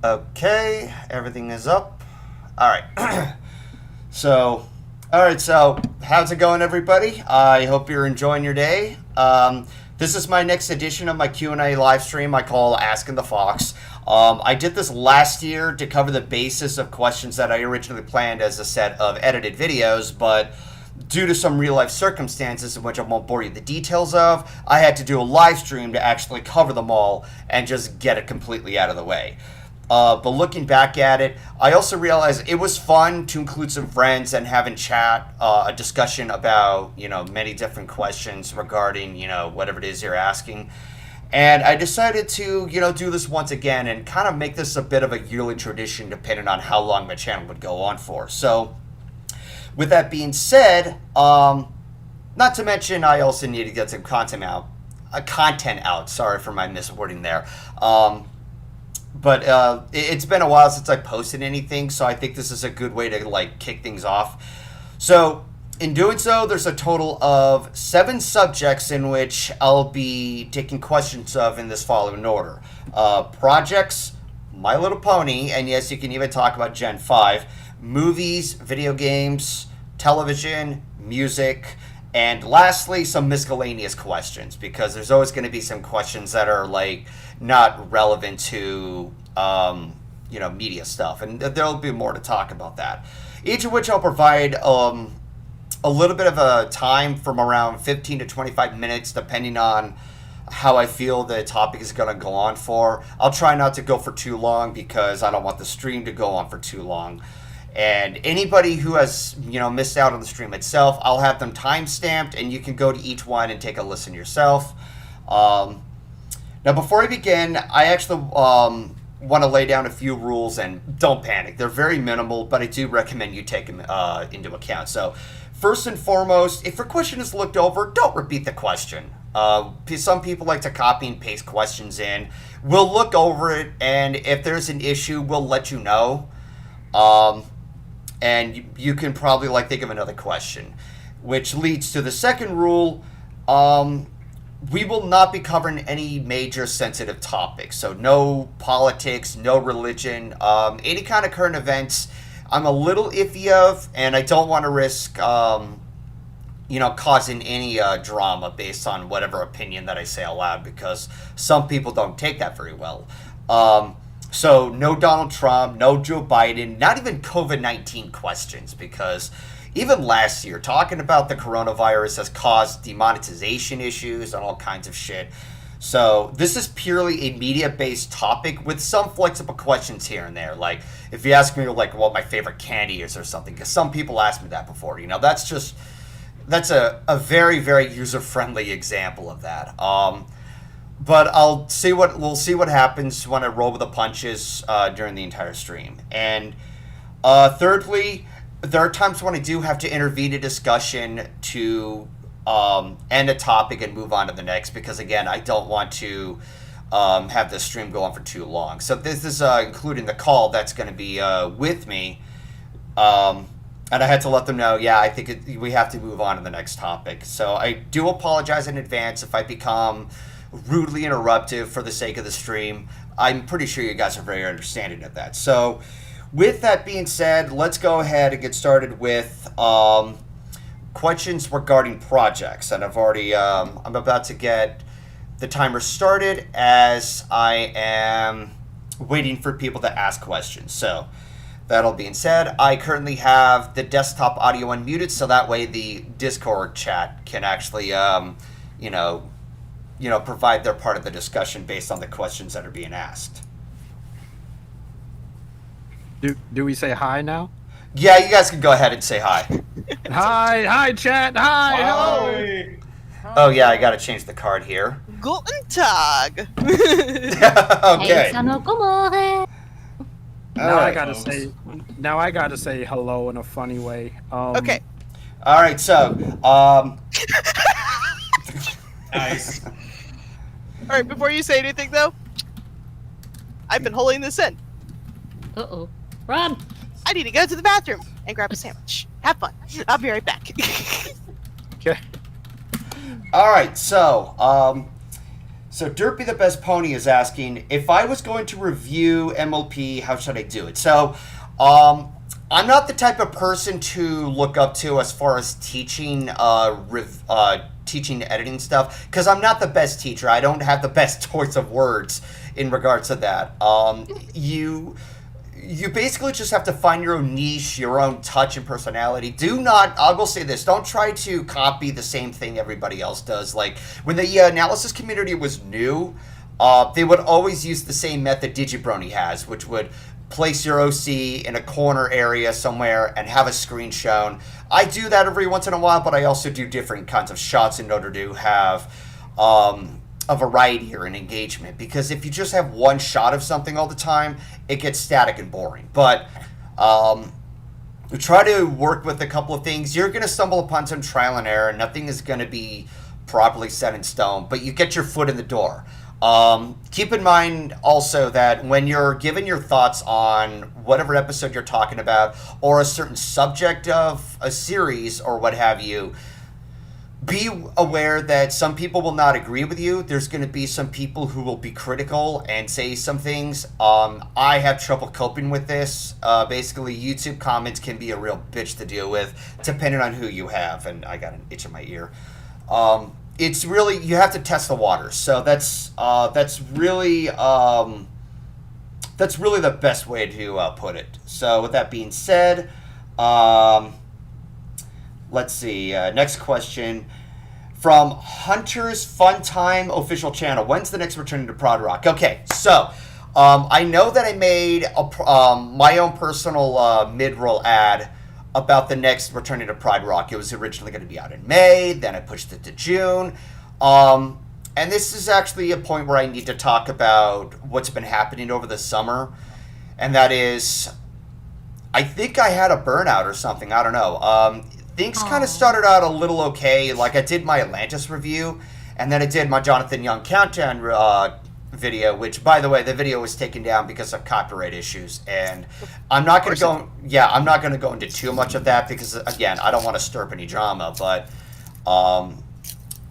Okay, everything is up. All right. So how's it going, everybody? I hope you're enjoying your day. This is my next edition of my Q&A live stream I call Askin the Fox. I did this last year to cover the basis of questions that I originally planned as a set of edited videos, but due to some real-life circumstances in which I won't bore you with the details of, I had to do a live stream to actually cover them all and just get it completely out of the way. But looking back at it, I also realized it was fun to include some friends and have a discussion about, many different questions regarding, whatever it is you're asking. And I decided to, do this once again and kind of make this a bit of a yearly tradition depending on how long my channel would go on for. So, with that being said, not to mention I also need to get some content out. Sorry for my miswording there. But it's been a while since I posted anything, so I think this is a good way to kick things off. So in doing so, there's a total of 7 subjects in which I'll be taking questions of in this following order. Projects, My Little Pony, and yes, you can even talk about Gen 5, movies, video games, television, music, and lastly, some miscellaneous questions, because there's always going to be some questions that are not relevant to media stuff, and there'll be more to talk about that. Each of which I'll provide a little bit of a time from around 15 to 25 minutes, depending on how I feel the topic is going to go on for. I'll try not to go for too long because I don't want the stream to go on for too long. And anybody who has, missed out on the stream itself, I'll have them time-stamped, and you can go to each one and take a listen yourself. Now, before I begin, I actually want to lay down a few rules, and don't panic. They're very minimal, but I do recommend you take them into account. So, first and foremost, if your question is looked over, don't repeat the question. Some people like to copy and paste questions in. We'll look over it, and if there's an issue, we'll let you know. And you can probably think of another question, which leads to the second rule. We will not be covering any major sensitive topics. So no politics, no religion, any kind of current events I'm a little iffy of, and I don't want to risk, causing any drama based on whatever opinion that I say aloud, because some people don't take that very well. So no Donald Trump, no Joe Biden, not even COVID-19 questions, because even last year, talking about the coronavirus has caused demonetization issues and all kinds of shit. So this is purely a media-based topic with some flexible questions here and there. Like, if you ask me, what my favorite candy is or something, because some people asked me that before. That's a very, very user-friendly example of that. But we'll see what happens when I roll with the punches during the entire stream. And thirdly, there are times when I do have to intervene a discussion to end a topic and move on to the next, because again, I don't want to have the stream go on for too long. So this is including the call that's going to be with me. And I had to let them know, I think we have to move on to the next topic. So I do apologize in advance if I become rudely interruptive for the sake of the stream. I'm pretty sure you guys are very understanding of that. So with that being said, let's go ahead and get started with questions regarding projects. And I'm about to get the timer started as I am waiting for people to ask questions. So that all being said, I currently have the desktop audio unmuted, so that way the Discord chat can actually, provide their part of the discussion based on the questions that are being asked. Do we say hi now? Yeah, you guys can go ahead and say hi. Hi, chat. Hi, hello. Oh yeah, I gotta change the card here. Guten Tag. Okay. Now I gotta say hello in a funny way. Okay. All right, so Nice. All right, before you say anything though, I've been holding this in. Uh-oh. Run! I need to go to the bathroom and grab a sandwich. Have fun. I'll be right back. Okay. all right, so So Derpy the Best Pony is asking, if I was going to review MLP, how should I do it? So I'm not the type of person to look up to as far as teaching teaching editing stuff, because I'm not the best teacher. I don't have the best choice of words in regards to that. You basically just have to find your own niche, your own touch and personality. I will say this, don't try to copy the same thing everybody else does. Like, when the analysis community was new, they would always use the same method Digibrony has, which would place your OC in a corner area somewhere and have a screen shown. I do that every once in a while, but I also do different kinds of shots in order to have a variety or an engagement, because if you just have one shot of something all the time, it gets static and boring. But try to work with a couple of things. You're going to stumble upon some trial and error. Nothing is going to be properly set in stone, but you get your foot in the door. Keep in mind also that when you're giving your thoughts on whatever episode you're talking about, or a certain subject of a series or what have you, be aware that some people will not agree with you. There's going to be some people who will be critical and say some things. I have trouble coping with this. Basically, YouTube comments can be a real bitch to deal with, depending on who you have. And I got an itch in my ear. It's really, you have to test the waters. So that's really the best way to put it. So with that being said, let's see. Next question from Hunter's Fun Time official channel. When's the next return to Prod Rock? Okay, so I know that I made my own personal mid-roll ad about the next returning to Pride Rock. It was originally going to be out in May, then I pushed it to June. And this is actually a point where I need to talk about what's been happening over the summer. And that is, I think I had a burnout or something. I don't know. Things kind of started out a little okay. Like, I did my Atlantis review, and then I did my Jonathan Young Countdown video, which, by the way, the video was taken down because of copyright issues. And I'm not going to go... Yeah, I'm not going to go into too much of that because, again, I don't want to stir up any drama. But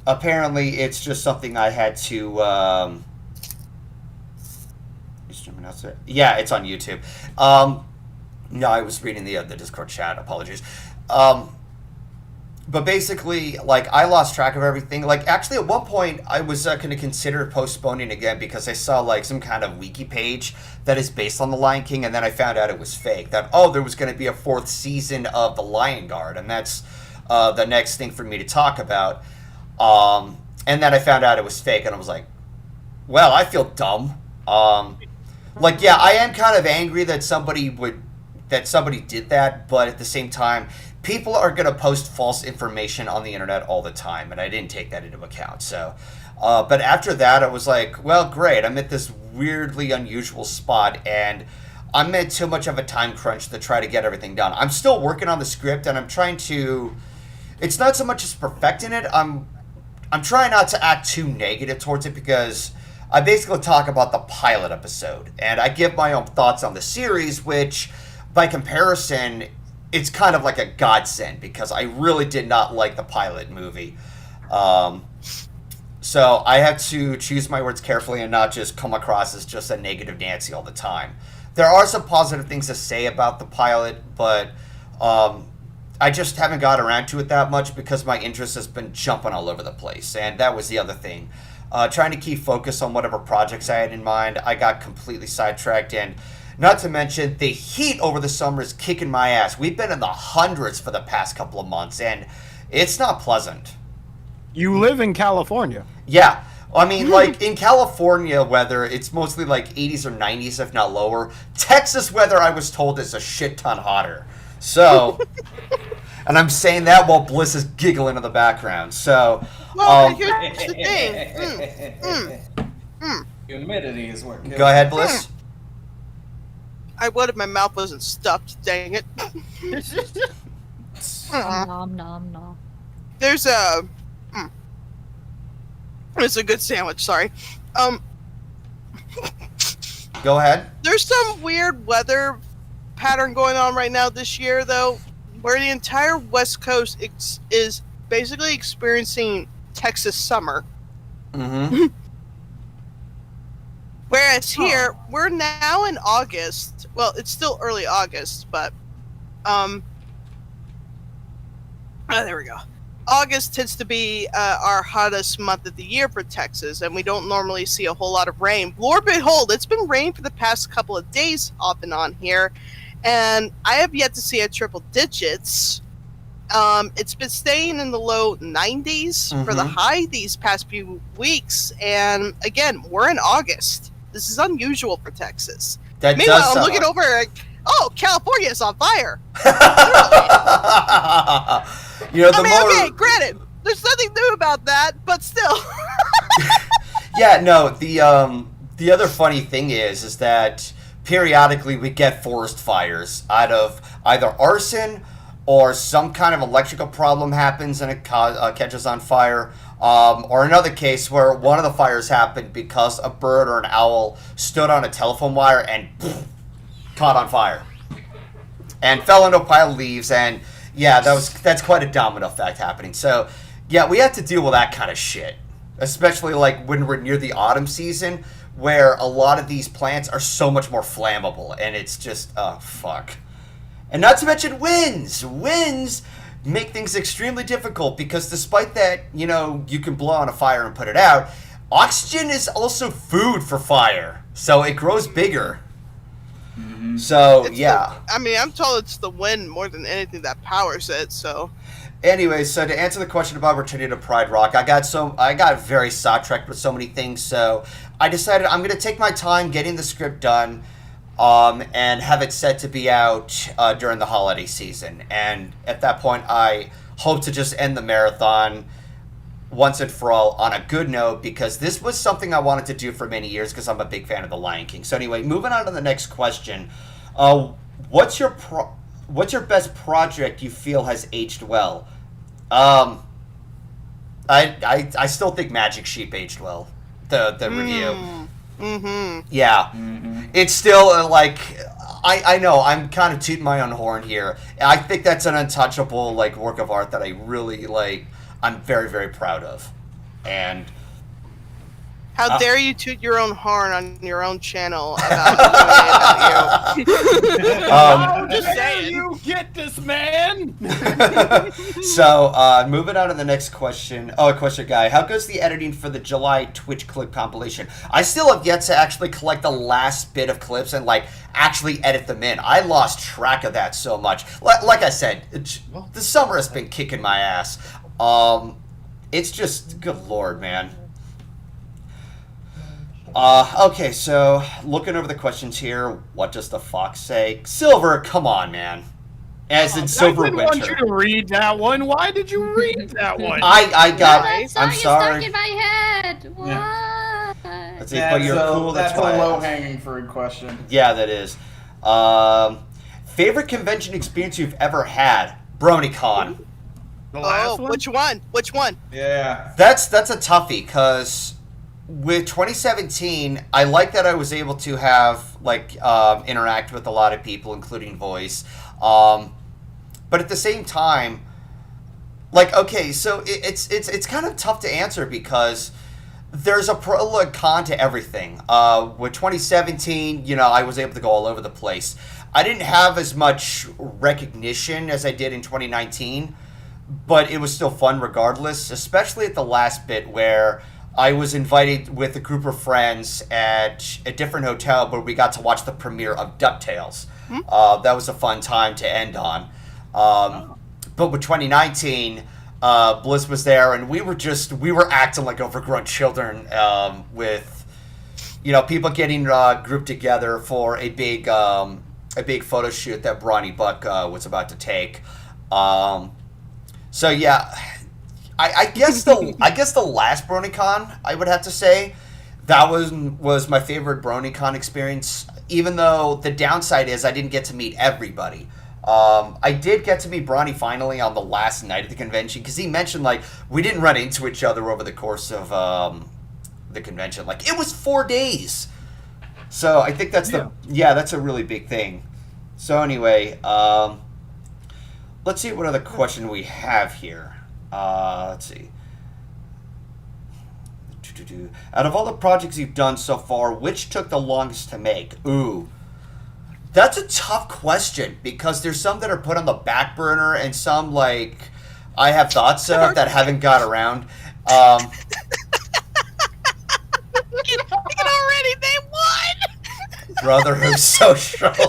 apparently it's just something I had to... Yeah, it's on YouTube. No, I was reading the Discord chat. Apologies. But basically, like, I lost track of everything. Like, actually, at one point, I was going to consider postponing again because I saw, like, some kind of wiki page that is based on The Lion King, and then I found out it was fake. That, there was going to be a 4th season of The Lion Guard, and that's the next thing for me to talk about. And then I found out it was fake, and I was like, well, I feel dumb. Like, yeah, I am kind of angry that somebody did that, but at the same time, people are going to post false information on the internet all the time, and I didn't take that into account. So, but after that, I was like, well, great. I'm at this weirdly unusual spot, and I'm at too much of a time crunch to try to get everything done. I'm still working on the script, and I'm trying to... It's not so much as perfecting it. I'm trying not to act too negative towards it because I basically talk about the pilot episode, and I give my own thoughts on the series, which, by comparison... It's kind of like a godsend because I really did not like the pilot movie. So I have to choose my words carefully and not just come across as just a negative Nancy all the time. There are some positive things to say about the pilot, but I just haven't got around to it that much because my interest has been jumping all over the place. And that was the other thing. Trying to keep focus on whatever projects I had in mind, I got completely sidetracked, and not to mention, the heat over the summer is kicking my ass. We've been in the hundreds for the past couple of months, and it's not pleasant. You live in California. Yeah. I mean, like, in California weather, it's mostly like 80s or 90s, if not lower. Texas weather, I was told, is a shit ton hotter. So, and I'm saying that while Bliss is giggling in the background. So, well, here's the thing. Humidity is what kills. Go ahead, Bliss. I would if my mouth wasn't stuffed, dang it. Nom nom nom. There's a... It's a good sandwich, sorry. Go ahead. There's some weird weather pattern going on right now this year, though, where the entire West Coast is basically experiencing Texas summer. Mm-hmm. Whereas here, we're now in August. Well, it's still early August, but there we go. August tends to be our hottest month of the year for Texas, and we don't normally see a whole lot of rain. Lord behold, it's been raining for the past couple of days off and on here, and I have yet to see a triple digits. It's been staying in the low 90s for the high these past few weeks, and again, we're in August. This is unusual for Texas. Meanwhile, I'm looking over like, oh, California is on fire. Okay, granted, there's nothing new about that, but still. Yeah, no, the other funny thing is that periodically we get forest fires out of either arson or some kind of electrical problem happens and it catches on fire. Or another case where one of the fires happened because a bird or an owl stood on a telephone wire and caught on fire and fell into a pile of leaves. And yeah, that's quite a domino effect happening. So yeah, we have to deal with that kind of shit, especially like when we're near the autumn season, where a lot of these plants are so much more flammable, and it's just fuck. And not to mention winds make things extremely difficult, because despite that, you can blow on a fire and put it out, oxygen is also food for fire, so it grows bigger. So yeah, I'm told it's the wind more than anything that powers it. So anyway, so to answer the question about returning to Pride Rock, I got very sidetracked with so many things, so I decided I'm gonna take my time getting the script done, and have it set to be out during the holiday season. And at that point, I hope to just end the marathon once and for all on a good note, because this was something I wanted to do for many years because I'm a big fan of The Lion King. So anyway, moving on to the next question. What's your best project you feel has aged well? I still think Magic Sheep aged well. The review. Yeah. It's still I know I'm kind of tooting my own horn here. I think that's an untouchable work of art that I really I'm very, very proud of. And how dare you toot your own horn on your own channel about you? I'm just saying. You get this, man. So, moving on to the next question. Oh, a question guy. How goes the editing for the July Twitch clip compilation? I still have yet to actually collect the last bit of clips and actually edit them in. I lost track of that so much. Like I said, the summer has been kicking my ass. It's just, good lord, man. Okay, so looking over the questions here, what does the fox say? Silver, come on, man. As in Silver Winter. I didn't want you to read that one. Why did you read that one? I got. That song I'm sorry. is stuck in my head. What? That's it, but you're cool. That's a low-hanging fruit question. Yeah, that is. Favorite convention experience you've ever had? BronyCon. The last one? Which one? Yeah. That's a toughie, because with 2017, I like that I was able to have interact with a lot of people, including voice. But at the same time, okay, so it's kind of tough to answer, because there's a pro and con to everything. With 2017, I was able to go all over the place. I didn't have as much recognition as I did in 2019, but it was still fun regardless, especially at the last bit where I was invited with a group of friends at a different hotel where we got to watch the premiere of DuckTales. That was a fun time to end on. But with 2019, Bliss was there, and we were acting like overgrown children, with people getting grouped together for a big photo shoot that Bronny Buck was about to take. So yeah, I guess the last BronyCon, I would have to say, that was my favorite BronyCon experience. Even though the downside is I didn't get to meet everybody. I did get to meet Bronny finally on the last night of the convention, because he mentioned we didn't run into each other over the course of the convention. It was 4 days. So I think that's that's a really big thing. So anyway, let's see what other question we have here. Let's see. Out of all the projects you've done so far, which took the longest to make? Ooh. That's a tough question because there's some that are put on the back burner and some like I have thoughts of that haven't got around. You can already name one. Brotherhood Social. Over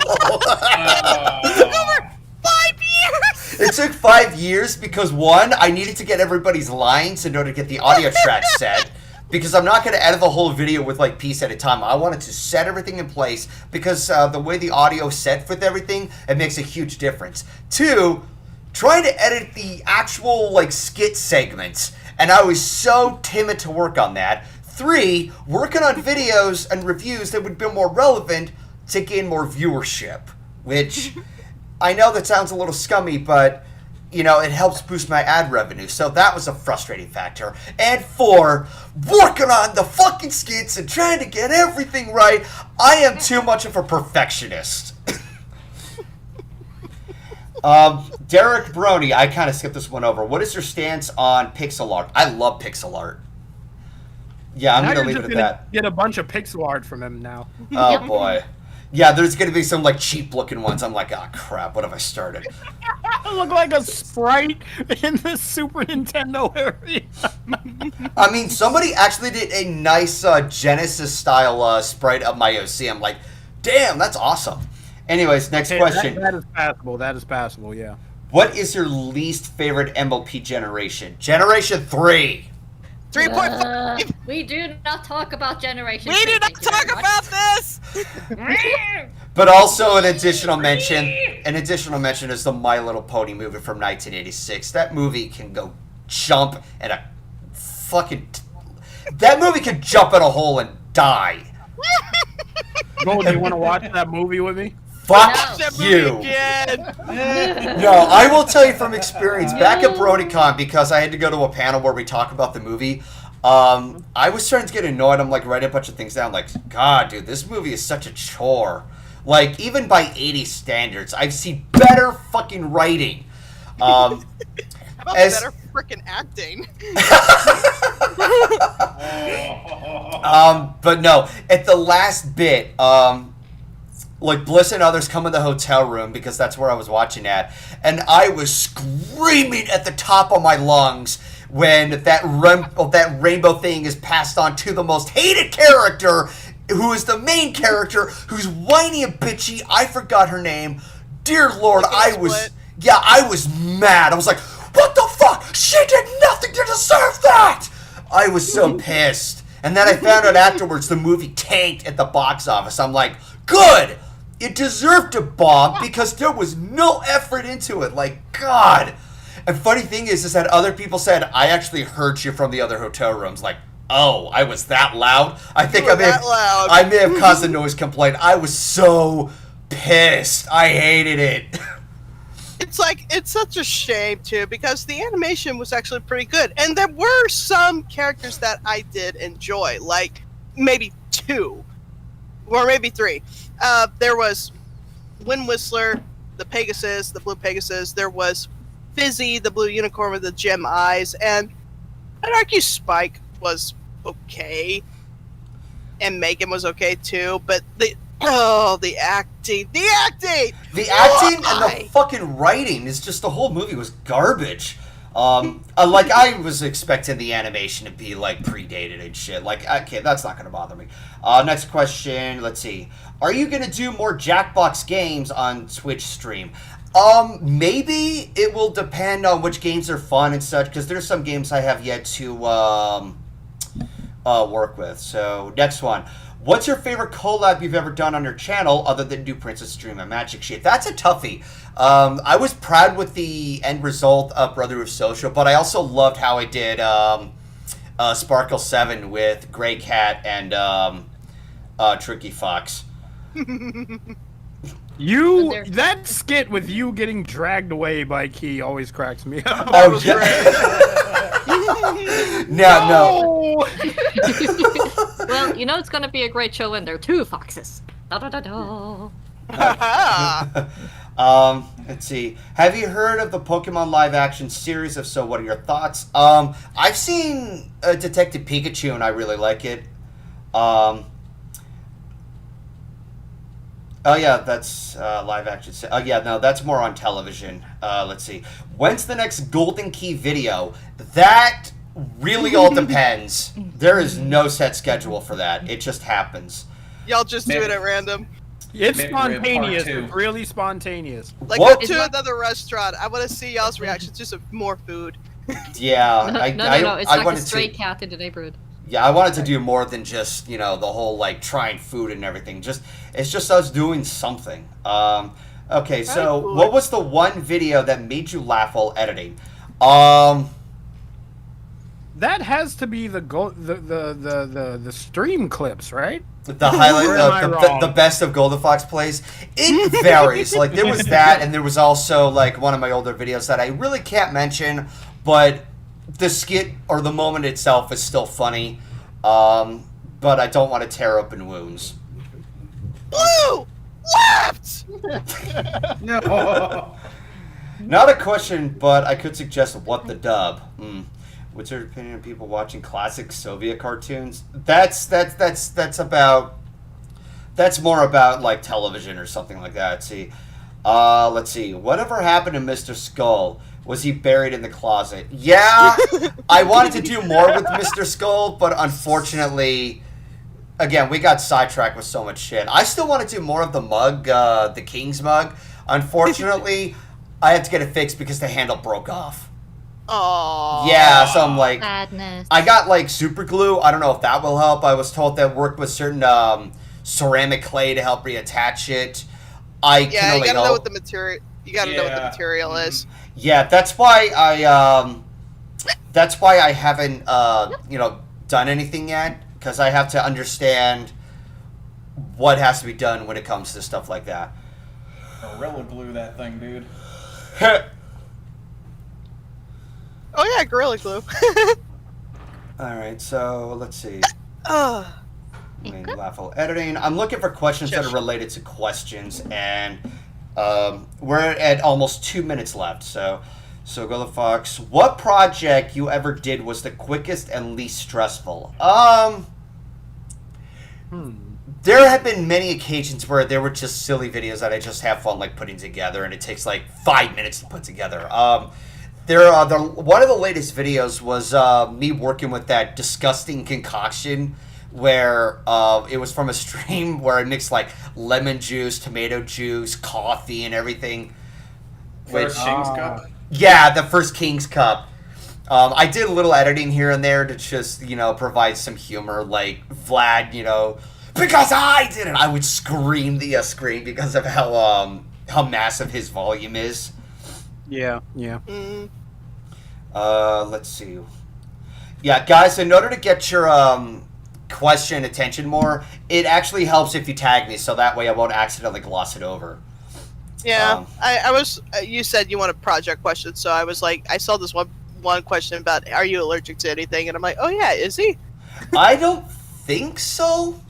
5 years. It took 5 years because one, I needed to get everybody's lines in order to get the audio track set. Because I'm not going to edit the whole video with like piece at a time. I wanted to set everything in place because the way the audio set with everything, it makes a huge difference. Two, trying to edit the actual like skit segments, and I was so timid to work on that. Three, working on videos and reviews that would be more relevant to gain more viewership, which I know that sounds a little scummy, but you know, it helps boost my ad revenue, so that was a frustrating factor. And four, working on the fucking skits and trying to get everything right. I am too much of a perfectionist. Derek Brony, I kind of skipped this one over. What is your stance on pixel art? I love pixel art. Yeah, I'm going to leave it at that. Get a bunch of pixel art from him now. Oh, boy. Yeah, there's going to be some, like, cheap-looking ones. I'm like, oh, crap, what have I started? I look like a sprite in the Super Nintendo area. I mean, somebody actually did a nice Genesis-style sprite of my OC. I'm like, damn, that's awesome. Anyways, next question. That is passable. That is passable, yeah. What is your least favorite MLP generation? Generation 3. 3.5. We do not talk about Generation We 3, do not thank you talk very about this. But also an additional mention is the My Little Pony movie from 1986. That movie can go jump in a fucking... That movie can jump in a hole and die. Golden, you want to watch that movie with me? Fuck That you. movie again. No, I will tell you from experience, back at BronyCon, because I had to go to a panel where we talk about the movie, I was starting to get annoyed. I'm like writing a bunch of things down, like, God, dude, this movie is such a chore. Like, even by 80 standards, I've seen better fucking writing. How about better freaking acting? But no, at the last bit, like Bliss and others come in the hotel room because that's where I was watching at, and I was screaming at the top of my lungs when that rainbow thing is passed on to the most hated character, who is the main character, who's whiny and bitchy. I forgot her name. Dear Lord, I was mad. I was like, what the fuck? She did nothing to deserve that! I was so pissed. And then I found out afterwards the movie tanked at the box office. I'm like, good! It deserved to bomb because there was no effort into it. Like, God. And funny thing is that other people said, I actually heard you from the other hotel rooms. Like, oh, I was that loud? I think I may have caused a noise complaint. I was so pissed. I hated it. It's such a shame too, because the animation was actually pretty good, and there were some characters that I did enjoy, like maybe 2 or maybe 3. There was Wind Whistler, the Pegasus, the blue Pegasus. There was Fizzy, the blue unicorn with the gem eyes, and I'd argue Spike was okay, and Megan was okay too. But the acting and the fucking writing is just, the whole movie was garbage. Like, I was expecting the animation to be like predated and shit. Like, okay, that's not gonna bother me. Next question. Let's see. Are you gonna do more Jackbox games on Twitch stream? Maybe. It will depend on which games are fun and such, because there's some games I have yet to work with. So, next one. What's your favorite collab you've ever done on your channel other than do Princess Stream and Magic shit? That's a toughie. I was proud with the end result of Brotherhood Social, but I also loved how I did Sparkle 7 with Grey Cat and Tricky Fox. That skit with you getting dragged away by Key always cracks me up. Oh, yeah. No. Well, you know it's gonna be a great show when there are 2 foxes. Da da da da. Let's see. Have you heard of the Pokemon live action series? If so, what are your thoughts? I've seen Detective Pikachu and I really like it. Oh yeah, that's live action. Oh yeah, no, that's more on television. Let's see. When's the next Golden Key video? That really all depends. There is no set schedule for that. It just happens. Y'all just do it at random. It's Maybe we have spontaneous. part two. It's really spontaneous. Like, What? go to another restaurant. I want to see y'all's reactions to some more food. Yeah, No, I it's like a wanted stray to. cat in the neighborhood. Yeah, I wanted to do more than just, the whole, like, trying food and everything. It's just us doing something. Okay, so cool. what was the one video that made you laugh while editing? That has to be the stream clips, right? The highlight, Or am I wrong? the best of GoldenFox plays. It varies. Like, there was that, and there was also, like, one of my older videos that I really can't mention, but the skit or the moment itself is still funny. But I don't want to tear open wounds. Blue! Left! No. Not a question, but I could suggest what the dub. What's your opinion on people watching classic Soviet cartoons? That's more about like television or something like that. See, let's see. Whatever happened to Mr. Skull? Was he buried in the closet? Yeah, I wanted to do more with Mr. Skull, but unfortunately, again, we got sidetracked with so much shit. I still want to do more of the mug, the King's mug. Unfortunately, I had to get it fixed because the handle broke off. Aww. Yeah, so I'm like, Sadness. I got like super glue. I don't know if that will help. I was told that worked with certain ceramic clay to help reattach it. I can Yeah, you only gotta know know what the material. You gotta know what the material is. Yeah, that's why I haven't done anything yet, because I have to understand what has to be done when it comes to stuff like that. Gorilla glue that thing, dude. Oh yeah, Gorilla Glue. Alright, so let's see. Ugh. Laughable editing. I'm looking for questions that are related to questions, and we're at almost 2 minutes left. So GoldenFox, what project you ever did was the quickest and least stressful? There have been many occasions where there were just silly videos that I just have fun like putting together, and it takes like 5 minutes to put together. One of the latest videos was me working with that disgusting concoction where it was from a stream where I mixed like lemon juice, tomato juice, coffee, and everything. First King's Cup. Yeah, the first King's Cup. I did a little editing here and there to just, provide some humor, like Vlad, because I did it. I would scream the screen because of how massive his volume is. Yeah. Let's see. Yeah, guys, in order to get your question attention more, it actually helps if you tag me, so that way I won't accidentally gloss it over. Yeah, I was. You said you want a project question, so I was like, I saw this one question about, are you allergic to anything? And I'm like, oh yeah, is he? I don't think so.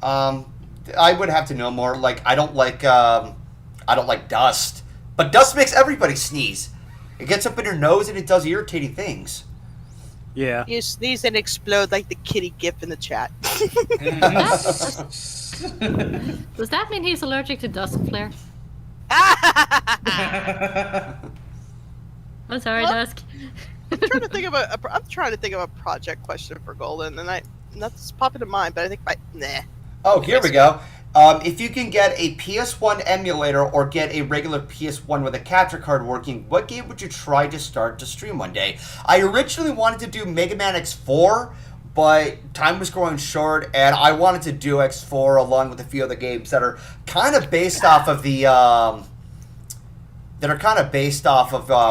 I would have to know more. Like, I don't like dust, but dust makes everybody sneeze. It gets up in your nose and it does irritating things. Yeah. You sneeze and explode like the kitty gif in the chat. Does that mean he's allergic to dusk flare? I'm sorry, What? Dusk. I'm trying to think of a project question for Golden, and nothing's popping to mind. But I think nah. Oh, here we go. If you can get a PS1 emulator or get a regular PS1 with a capture card working, what game would you try to start to stream one day? I originally wanted to do Mega Man X4, but time was growing short, and I wanted to do X4 along with a few other games that are kind of based off of the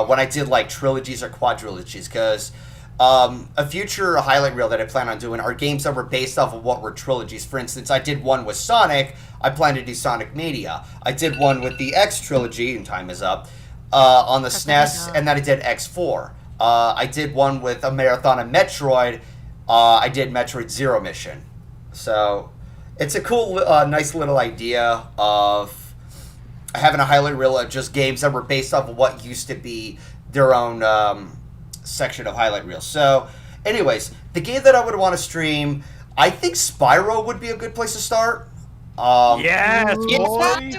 when I did like trilogies or quadrilogies, because a future highlight reel that I plan on doing are games that were based off of what were trilogies. For instance, I did one with Sonic. I plan to do Sonic Mania. I did one with the X trilogy, and time is up, on the SNES, and then I did X4. I did one with a marathon of Metroid. I did Metroid Zero Mission. So, it's a cool, nice little idea of having a highlight reel of just games that were based off of what used to be their own section of highlight reels. So, anyways, the game that I would want to stream, I think Spyro would be a good place to start. Yes, boy.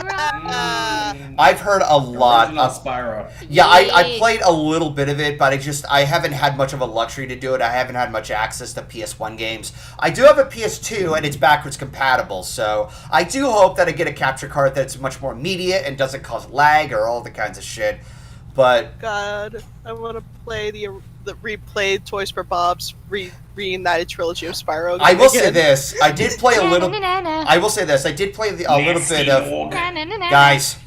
I've heard a lot Original of Spyro. Yeah, I played a little bit of it, but I haven't had much of a luxury to do it. I haven't had much access to PS1 games. I do have a PS2, and it's backwards compatible, so I do hope that I get a capture card that's much more immediate and doesn't cause lag or all the kinds of shit. But God, I want to play the replayed Toys for Bob's reunited trilogy of Spyro. I will say this: I did play a little. Na-na-na-na. I will say this: I did play a little bit of. Na-na-na-na. Guys,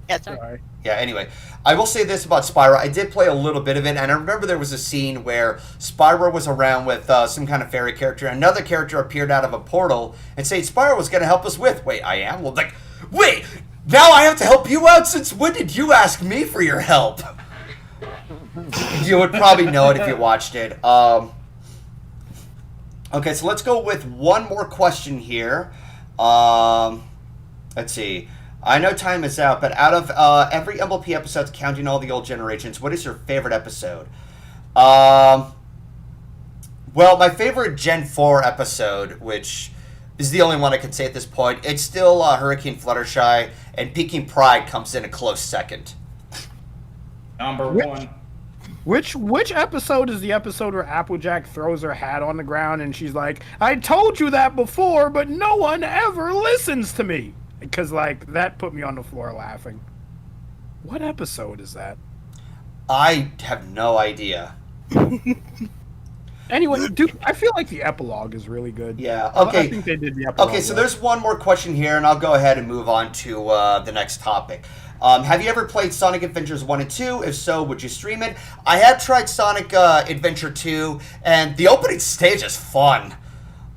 Yeah, sorry. Sorry. yeah. Anyway, I will say this about Spyro: I did play a little bit of it, and I remember there was a scene where Spyro was around with some kind of fairy character. Another character appeared out of a portal and said, "Spyro was going to help us with." Wait, I am. Well, like, wait. Now I have to help you out? Since when did you ask me for your help? You would probably know it if you watched it. Okay, so let's go with one more question here. Let's see. I know time is out, but out of every MLP episodes, counting all the old generations, what is your favorite episode? Well, my favorite Gen 4 episode, which is the only one I can say at this point, it's still Hurricane Fluttershy, and Peking Pride comes in a close second. Number one. Which episode is the episode where Applejack throws her hat on the ground and she's like, "I told you that before, but no one ever listens to me"? Because like that put me on the floor laughing. What episode is that? I have no idea. Anyway, dude, I feel like the epilogue is really good. Yeah, I okay. think they did the epilogue. Okay, so well. there's one more question here, and I'll go ahead and move on to the next topic. Have you ever played Sonic Adventures 1 and 2? If so, would you stream it? I have tried Sonic Adventure 2, and the opening stage is fun.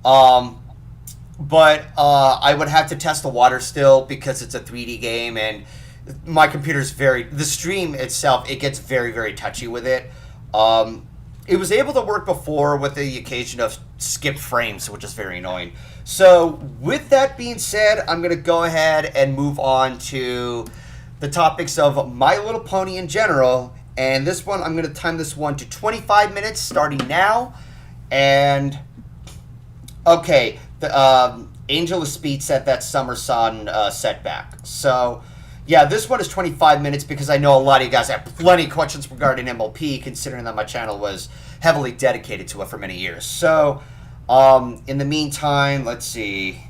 But I would have to test the water still because it's a 3D game, and my computer's the stream itself, it gets very, very touchy with it. It was able to work before with the occasion of skipped frames, which is very annoying. So, with that being said, I'm going to go ahead and move on to the topics of My Little Pony in general. And this one, I'm going to time this one to 25 minutes starting now. And, okay, the Angel of Speed said that Summer Sun setback. So, yeah, this one is 25 minutes because I know a lot of you guys have plenty of questions regarding MLP, considering that my channel was heavily dedicated to it for many years. So, in the meantime, let's see.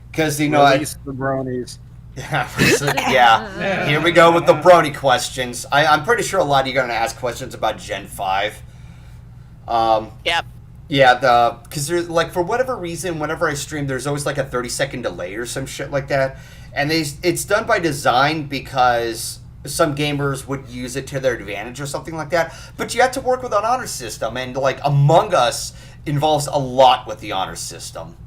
Because, you know, Release the bronies. yeah, here we go with the brony questions. I'm pretty sure a lot of you are going to ask questions about Gen 5. Yep. Yeah, because there's like for whatever reason, whenever I stream, there's always like a 30-second delay or some shit like that, and it's done by design because some gamers would use it to their advantage or something like that. But you have to work with an honor system, and like Among Us involves a lot with the honor system.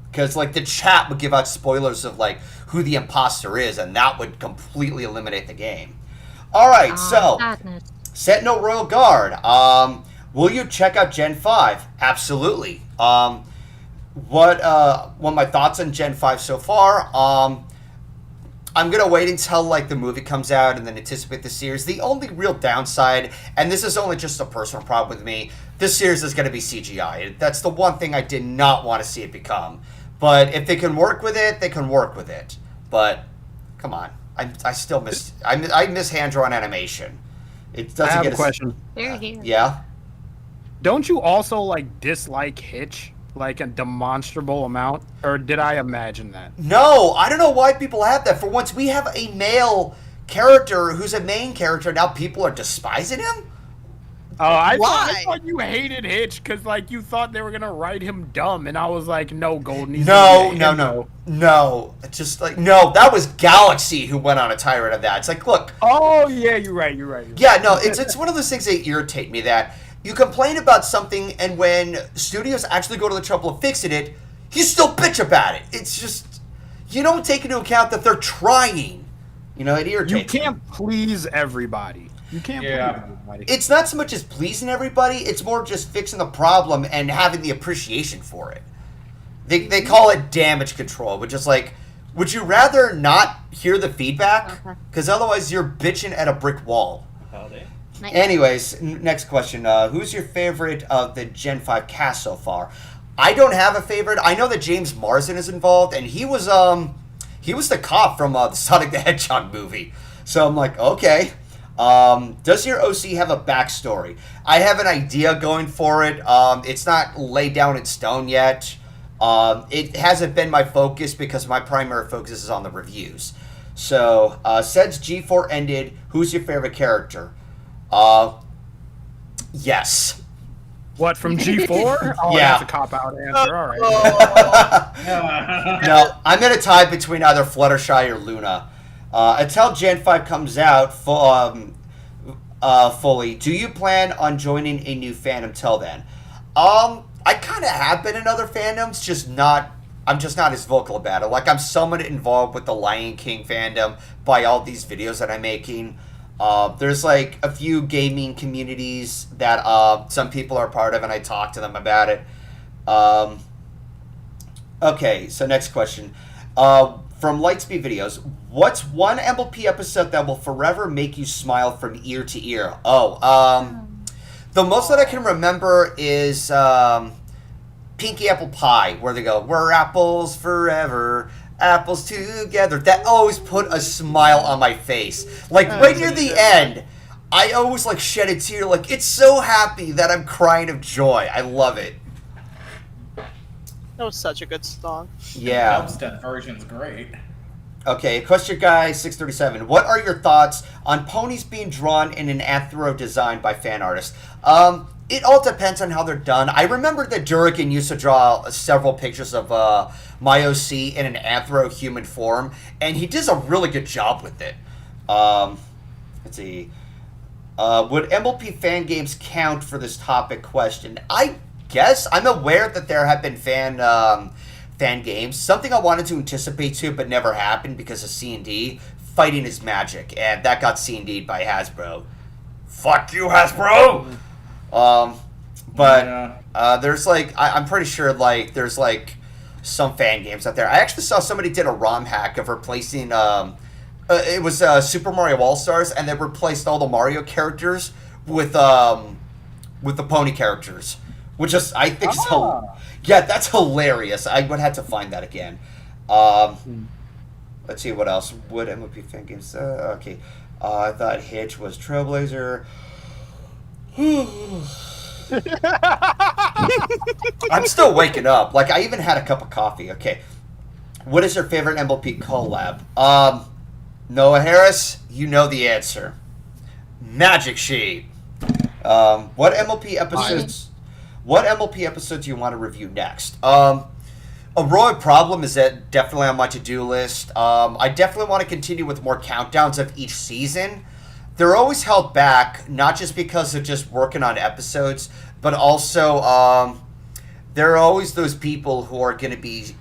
Because like the chat would give out spoilers of like who the imposter is, and that would completely eliminate the game. All right, so Sadness. Sentinel Royal Guard. Will you check out Gen 5? Absolutely. What my thoughts on Gen 5 so far? I'm gonna wait until like the movie comes out and then anticipate the series. The only real downside, and this is only just a personal problem with me, this series is gonna be CGI. That's the one thing I did not want to see it become. But if they can work with it, they can work with it. But come on, I still miss I miss hand-drawn animation. It doesn't I have get a question. They're here. Yeah. Don't you also like dislike Hitch like a demonstrable amount, or did I imagine that? No, I don't know why people have that. For once, we have a male character who's a main character. Now people are despising him? Oh, I Why? thought you hated Hitch because like you thought they were gonna write him dumb, and I was like, no, Golden. he's No, gonna get no, him, no. No. Just like, no, that was Galaxy who went on a tirade of that. It's like, look. Oh, yeah, you're right. Yeah, no, it's one of those things that irritate me that you complain about something, and when studios actually go to the trouble of fixing it, you still bitch about it. It's just, you don't take into account that they're trying. You know, it irritates You can't please everybody. You can't please everybody. It's not so much as pleasing everybody, it's more just fixing the problem and having the appreciation for it. They call it damage control, which is like, would you rather not hear the feedback? Because otherwise you're bitching at a brick wall. Nice. Anyways, next question. Who's your favorite of the Gen 5 cast so far? I don't have a favorite. I know that James Marsden is involved, and he was the cop from the Sonic the Hedgehog movie. So I'm like, okay. Does your OC have a backstory? I have an idea going for it. It's not laid down in stone yet. It hasn't been my focus because my primary focus is on the reviews. So, since G4 ended, who's your favorite character? Yes. What, from G4? Oh, Yeah. that's a cop-out answer. All right. No, I'm going to tie between either Fluttershy or Luna. Until Gen 5 comes out fully, do you plan on joining a new fandom till then? I kind of have been in other fandoms, I'm just not as vocal about it. Like, I'm somewhat involved with the Lion King fandom by all these videos that I'm making. There's like a few gaming communities that some people are part of, and I talk to them about it. Okay, so next question. From Lightspeed Videos, what's one MLP episode that will forever make you smile from ear to ear? The most that I can remember is Pinky Apple Pie, where they go, "We're apples forever, apples together." That always put a smile on my face. Like, right near the end, I always, like, shed a tear. Like, it's so happy that I'm crying of joy. I love it. That was such a good song. Yeah. Dubstep version's great. Okay, question guy 637. What are your thoughts on ponies being drawn in an anthro design by fan artists? It all depends on how they're done. I remember that Durigan used to draw several pictures of my OC in an anthro human form, and he does a really good job with it. Let's see. Would MLP fan games count for this topic question? I guess. I'm aware that there have been fan games. Something I wanted to anticipate too, but never happened because of C&D. Fighting is Magic, and that got C&D'd by Hasbro. Fuck you, Hasbro! There's like, I'm pretty sure like there's like some fan games out there. I actually saw somebody did a ROM hack of replacing it was Super Mario All-Stars, and they replaced all the Mario characters with the pony characters, which is, I think is yeah, that's hilarious. I would have to find that again. Let's see what else. Would MLP fan games? Okay. I thought Hitch was Trailblazer. I'm still waking up. Like, I even had a cup of coffee. Okay. What is your favorite MLP collab? Noah Harris, you know the answer. Magic Sheet. What MLP episodes do you want to review next? A Roy Problem is definitely on my to-do list. I definitely want to continue with more countdowns of each season. They're always held back, not just because of just working on episodes, but also there are always those people who are going to be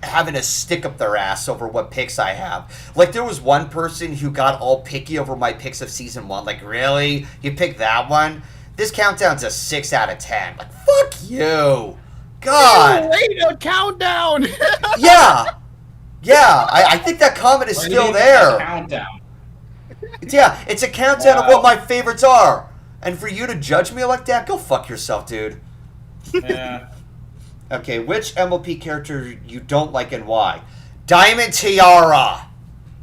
having a stick up their ass over what picks I have. Like, there was one person who got all picky over my picks of season 1. Like, really? You picked that one? This countdown's a 6 out of 10. Like, fuck you. God. Wait a countdown. Yeah. I think that comment is still there. Countdown. Yeah, it's a countdown of what my favorites are. And for you to judge me like that, go fuck yourself, dude. Yeah. Okay, which MLP character you don't like and why? Diamond Tiara.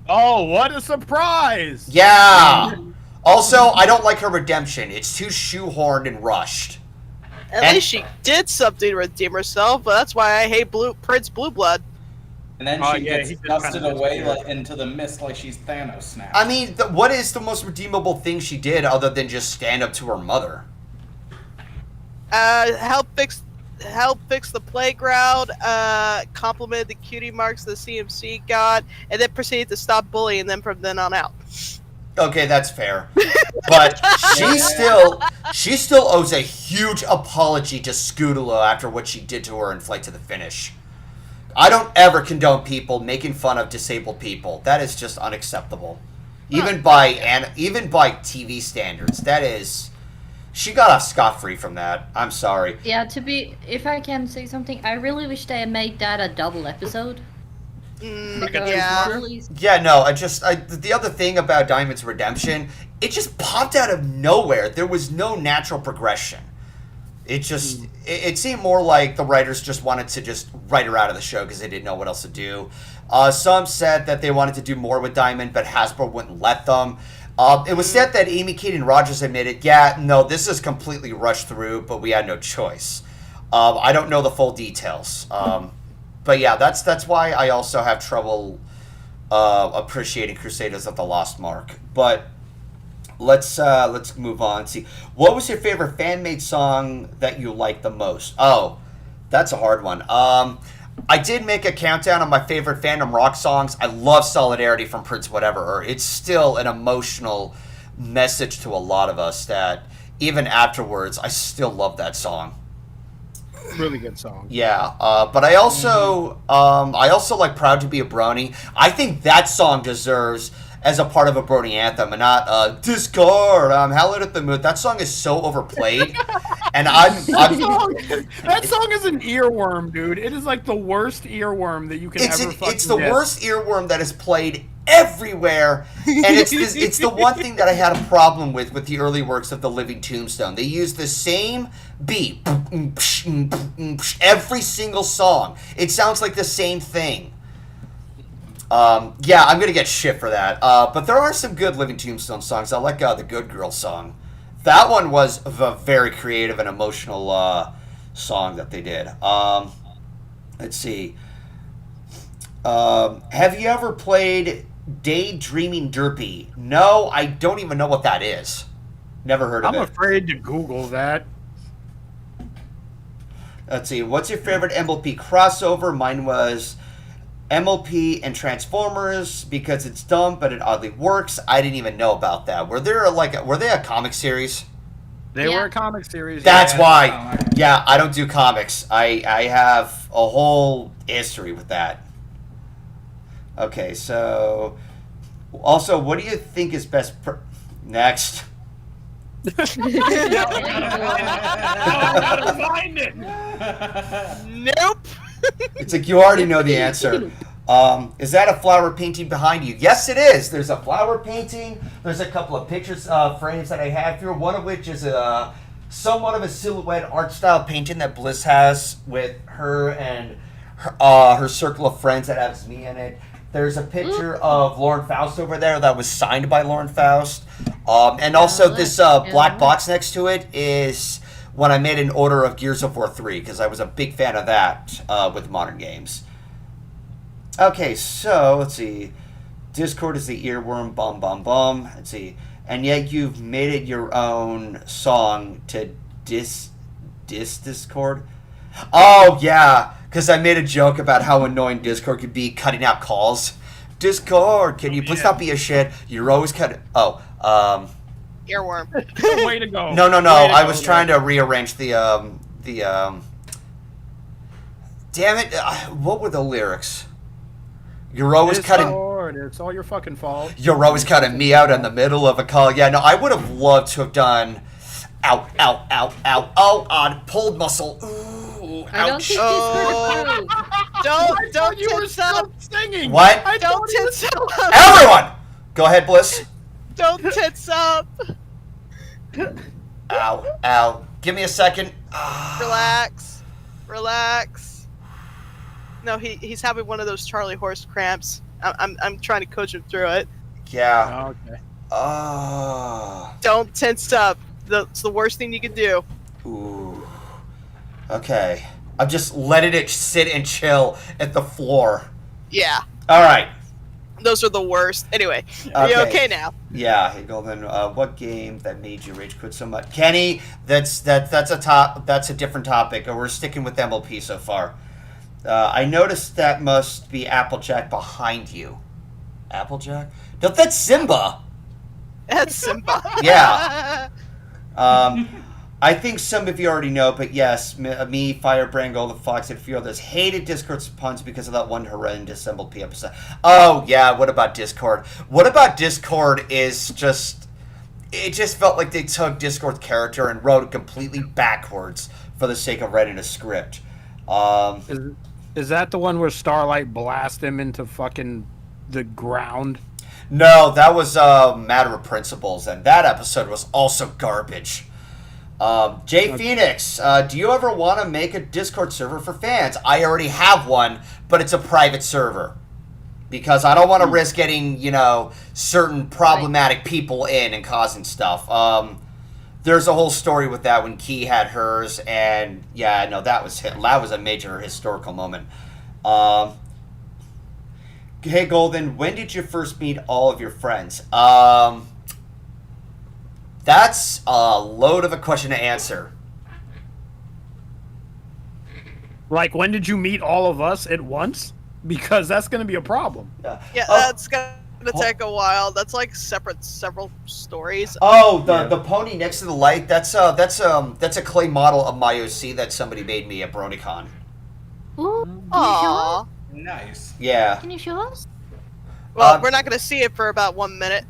Oh, what a surprise. Yeah. Also, I don't like her redemption. It's too shoehorned and rushed. At least she did something to redeem herself, but that's why I hate Prince Blue Blood. And then Oh, she yeah, gets he just dusted kinda away disappeared. into the mist like she's Thanos now. I mean, what is the most redeemable thing she did other than just stand up to her mother? Help fix the playground, complimented the cutie marks the CMC got, and then proceeded to stop bullying them from then on out. Okay, that's fair. But she still owes a huge apology to Scootaloo after what she did to her in Flight to the Finish. I don't ever condone people making fun of disabled people. That is just unacceptable. Even by TV standards. That is She got off scot-free from that. I'm sorry. Yeah, if I can say something, I really wish they had made that a double episode. Yeah. Really, Yeah, no, the other thing about Diamond's Redemption, it just popped out of nowhere. There was no natural progression. It just, it seemed more like the writers just wanted to just write her out of the show because they didn't know what else to do. Some said that they wanted to do more with Diamond, but Hasbro wouldn't let them. It was said that Amy Keaton Rogers admitted, yeah, no, this is completely rushed through, but we had no choice. I don't know the full details. But yeah, that's why I also have trouble appreciating Crusaders of the Lost Mark. But let's move on. See, what was your favorite fan-made song that you liked the most? Oh, that's a hard one. I did make a countdown of my favorite fandom rock songs. I love Solidarity from Prince Whatever. It's still an emotional message to a lot of us that even afterwards, I still love that song. Really good song. Yeah, but I also like Proud to Be a Brony. I think that song deserves as a part of a Brony anthem and not Discord, Hallowed at the Moon. That song is so overplayed. And that song is an earworm, dude. It is like the worst earworm that you can ever fucking It's the get. worst earworm that is played everywhere. And it's the one thing that I had a problem with the early works of The Living Tombstone. They use the same beat every single song. It sounds like the same thing. Yeah, I'm gonna get shit for that. But there are some good Living Tombstone songs. I like the Good Girl song. That one was a very creative and emotional song that they did. Let's see. Have you ever played Daydreaming Derpy? No, I don't even know what that is. Never heard of it. I'm afraid to Google that. Let's see. What's your favorite MLP crossover? Mine was MLP and Transformers because it's dumb, but it oddly works. I didn't even know about that. Were they a comic series? They Yeah. were a comic series. That's Yeah, why. comic. Yeah, I don't do comics. I have a whole history with that. Okay, so also, what do you think is best? Next. Gotta find it. Nope. It's like you already know the answer. Is that a flower painting behind you? Yes, it is. There's a flower painting. There's a couple of pictures frames that I have here. One of which is somewhat of a silhouette art style painting that Bliss has with her and her circle of friends that has me in it. There's a picture of Lauren Faust over there that was signed by Lauren Faust. And also this black box next to it is when I made an order of Gears of War 3 because I was a big fan of that with modern games. Okay, so let's see. Discord is the earworm, bum bum bum. Let's see. And yet you've made it your own song to Discord. Oh yeah, because I made a joke about how annoying Discord could be cutting out calls. Discord, can you please not be a shit? You're always cutting. Oh, Earworm. Way to go. no. Way to I go, was man. trying to rearrange the. Damn it! What were the lyrics? You're always cutting. Discord, it's all your fucking fault. You're always cutting me out in the middle of a call. Yeah, no, I would have loved to have done. Ow, ow, ow, ow, oh, on pulled muscle. Ooh, I don't ouch. think Oh. Discord Don't You were tense up. still singing. What? I Don't thought you were tense up. Everyone, go ahead, Bliss. Don't tense up. Ow, ow. Give me a second. Ah. Relax. Relax. No, he's having one of those Charlie horse cramps. I'm trying to coach him through it. Yeah. Okay. Don't tense up. It's the worst thing you can do. Ooh. Okay. I'm just letting it sit and chill at the floor. Yeah, All right. those are the worst. Anyway, are you okay now? Yeah. Hey, Golden. What game that made you rage quit so much? Kenny, that's a different topic. We're sticking with MLP so far. I noticed that must be Applejack behind you. Applejack? No, that's Simba. That's Simba. Yeah. I think some of you already know, but yes, me, Firebrand, GoldenFox, and a few others hated Discord's puns because of that one horrendous MLP episode. Oh, yeah, what about Discord? What about Discord is just... it just felt like they took Discord's character and wrote it completely backwards for the sake of writing a script. Is that the one where Starlight blast him into fucking the ground? No, that was Matter of Principles, and that episode was also garbage. Jay Phoenix, do you ever want to make a Discord server for fans? I already have one, but it's a private server. Because I don't want to risk getting, certain problematic people in and causing stuff. There's a whole story with that when Key had hers, and yeah, no, that was a major historical moment. Hey, Golden, when did you first meet all of your friends? That's a load of a question to answer. Like, when did you meet all of us at once? Because that's going to be a problem. Yeah, that's gonna take a while. That's like several stories. Oh, the pony next to the light. That's a clay model of my OC that somebody made me at BronyCon. Ooh, can you show Aww. us? Nice. Yeah. Can you show us? Well, we're not gonna see it for about 1 minute.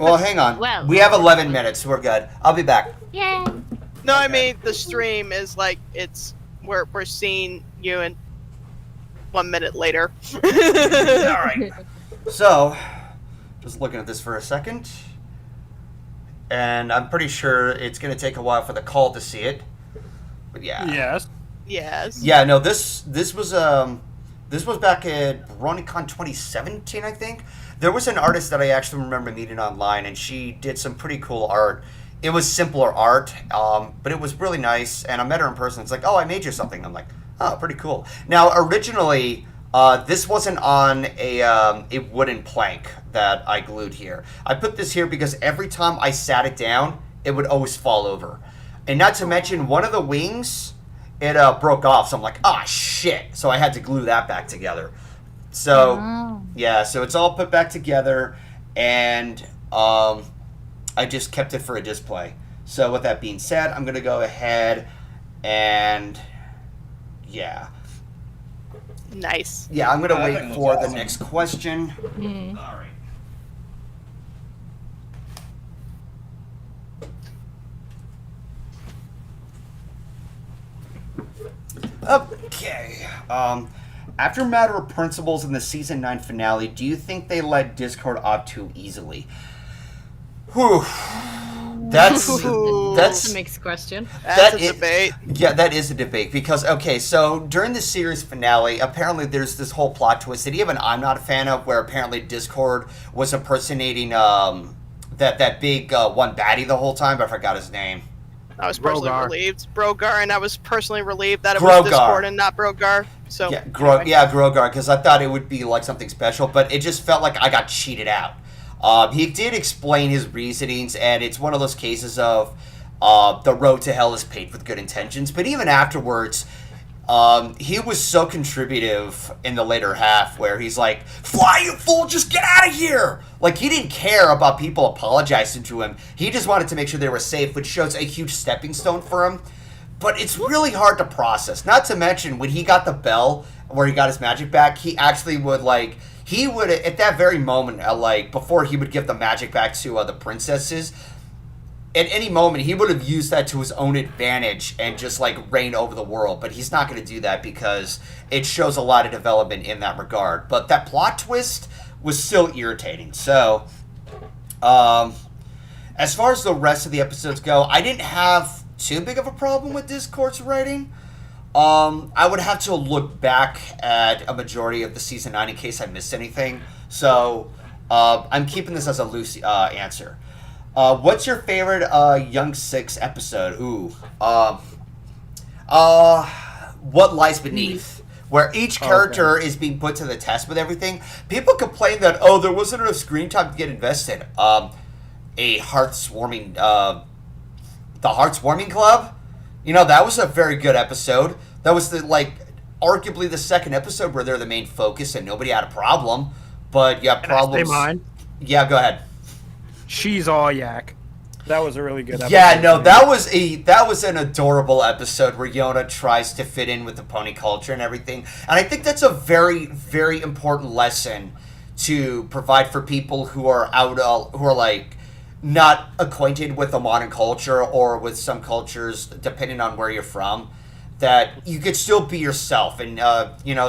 Well, hang on. Well, we have 11 minutes. We're good. I'll be back. Yay! No, I Okay. mean the stream is like we're seeing you and 1 minute later. All right. So, just looking at this for a second, and I'm pretty sure it's going to take a while for the call to see it. But yeah. Yes. Yes. Yeah. No. This was back at BronyCon 2017, I think. There was an artist that I actually remember meeting online, and she did some pretty cool art. It was simpler art, but it was really nice. And I met her in person. It's like, oh, I made you something. I'm like, oh, pretty cool. Now, originally, this wasn't on a wooden plank that I glued here. I put this here because every time I sat it down, it would always fall over. And not to mention, one of the wings, it broke off. So I'm like, ah, shit. So I had to glue that back together. So, yeah, so it's all put back together. And I just kept it for a display. So with that being said, I'm going to go ahead and... yeah. Nice. Yeah, I'm going to That wait thing looks for the awesome. next question. All right. Okay. After Matter of Principles in the Season 9 finale, do you think they let Discord off too easily? Whew. That's That's a mixed question. That's That a is- debate. Yeah, that is a debate because, okay, so during the series finale, apparently there's this whole plot twist that even I'm not a fan of, where apparently Discord was impersonating that big one baddie the whole time. I forgot his name. I was personally Brogar. relieved. Brogar, and I was personally relieved that it Grogar. was Discord and not Brogar. So Yeah, anyway. Grogar, because I thought it would be like something special, but it just felt like I got cheated out. He did explain his reasonings, and it's one of those cases of the road to hell is paved with good intentions. But even afterwards, he was so contributive in the later half where he's like, "Fly, you fool, just get out of here!" Like, he didn't care about people apologizing to him. He just wanted to make sure they were safe, which shows a huge stepping stone for him. But it's really hard to process. Not to mention, when he got the bell, where he got his magic back, he actually would, like... He would, at that very moment, like, before he would give the magic back to the princesses, at any moment, he would have used that to his own advantage and just, like, reign over the world. But he's not going to do that because it shows a lot of development in that regard. But that plot twist was still irritating. So, as far as the rest of the episodes go, I didn't have too big of a problem with Discord's writing. I would have to look back at a majority of the season 9 in case I missed anything. So, I'm keeping this as a loose answer. What's your favorite Young Six episode? Ooh. What Lies Beneath? Where each character is being put to the test with everything. People complain that, oh, there wasn't enough screen time to get invested. A Heartswarming, the Heartswarming Club? You know, that was a very good episode. That was arguably the second episode where they're the main focus and nobody had a problem. But yeah, Can I say problems. mine? Yeah, go ahead. She's all yak. That was a really good episode. Yeah, no, that was an adorable episode where Yona tries to fit in with the pony culture and everything. And I think that's a very, very important lesson to provide for people who are not acquainted with the modern culture or with some cultures, depending on where you're from, that you could still be yourself. And,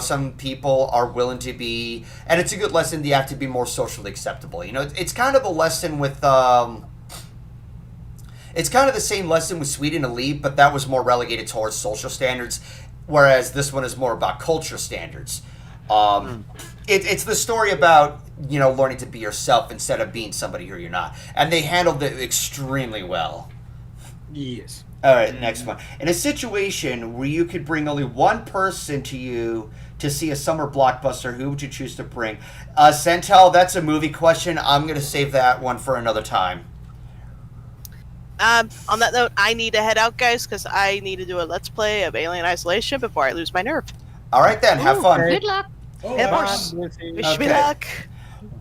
some people are willing to be, and it's a good lesson that you have to be more socially acceptable. It's kind of a lesson with, it's kind of the same lesson with Sweet and Elite, but that was more relegated towards social standards, whereas this one is more about culture standards. It's the story about, learning to be yourself instead of being somebody who you're not. And they handled it extremely well. Yes. All right, next one. In a situation where you could bring only one person to you to see a summer blockbuster, who would you choose to bring? Sentel, that's a movie question. I'm going to save that one for another time. On that note, I need to head out, guys, because I need to do a Let's Play of Alien Isolation before I lose my nerve. All right, then. Have fun. Okay. Good luck. Oh, Yeah, nice. Wish me Okay. luck.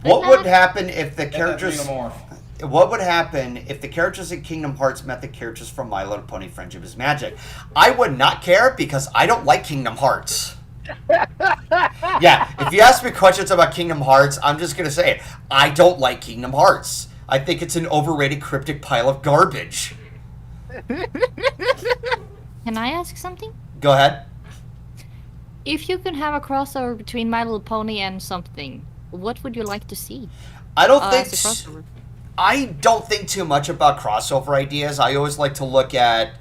What would happen if the Get that characters... xenomorph. What would happen if the characters in Kingdom Hearts met the characters from My Little Pony Friendship is Magic? I would not care because I don't like Kingdom Hearts. Yeah, if you ask me questions about Kingdom Hearts, I'm just going to say it. I don't like Kingdom Hearts. I think it's an overrated cryptic pile of garbage. Can I ask something? Go ahead. If you could have a crossover between My Little Pony and something, what would you like to see? I don't As a crossover. I don't think too much about crossover ideas. I always like to look at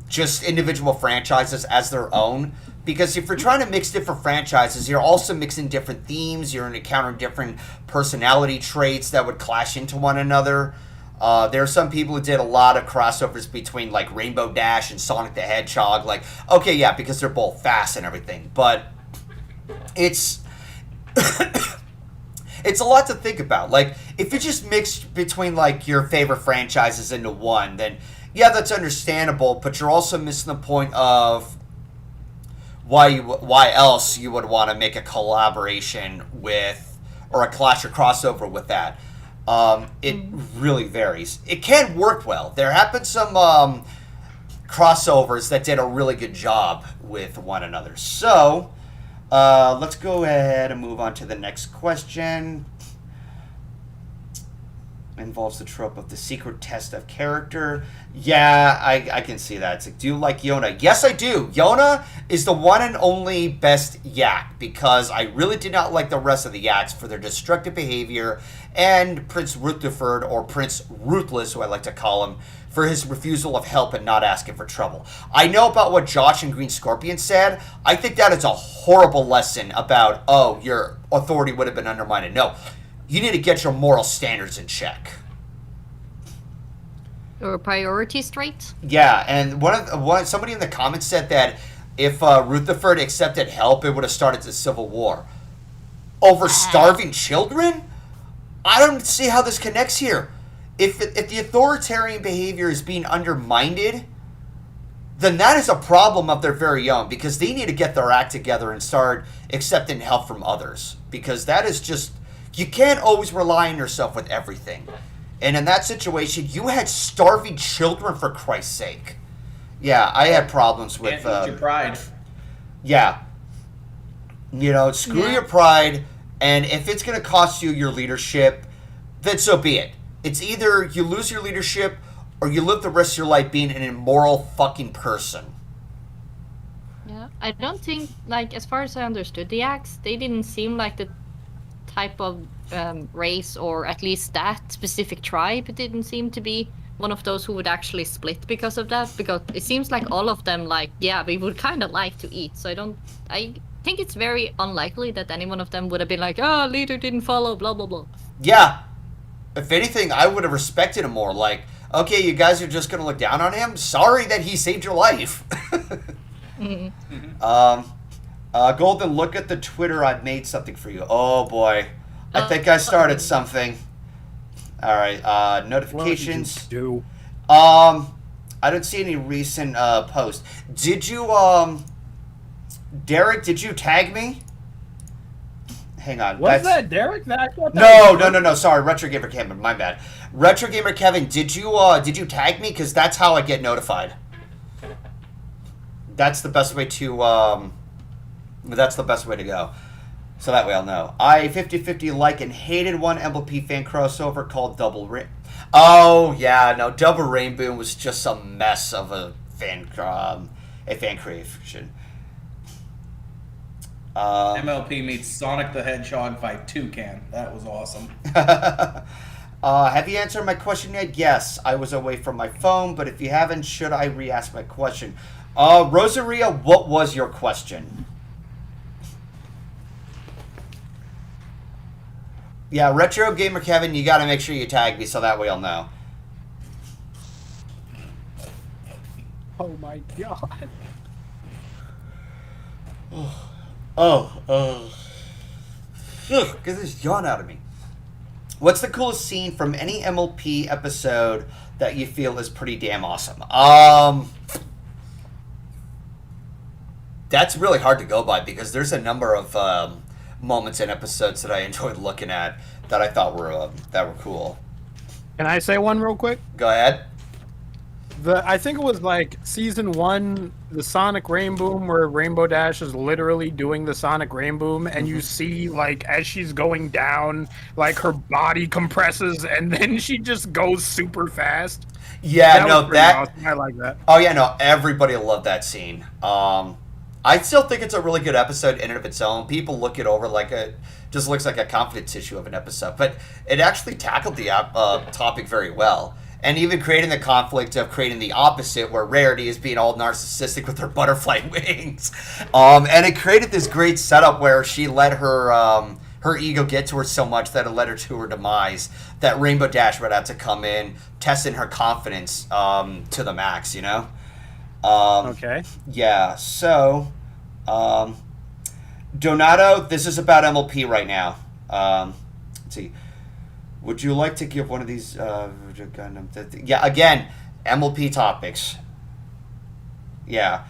just individual franchises as their own. Because if you're trying to mix different franchises, you're also mixing different themes. You're encountering different personality traits that would clash into one another. There are some people who did a lot of crossovers between like Rainbow Dash and Sonic the Hedgehog. Like, okay, yeah, because they're both fast and everything. But it's... it's a lot to think about. Like, if you just mixed between, like, your favorite franchises into one, then, yeah, that's understandable, but you're also missing the point of why else you would want to make a collaboration with, or a clash or crossover with that. It really varies. It can work well. There have been some crossovers that did a really good job with one another. So... let's go ahead and move on to the next question. Involves the trope of the secret test of character. Yeah, I can see that. It's like, do you like Yona? Yes, I do. Yona is the one and only best yak, because I really did not like the rest of the yaks for their destructive behavior, and Prince Rutherford, or Prince Ruthless, who I like to call him, for his refusal of help and not asking for trouble. I know about what Josh and Green Scorpion said. I think that is a horrible lesson about, oh, your authority would have been undermined. No, you need to get your moral standards in check. Or priority straight? Yeah, and somebody in the comments said that if Rutherford accepted help, it would have started the Civil War. Over starving children? I don't see how this connects here. If the authoritarian behavior is being undermined, then that is a problem of their very own, because they need to get their act together and start accepting help from others. Because that is just... You can't always rely on yourself with everything. And in that situation, you had starving children, for Christ's sake. Yeah, I had problems with... Can't eat your pride. Yeah. Screw your pride, and if it's going to cost you your leadership, then so be it. It's either you lose your leadership or you live the rest of your life being an immoral fucking person. Yeah, I don't think, like, as far as I understood the acts, they didn't seem like the type of race, or at least that specific tribe didn't seem to be one of those who would actually split because of that, because it seems like all of them, like, yeah, we would kind of like to eat, so I think it's very unlikely that any one of them would have been like, oh, leader didn't follow, blah, blah, blah. Yeah. If anything, I would have respected him more. Like, okay, you guys are just going to look down on him? Sorry that he saved your life. Golden, look at the Twitter. I've made something for you. Oh, boy. I think I started something. All right. Notifications. What did you do? I don't see any recent posts. Did you, Derek, did you tag me? Hang on. Was that Derek? No. Sorry, Retro Gamer Kevin. My bad. Retro Gamer Kevin, did you tag me? Because that's how I get notified. That's the best way to. That's the best way to go. So that way I'll know. I 50-50 like and hated one MLP fan crossover called Double Rain. Oh yeah, no, Double Rainbow was just a mess of a fan creation. MLP meets Sonic the Hedgehog fight Toucan. That was awesome. Have you answered my question yet? Yes, I was away from my phone, but if you haven't, should I re-ask my question? Rosaria, what was your question? Yeah, Retro Gamer Kevin, you gotta make sure you tag me so that way I'll know. Oh my god. Get this yawn out of me. What's the coolest scene from any MLP episode that you feel is pretty damn awesome? That's really hard to go by because there's a number of moments in episodes that I enjoyed looking at that I thought were cool. Can I say one real quick? Go ahead. I think it was like season 1, the Sonic Rainbow, where Rainbow Dash is literally doing the Sonic Rainbow, and you see like as she's going down, like her body compresses, and then she just goes super fast. Yeah, Awesome. I like that. Oh yeah, no, everybody loved that scene. I still think it's a really good episode in and of its own. People look it over like just looks like a confidence issue of an episode, but it actually tackled the topic very well. And even creating the conflict of creating the opposite, where Rarity is being all narcissistic with her butterfly wings. And it created this great setup where she let her ego get to her so much that it led her to her demise, that Rainbow Dash would have to come in, testing her confidence to the max, you know? Okay. Yeah, so... Donato, this is about MLP right now. Let's see. Would you like to give one of these... yeah, again, MLP topics. Yeah.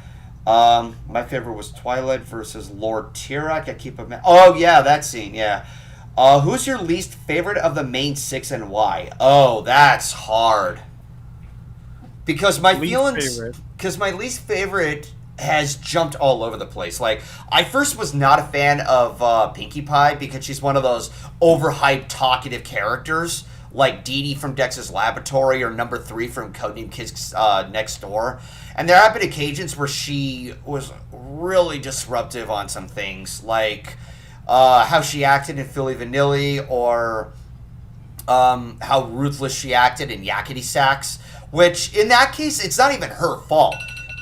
My favorite was Twilight versus Lord Tirak. I keep a... Oh, yeah, that scene, yeah. Who's your least favorite of the main 6 and why? Oh, that's hard. Because my my least favorite has jumped all over the place. Like, I first was not a fan of Pinkie Pie because she's one of those overhyped, talkative characters, like Dee Dee from Dex's Laboratory or Number 3 from Codename Kids Next Door. And there have been occasions where she was really disruptive on some things, like how she acted in Philly Vanilli, or how ruthless she acted in Yakety Sax, which in that case, it's not even her fault.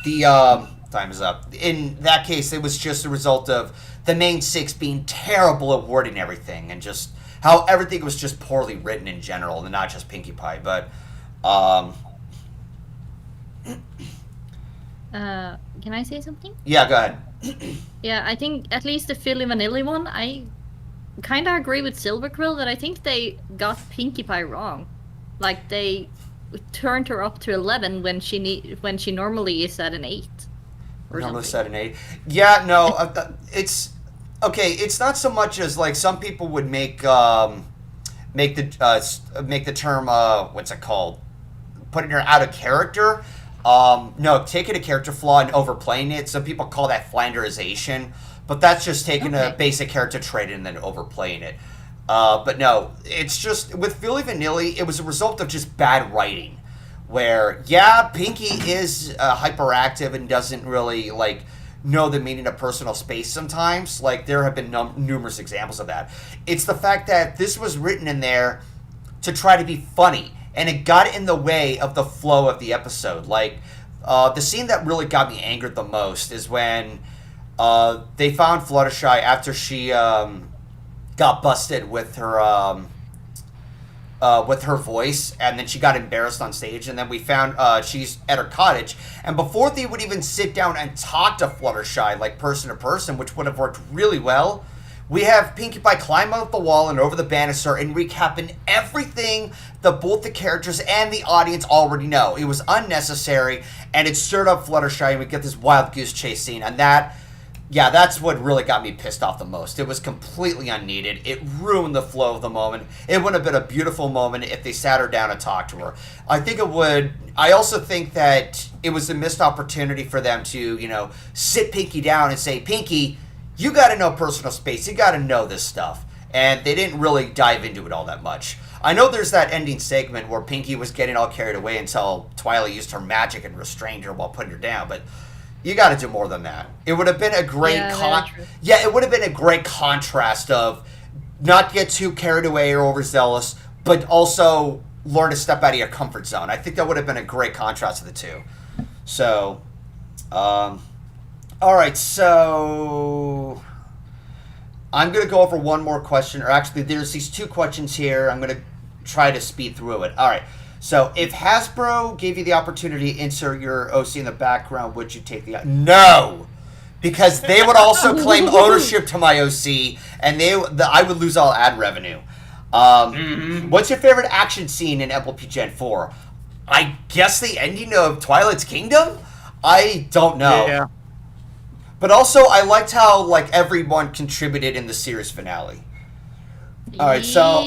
The time is up. In that case, it was just a result of the main 6 being terrible at wording everything, and just how everything was just poorly written in general, and not just Pinkie Pie. But can I say something? Yeah, go ahead. Yeah, I think at least the Philly Vanilli one, I kind of agree with Silverquill that I think they got Pinkie Pie wrong. Like, they turned her up to 11 when she normally is at an 8. Normally set an 8. Yeah, no, it's okay. It's not so much as like some people would make the term what's it called? Putting her out of character. No, taking a character flaw and overplaying it. Some people call that Flanderization, but that's just taking a basic character trait and then overplaying it. But no, it's just with Philly Vanilli, it was a result of just bad writing. Where, yeah, Pinkie is hyperactive and doesn't really, like, know the meaning of personal space sometimes. Like, there have been numerous examples of that. It's the fact that this was written in there to try to be funny, and it got in the way of the flow of the episode. Like, the scene that really got me angered the most is when they found Fluttershy after she got busted with her voice, and then she got embarrassed on stage, and then we found she's at her cottage, and before they would even sit down and talk to Fluttershy, like person to person, which would have worked really well, we have Pinkie Pie climb up the wall and over the banister and recapping everything that both the characters and the audience already know. It was unnecessary, and it stirred up Fluttershy, and we get this wild goose chase scene, and that's what really got me pissed off the most. It was completely unneeded. It ruined the flow of the moment. It would have been a beautiful moment if they sat her down and talked to her. I also think that it was a missed opportunity for them to, sit Pinkie down and say, Pinkie, you got to know personal space. You got to know this stuff. And they didn't really dive into it all that much. I know there's that ending segment where Pinky was getting all carried away until Twilight used her magic and restrained her while putting her down, but you got to do more than that. It would have been a great it would have been a great contrast of not get too carried away or overzealous, but also learn to step out of your comfort zone. I think that would have been a great contrast to the two. So, all right, so I'm going to go over one more question, or actually there's these two questions here. I'm going to try to speed through it. All right, so if Hasbro gave you the opportunity to insert your OC in the background, would you take the... No! Because they would also claim ownership to my OC, and I would lose all ad revenue. What's your favorite action scene in MLP Gen 4? I guess the ending of Twilight's Kingdom? I don't know. Yeah. But also, I liked how everyone contributed in the series finale. All right, so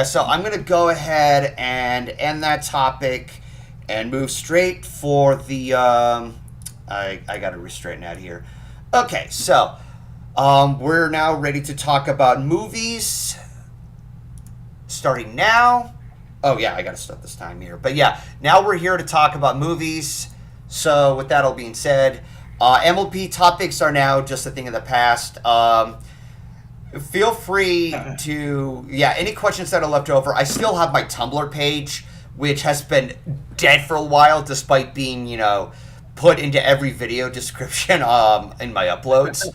so I'm gonna go ahead and end that topic and move straight for the. I gotta restraighten out here. Okay, so we're now ready to talk about movies. Starting now. Oh yeah, I gotta start this time here. But yeah, now we're here to talk about movies. So with that all being said. MLP topics are now just a thing of the past. Feel free to... Yeah, any questions that are left over. I still have my Tumblr page, which has been dead for a while, despite being, put into every video description in my uploads.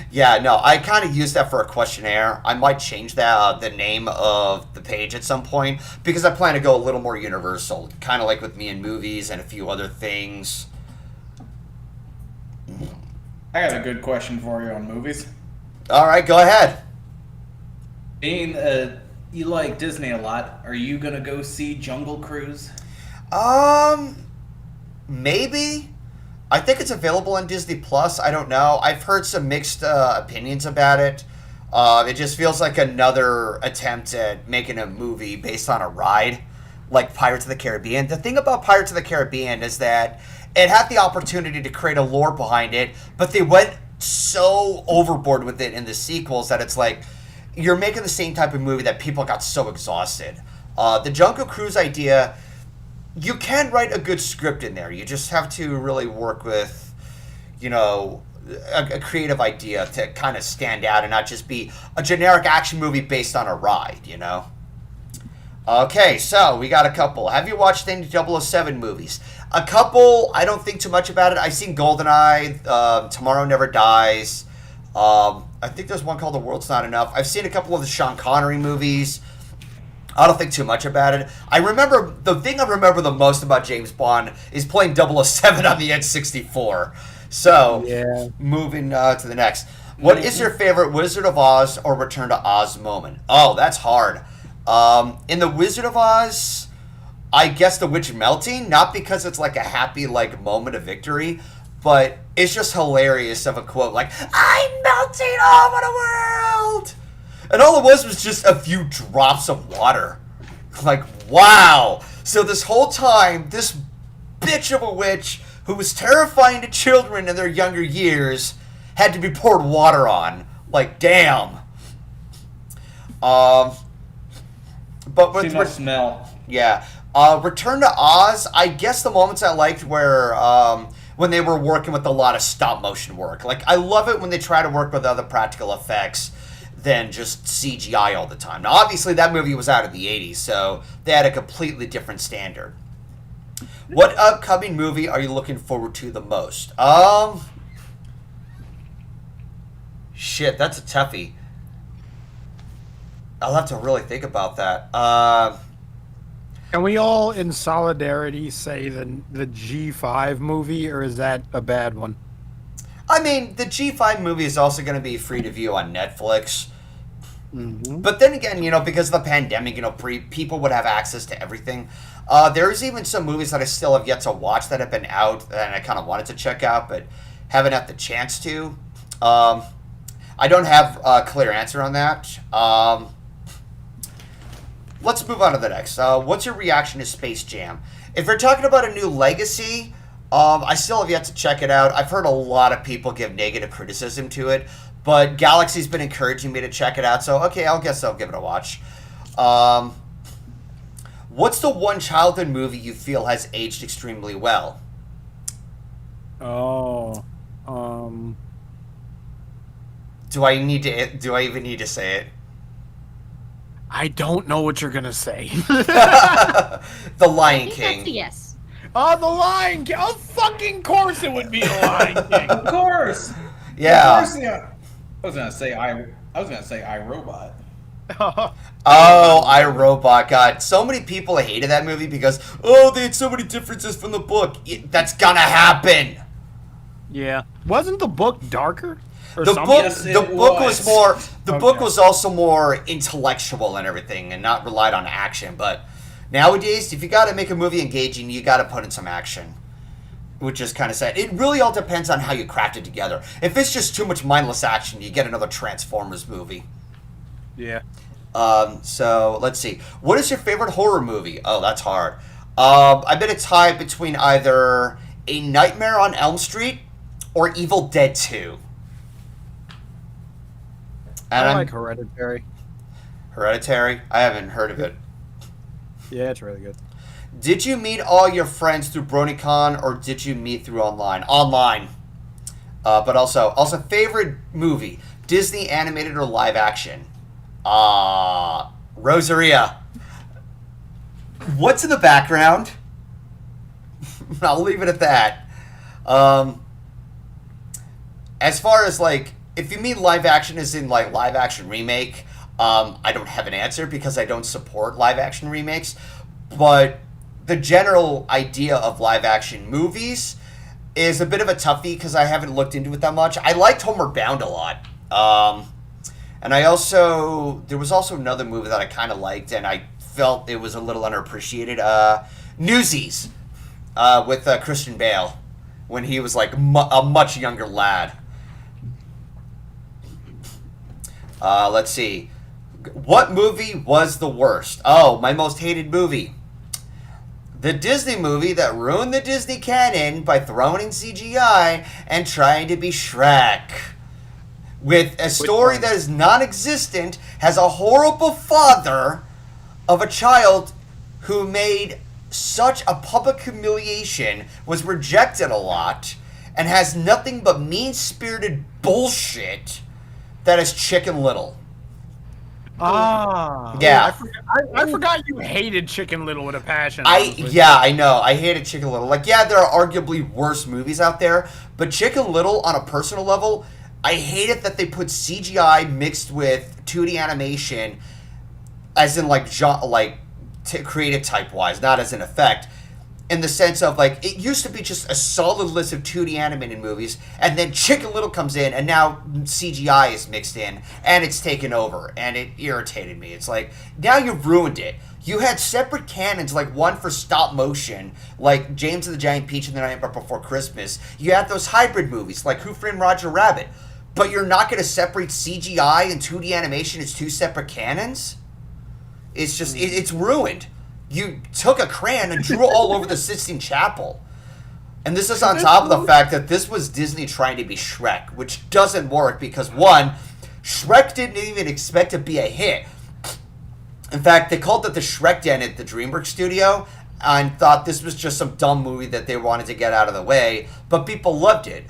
Yeah, no, I kind of use that for a questionnaire. I might change that the name of the page at some point, because I plan to go a little more universal, kind of like with me in movies and a few other things. I got a good question for you on movies. All right, go ahead. Being you like Disney a lot, are you gonna go see Jungle Cruise? Maybe. I think it's available on Disney Plus. I don't know. I've heard some mixed opinions about it. It just feels like another attempt at making a movie based on a ride, like Pirates of the Caribbean. The thing about Pirates of the Caribbean is that it had the opportunity to create a lore behind it, but they went so overboard with it in the sequels that it's like you're making the same type of movie that people got so exhausted. The Jungle Cruise idea, you can write a good script in there. You just have to really work with, a creative idea to kind of stand out and not just be a generic action movie based on a ride, Okay, so we got a couple. Have you watched any 007 movies? A couple, I don't think too much about it. I've seen GoldenEye, Tomorrow Never Dies. I think there's one called The World's Not Enough. I've seen a couple of the Sean Connery movies. I don't think too much about it. The thing I remember the most about James Bond is playing 007 on the N64. So, yeah. Moving to the next. What is your favorite Wizard of Oz or Return to Oz moment? Oh, that's hard. In the Wizard of Oz, I guess the witch melting, not because it's like a happy moment of victory, but it's just hilarious of a quote like, "I'm melting over the world!" And all it was just a few drops of water. Like, wow. So this whole time, this bitch of a witch who was terrifying to children in their younger years had to be poured water on. Like, damn. But with She must smell. Yeah. Return to Oz, I guess the moments I liked were when they were working with a lot of stop motion work. Like, I love it when they try to work with other practical effects than just CGI all the time. Now, obviously, that movie was out of the 80s, so they had a completely different standard. What upcoming movie are you looking forward to the most? Shit, that's a toughie. I'll have to really think about that. Can we all, in solidarity, say the G5 movie, or is that a bad one? I mean, the G5 movie is also going to be free to view on Netflix. Mm-hmm. But then again, because of the pandemic, people would have access to everything. There's even some movies that I still have yet to watch that have been out and I kind of wanted to check out, but haven't had the chance to. I don't have a clear answer on that. Let's move on to the next. What's your reaction to Space Jam? If we're talking about a new legacy, I still have yet to check it out. I've heard a lot of people give negative criticism to it, but Galaxy's been encouraging me to check it out, so okay, guess I'll give it a watch. What's the one childhood movie you feel has aged extremely well? Oh, Do I even need to say it? I don't know what you're gonna say. The Lion I think King. that's a yes. Oh, the Lion King. Oh, fucking course it would be the Lion King. Of course. Yeah. Of course, yeah. I was gonna say iRobot. Oh, iRobot. God, so many people hated that movie because they had so many differences from the book. That's gonna happen. Yeah. Wasn't the book darker? Or The something? book, Yes, it the book was was. more. The book Okay. was also more intellectual and everything, and not relied on action. But nowadays, if you got to make a movie engaging, you got to put in some action, which is kind of sad. It really all depends on how you craft it together. If it's just too much mindless action, you get another Transformers movie. Yeah. So let's see. What is your favorite horror movie? Oh, that's hard. I bet it's tied between either A Nightmare on Elm Street or Evil Dead 2. And I like Hereditary. Hereditary? I haven't heard of it. Yeah, it's really good. Did you meet all your friends through BronyCon or did you meet through online? Online. But also favorite movie, Disney animated or live action? Rosaria. What's in the background? I'll leave it at that. As far as like, if you mean live action as in like live action remake, I don't have an answer because I don't support live action remakes. But the general idea of live action movies is a bit of a toughie because I haven't looked into it that much. I liked Homeward Bound a lot. And there was also another movie that I kind of liked and I felt it was a little underappreciated. Newsies, with Christian Bale when he was like a much younger lad. Let's see. What movie was the worst? Oh, my most hated movie. The Disney movie that ruined the Disney canon by throwing in CGI and trying to be Shrek. With a story that is non-existent, has a horrible father of a child who made such a public humiliation, was rejected a lot, and has nothing but mean-spirited bullshit that is Chicken Little. Yeah. I forgot you hated Chicken Little with a passion. I know. I hated Chicken Little. Like, yeah, there are arguably worse movies out there, but Chicken Little, on a personal level, I hate it that they put CGI mixed with 2D animation, as in creative type wise, not as an effect. In the sense of like, it used to be just a solid list of 2D animated movies, and then Chicken Little comes in, and now CGI is mixed in, and it's taken over, and it irritated me. It's like, now you've ruined it. You had separate canons, like one for stop motion, like James and the Giant Peach and the Nightmare Before Christmas. You had those hybrid movies, like Who Framed Roger Rabbit. But you're not going to separate CGI and 2D animation as two separate canons? It's just, it's ruined. You took a crayon and drew all over the Sistine Chapel. And this is on top of the fact that this was Disney trying to be Shrek, which doesn't work because, one, Shrek didn't even expect to be a hit. In fact, they called it the Shrek Den at the DreamWorks studio and thought this was just some dumb movie that they wanted to get out of the way, but people loved it.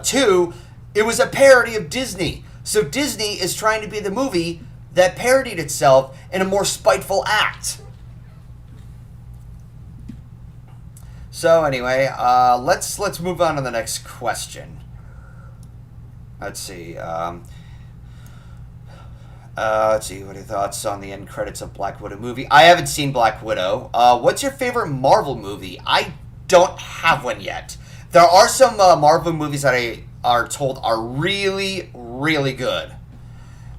Two, it was a parody of Disney. So Disney is trying to be the movie that parodied itself in a more spiteful act. So anyway, let's move on to the next question. Let's see. Let's see. What are your thoughts on the end credits of Black Widow movie? I haven't seen Black Widow. What's your favorite Marvel movie? I don't have one yet. There are some Marvel movies that I are told are really, really good.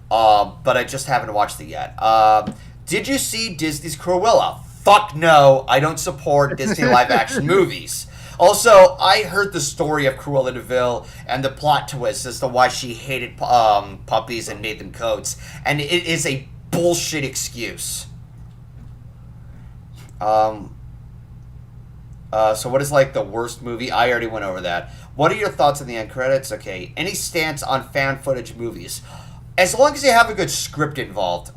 But I just haven't watched it yet. Did you see Disney's Cruella? Fuck no, I don't support Disney live-action movies. Also, I heard the story of Cruella de Vil and the plot twist as to why she hated puppies and made them coats, and it is a bullshit excuse. So what is like the worst movie? I already went over that. What are your thoughts on the end credits? Okay. Any stance on fan footage movies? As long as you have a good script involved.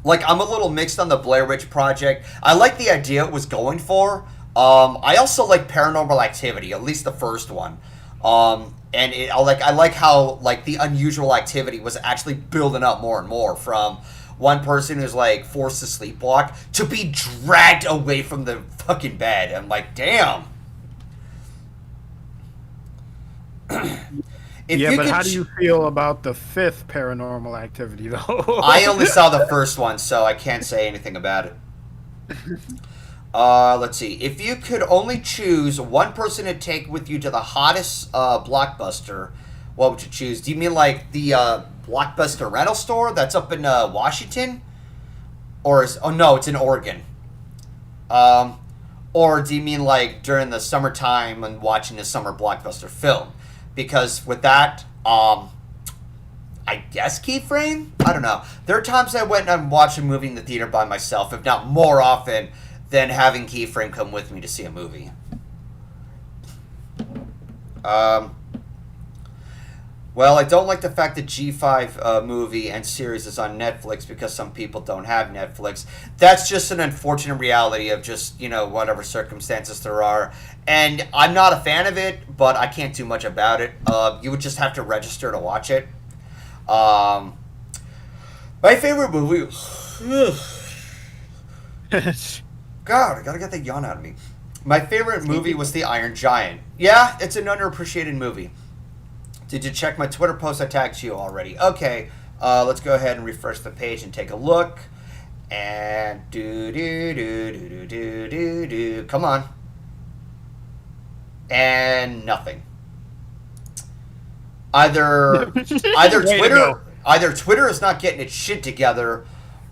Like, I'm a little mixed on the Blair Witch Project. I like the idea it was going for. I also like Paranormal Activity, at least the first one. And I like how like the unusual activity was actually building up more and more from one person who's like forced to sleepwalk to be dragged away from the fucking bed. I'm like, damn. How do you feel about the 5th Paranormal Activity, though? I only saw the first one, so I can't say anything about it. Let's see. If you could only choose one person to take with you to the hottest blockbuster, what would you choose? Do you mean like the Blockbuster rental store that's up in Washington? No, it's in Oregon. Or do you mean like during the summertime and watching the summer blockbuster film? Because with that, I guess keyframe? I don't know. There are times I went and watched a movie in the theater by myself, if not more often than having keyframe come with me to see a movie. Well, I don't like the fact that G5 movie and series is on Netflix because some people don't have Netflix. That's just an unfortunate reality of just, whatever circumstances there are. And I'm not a fan of it, but I can't do much about it. You would just have to register to watch it. My favorite movie... God, I gotta get that yawn out of me. My favorite movie was The Iron Giant. Yeah, it's an underappreciated movie. Did you check my Twitter post? I tagged you already. Okay, let's go ahead and refresh the page and take a look. And do. Come on. And nothing. Either Twitter is not getting its shit together,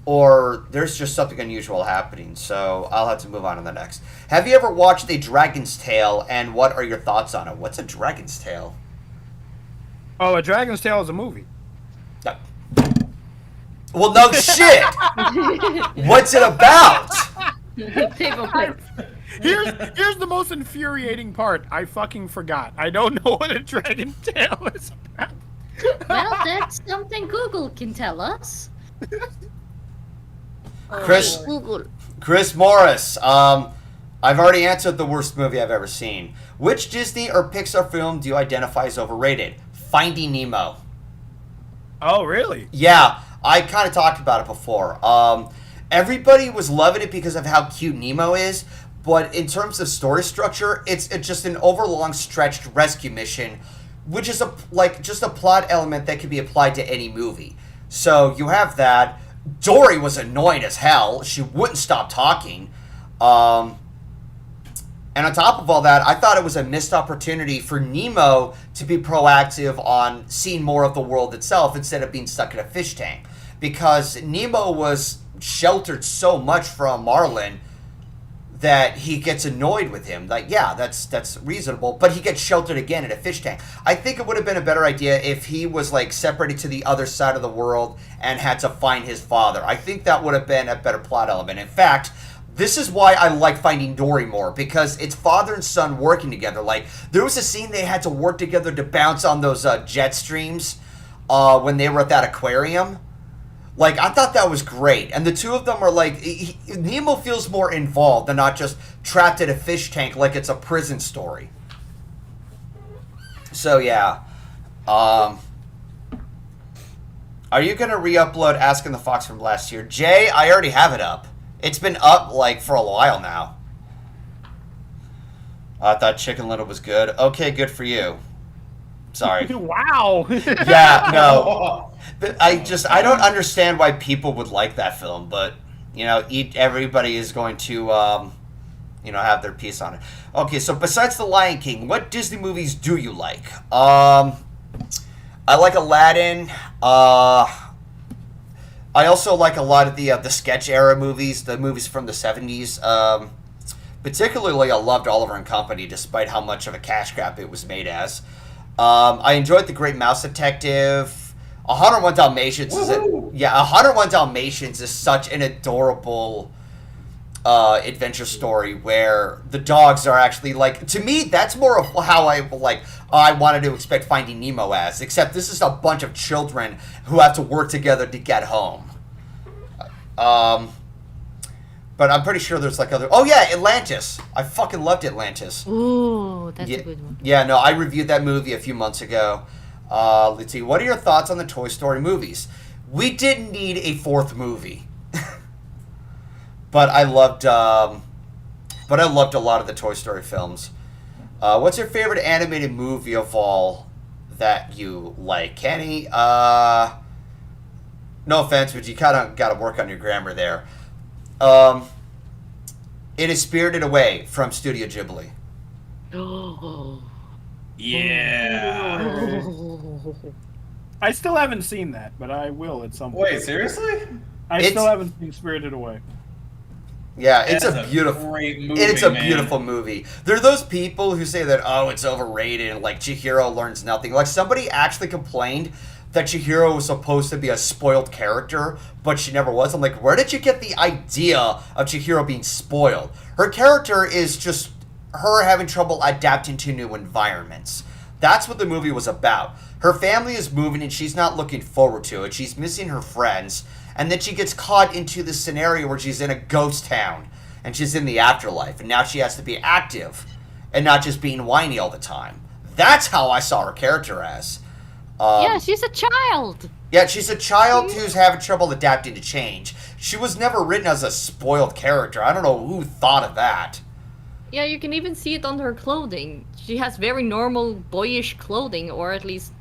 or there's just something unusual happening. So I'll have to move on to the next. Have you ever watched A Dragon's Tale, and what are your thoughts on it? What's A Dragon's Tale? Oh, A Dragon's Tale is a movie. Well, no shit. What's it about? Table plates. Here's the most infuriating part. I fucking forgot. I don't know what A Dragon's Tale is about. Well, that's something Google can tell us. Chris Morris. I've already answered the worst movie I've ever seen. Which Disney or Pixar film do you identify as overrated? Finding Nemo. Oh, really? Yeah, I kind of talked about it before. Everybody was loving it because of how cute Nemo is, but in terms of story structure, it's just an overlong stretched rescue mission, which is just a plot element that can be applied to any movie. So you have that. Dory was annoying as hell. She wouldn't stop talking. And on top of all that, I thought it was a missed opportunity for Nemo to be proactive on seeing more of the world itself instead of being stuck in a fish tank. Because Nemo was sheltered so much from Marlin that he gets annoyed with him. Like, yeah, that's reasonable, but he gets sheltered again in a fish tank. I think it would have been a better idea if he was like separated to the other side of the world and had to find his father. I think that would have been a better plot element. In fact, this is why I like Finding Dory more, because it's father and son working together. Like, there was a scene they had to work together to bounce on those jet streams when they were at that aquarium. Like, I thought that was great. And the two of them are like, Nemo feels more involved and not just trapped in a fish tank like it's a prison story. So, yeah. Are you going to re-upload Askin the Fox from last year? Jay, I already have it up. It's been up, like, for a while now. I thought Chicken Little was good. Okay, good for you. Sorry. Wow. Yeah, no. I don't understand why people would like that film, but, everybody is going to, have their piece on it. Okay, so besides The Lion King, what Disney movies do you like? I like Aladdin. I also like a lot of the sketch era movies, the movies from the 70s. Particularly, I loved Oliver and Company, despite how much of a cash grab it was made as. I enjoyed The Great Mouse Detective. 101 Dalmatians 101 Dalmatians is such an adorable adventure story where the dogs are actually like, to me that's more of how I wanted to expect Finding Nemo as, except this is a bunch of children who have to work together to get home. But I'm pretty sure there's like other. Oh yeah, Atlantis. I fucking loved Atlantis. Ooh, that's Yeah, a good one. yeah, no, I reviewed that movie a few months ago. Let's see. What are your thoughts on the Toy Story movies? We didn't need a fourth movie, but I loved a lot of the Toy Story films. What's your favorite animated movie of all that you like, Kenny? No offense, but you kind of got to work on your grammar there. It is Spirited Away from Studio Ghibli. Yeah. I still haven't seen that, but I will at some point. Wait, seriously? I still haven't seen Spirited Away. Yeah, it's That's a beautiful, great movie, it's a man. beautiful movie. There are those people who say that, oh, it's overrated and like Chihiro learns nothing. Like somebody actually complained that Chihiro was supposed to be a spoiled character, but she never was. I'm like, where did you get the idea of Chihiro being spoiled? Her character is just her having trouble adapting to new environments. That's what the movie was about. Her family is moving and she's not looking forward to it. She's missing her friends. And then she gets caught into this scenario where she's in a ghost town and she's in the afterlife. And now she has to be active and not just being whiny all the time. That's how I saw her character as. Yeah, she's a child. Yeah, she's a child who's having trouble adapting to change. She was never written as a spoiled character. I don't know who thought of that. Yeah, you can even see it on her clothing. She has very normal boyish clothing, or at least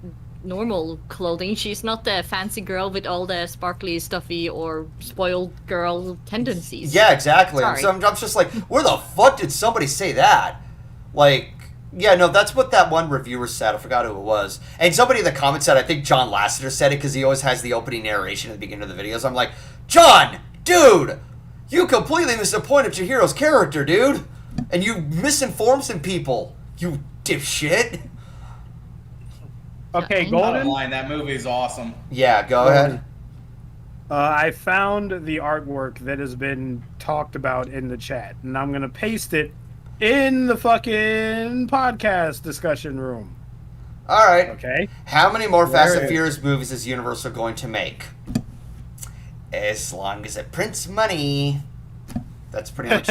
normal clothing. She's not the fancy girl with all the sparkly, stuffy, or spoiled girl tendencies. Yeah, exactly. Sorry. So I'm just like, where the fuck did somebody say that? Like, yeah, no, that's what that one reviewer said. I forgot who it was. And somebody in the comments said, I think John Lasseter said it because he always has the opening narration at the beginning of the videos. I'm like, John, dude, you completely disappointed Chihiro's character, dude. And you misinformed some people, you dipshit. Okay, Yeah, Golden. Bottom line, that movie's awesome. Yeah, go ahead. I found the artwork that has been talked about in the chat, and I'm gonna paste it in the fucking podcast discussion room. All right. Okay. How many more Fast and There- Furious movies is Universal going to make? As long as it prints money. That's pretty much.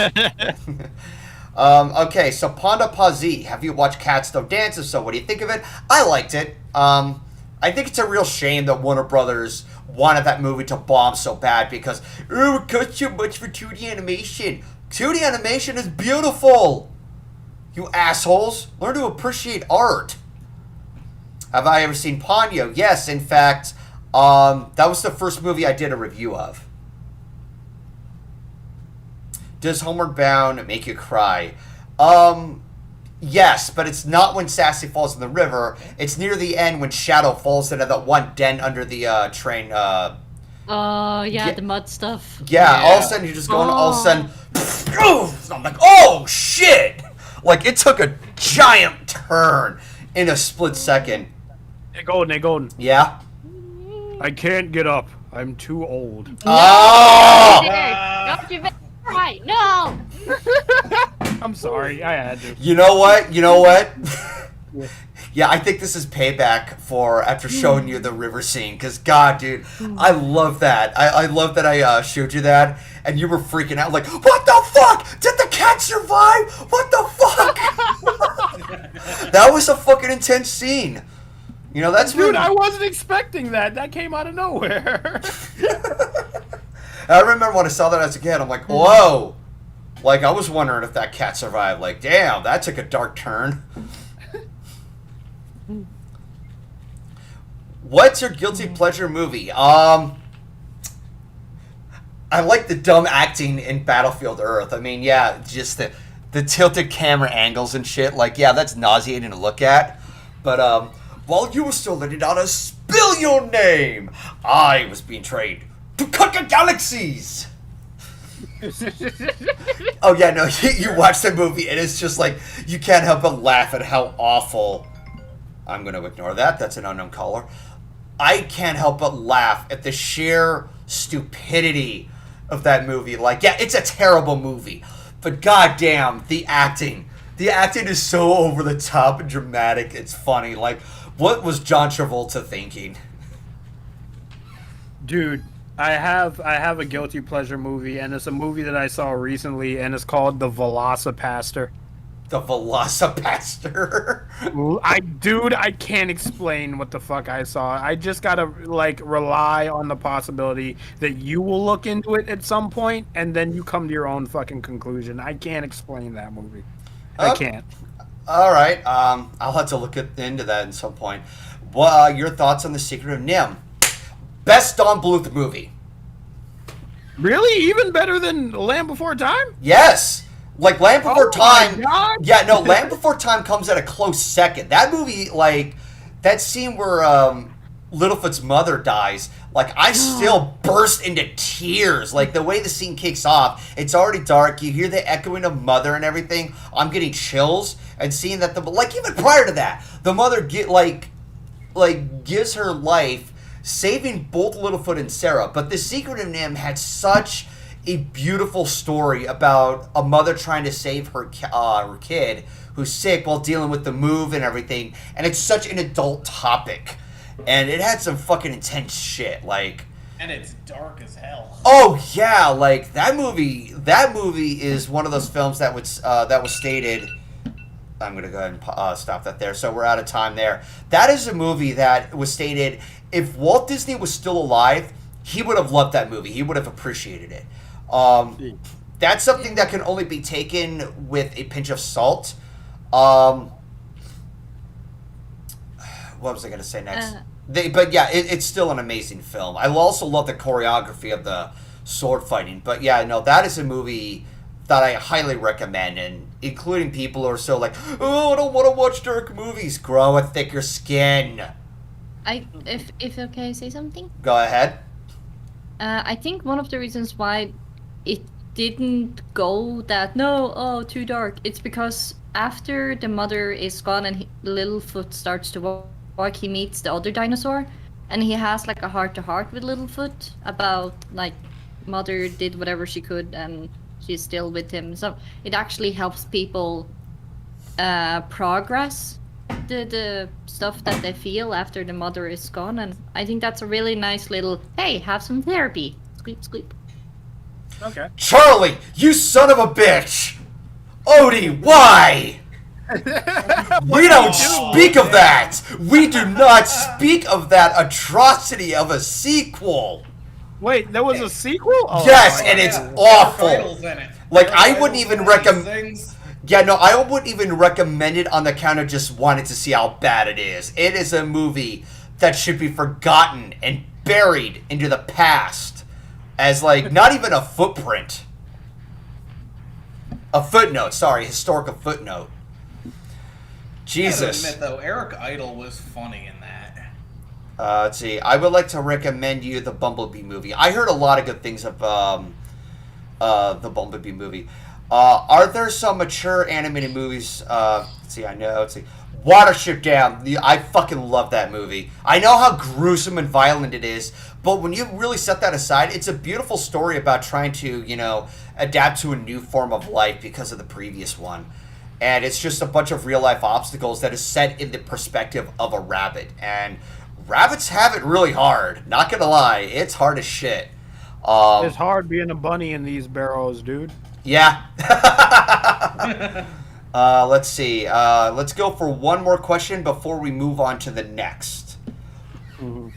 Okay, so Panda Pazi, have you watched Cats Don't Dance? If so, what do you think of it? I liked it. I think it's a real shame that Warner Brothers wanted that movie to bomb so bad because it costs too much for 2D animation. 2D animation is beautiful. You assholes, learn to appreciate art. Have I ever seen Ponyo? Yes, in fact, that was the first movie I did a review of. Does Homeward Bound make you cry? Yes, but it's not when Sassy falls in the river. It's near the end when Shadow falls into that one den under the train. Oh, yeah, Yeah. the mud stuff. Yeah, all of a Yeah. sudden you're just going, all of a sudden, I'm like, oh shit! Like it took a giant turn in a split second. Hey, Golden. Hey, Golden. Yeah. I can't get up. I'm too old. Oh! There, don't you right? No. I'm sorry. I had to. You know what? You know what? Yeah, I think this is payback for after showing you the river scene. Because, God, dude, I love that. I love that I showed you that. And you were freaking out like, what the fuck? Did the cat survive? What the fuck? That was a fucking intense scene. You know, that's Dude, when... I wasn't expecting that. That came out of nowhere. I remember when I saw that as a kid, I'm like, whoa. Like, I was wondering if that cat survived. Like, damn, that took a dark turn. What's your guilty pleasure movie? I like the dumb acting in Battlefield Earth. I mean, yeah, just the tilted camera angles and shit. Like, yeah, that's nauseating to look at. But while you were still letting out a spill your name, I was being trained to conquer galaxies. Oh yeah, no, you watch the movie and it's just like you can't help but laugh at how awful. I'm gonna ignore that. That's an unknown caller. I can't help but laugh at the sheer stupidity of that movie. Like, yeah, it's a terrible movie, but goddamn, the acting is so over the top and dramatic. It's funny. Like, what was John Travolta thinking? Dude, I have a guilty pleasure movie, and it's a movie that I saw recently, and it's called The Velocipaster. The Velocipaster. I can't explain what the fuck I saw. I just gotta like rely on the possibility that you will look into it at some point, and then you come to your own fucking conclusion. I can't explain that movie. I can't. All right. I'll have to look into that at some point. What your thoughts on The Secret of Nim? Best Don Bluth movie. Really? Even better than Land Before Time? Yes. Like, Land Before Time. My God. Yeah, no, Land Before Time comes at a close second. That movie, like, that scene where Littlefoot's mother dies, like, I still burst into tears. Like, the way the scene kicks off, it's already dark. You hear the echoing of mother and everything. I'm getting chills. And seeing that, like, even prior to that, the mother gives her life, saving both Littlefoot and Sarah. But The Secret of Nim had such a beautiful story about a mother trying to save her kid who's sick while dealing with the move and everything. And it's such an adult topic. And it had some fucking intense shit. Like, and it's dark as hell. Oh yeah, like that movie is one of those films that was stated. I'm gonna go ahead and stop that there. So we're out of time there. That is a movie that was stated, if Walt Disney was still alive, he would have loved that movie. He would have appreciated it. That's something that can only be taken with a pinch of salt. What was I gonna say next? But yeah, it's still an amazing film. I also love the choreography of the sword fighting. But yeah, no, that is a movie that I highly recommend, and including people who are so like, oh, I don't want to watch dark movies. Grow a thicker skin. If okay, say something. Go ahead. I think one of the reasons why it didn't go too dark, it's because after the mother is gone and Littlefoot starts to walk, he meets the other dinosaur, and he has like a heart-to-heart with Littlefoot about like mother did whatever she could and she's still with him. So it actually helps people progress the stuff that they feel after the mother is gone, and I think that's a really nice little, hey, have some therapy. Squeep, squeep. Okay. Charlie, you son of a bitch! Odie, why? We don't speak of that! We do not speak of that atrocity of a sequel! Wait, there was a sequel? Oh, yes, and it's awful. Like, I wouldn't even recommend... Yeah, no, I wouldn't even recommend it on the count of just wanting to see how bad it is. It is a movie that should be forgotten and buried into the past as, like, not even a footprint. A footnote, sorry, historical footnote. Jesus. I gotta admit, though, Eric Idle was funny in that. Let's see. I would like to recommend you the Bumblebee movie. I heard a lot of good things of the Bumblebee movie. Are there some mature animated movies? Let's see. Watership Down. I fucking love that movie. I know how gruesome and violent it is, but when you really set that aside, it's a beautiful story about trying to, adapt to a new form of life because of the previous one. And it's just a bunch of real life obstacles that is set in the perspective of a rabbit. And rabbits have it really hard. Not gonna lie, it's hard as shit. It's hard being a bunny in these barrows, dude. Yeah. Let's see. Let's go for one more question before we move on to the next. Mm-hmm.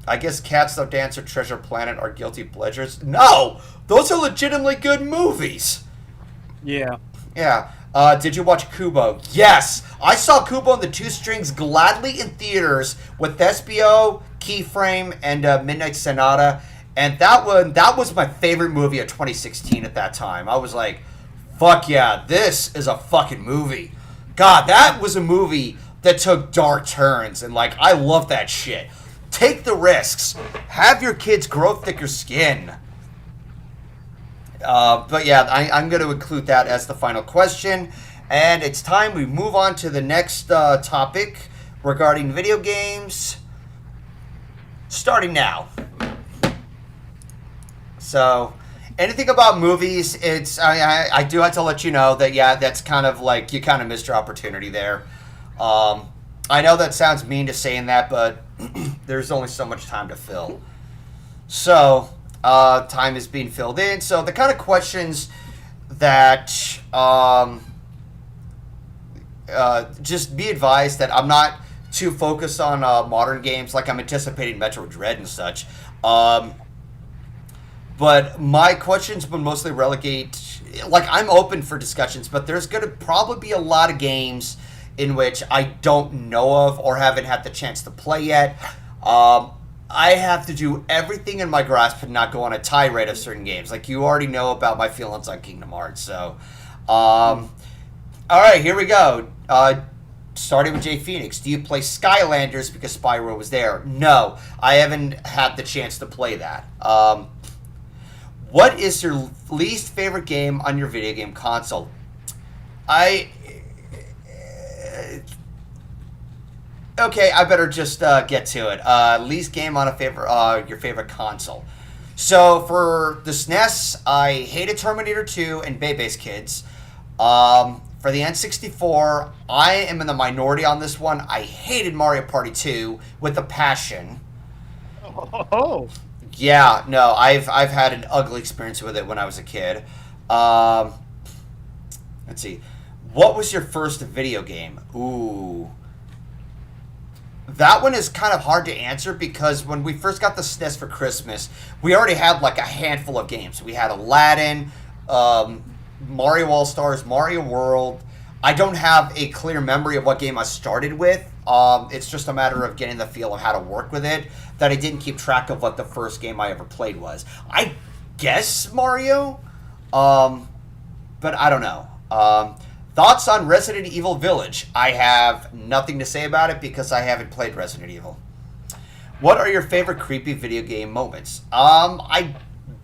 I guess Cats Don't Dance or Treasure Planet are guilty pleasures. No! Those are legitimately good movies. Yeah. Yeah. Did you watch Kubo? Yes! I saw Kubo and the Two Strings gladly in theaters with Thespio, Keyframe, and Midnight Sonata. And that was my favorite movie of 2016 at that time. I was like, fuck yeah, this is a fucking movie. God, that was a movie that took dark turns, and like, I love that shit. Take the risks. Have your kids grow thicker skin. But yeah, I'm going to include that as the final question. And it's time we move on to the next topic regarding video games. Starting now. So, anything about movies, it's I do have to let you know that that's kind of like you kind of missed your opportunity there. I know that sounds mean to saying that, but there's only so much time to fill. So, time is being filled in. So the kind of questions that just be advised that I'm not too focused on modern games, like I'm anticipating Metroid Dread and such. But my questions would mostly relegate, like I'm open for discussions, but there's going to probably be a lot of games in which I don't know of or haven't had the chance to play yet. I have to do everything in my grasp to not go on a tirade of certain games. Like you already know about my feelings on Kingdom Hearts. So, all right, here we go. Starting with Jay Phoenix. Do you play Skylanders because Spyro was there? No, I haven't had the chance to play that. What is your least favorite game on your video game console? Okay, I better just get to it. Least game on your favorite console. So for the SNES, I hated Terminator 2 and Bebe's Kids. For the N64, I am in the minority on this one. I hated Mario Party 2 with a passion. Oh. Yeah, no, I've had an ugly experience with it when I was a kid. Let's see. What was your first video game? Ooh. That one is kind of hard to answer because when we first got the SNES for Christmas, we already had like a handful of games. We had Aladdin, Mario All-Stars, Mario World. I don't have a clear memory of what game I started with. It's just a matter of getting the feel of how to work with it, that I didn't keep track of what the first game I ever played was. I guess Mario, but I don't know. Thoughts on Resident Evil Village? I have nothing to say about it because I haven't played Resident Evil. What are your favorite creepy video game moments? I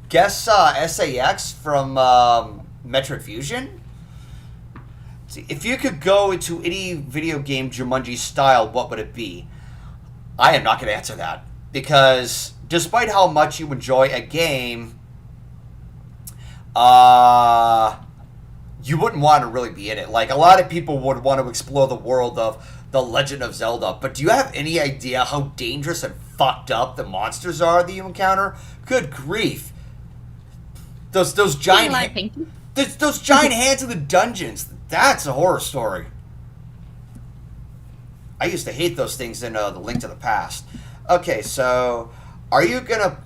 guess SAX from Metroid Fusion. See, if you could go into any video game Jumanji style, what would it be? I am not going to answer that because despite how much you enjoy a game, you wouldn't want to really be in it. Like, a lot of people would want to explore the world of The Legend of Zelda, but do you have any idea how dangerous and fucked up the monsters are that you encounter? Good grief. Those giant those giant hands in the dungeons. That's a horror story. I used to hate those things in The Link to the Past. Okay, so are you gonna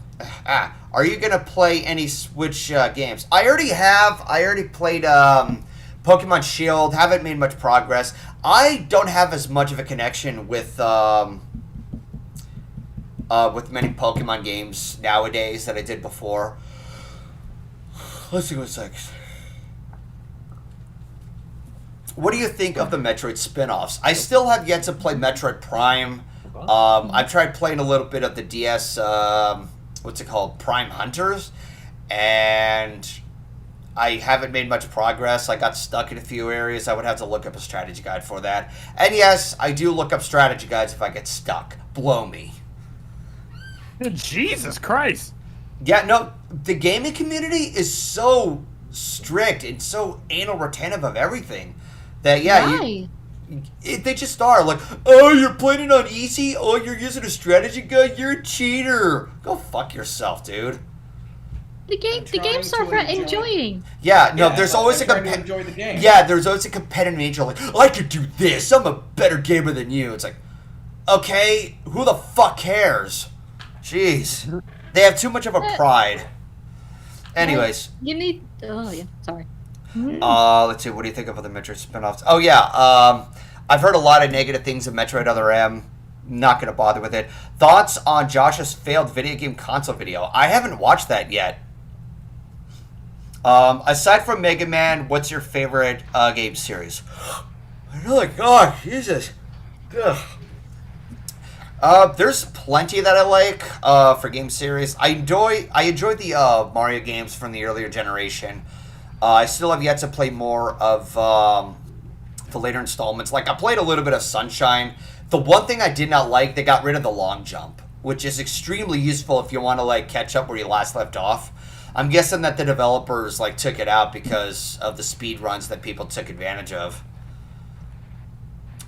play any Switch games? I already played Pokemon Shield. Haven't made much progress. I don't have as much of a connection with many Pokemon games nowadays that I did before. Let's see what's next. What do you think of the Metroid spin-offs? I still have yet to play Metroid Prime. I've tried playing a little bit of the DS, what's it called, Prime Hunters, and I haven't made much progress. I got stuck in a few areas. I would have to look up a strategy guide for that. And yes, I do look up strategy guides if I get stuck. Blow me. Jesus Christ. Yeah, no, the gaming community is so strict and so anal retentive of everything that, they just are. Like, oh, you're playing it on easy? Oh, you're using a strategy guide? You're a cheater. Go fuck yourself, dude. The games are for enjoying. Yeah, no, there's always enjoy the game. Yeah, there's always a competitive nature. Like, I could do this. I'm a better gamer than you. It's like, okay, who the fuck cares? Jeez. They have too much of a pride. Anyways. You need... Oh, yeah. Sorry. Let's see. What do you think of the Metroid spin-offs? Oh, yeah. I've heard a lot of negative things of Metroid Other M. Not going to bother with it. Thoughts on Josh's failed video game console video? I haven't watched that yet. Aside from Mega Man, what's your favorite game series? Oh, my God. Jesus. Ugh. There's plenty that I like for game series. I enjoy the Mario games from the earlier generation. I still have yet to play more of the later installments. Like, I played a little bit of Sunshine. The one thing I did not like, they got rid of the long jump, which is extremely useful if you want to like catch up where you last left off. I'm guessing that the developers like took it out because of the speed runs that people took advantage of.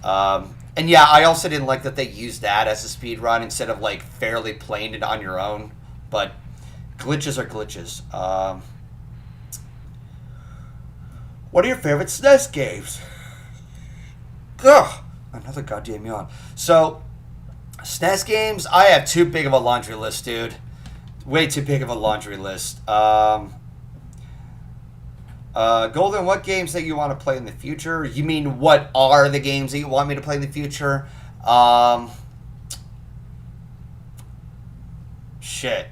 And yeah, I also didn't like that they used that as a speed run instead of like fairly playing it on your own. But glitches are glitches. What are your favorite SNES games? Ugh, another goddamn yawn. So, SNES games, I have too big of a laundry list, dude. Way too big of a laundry list. Golden, what games that you want to play in the future? You mean what are the games that you want me to play in the future? Shit.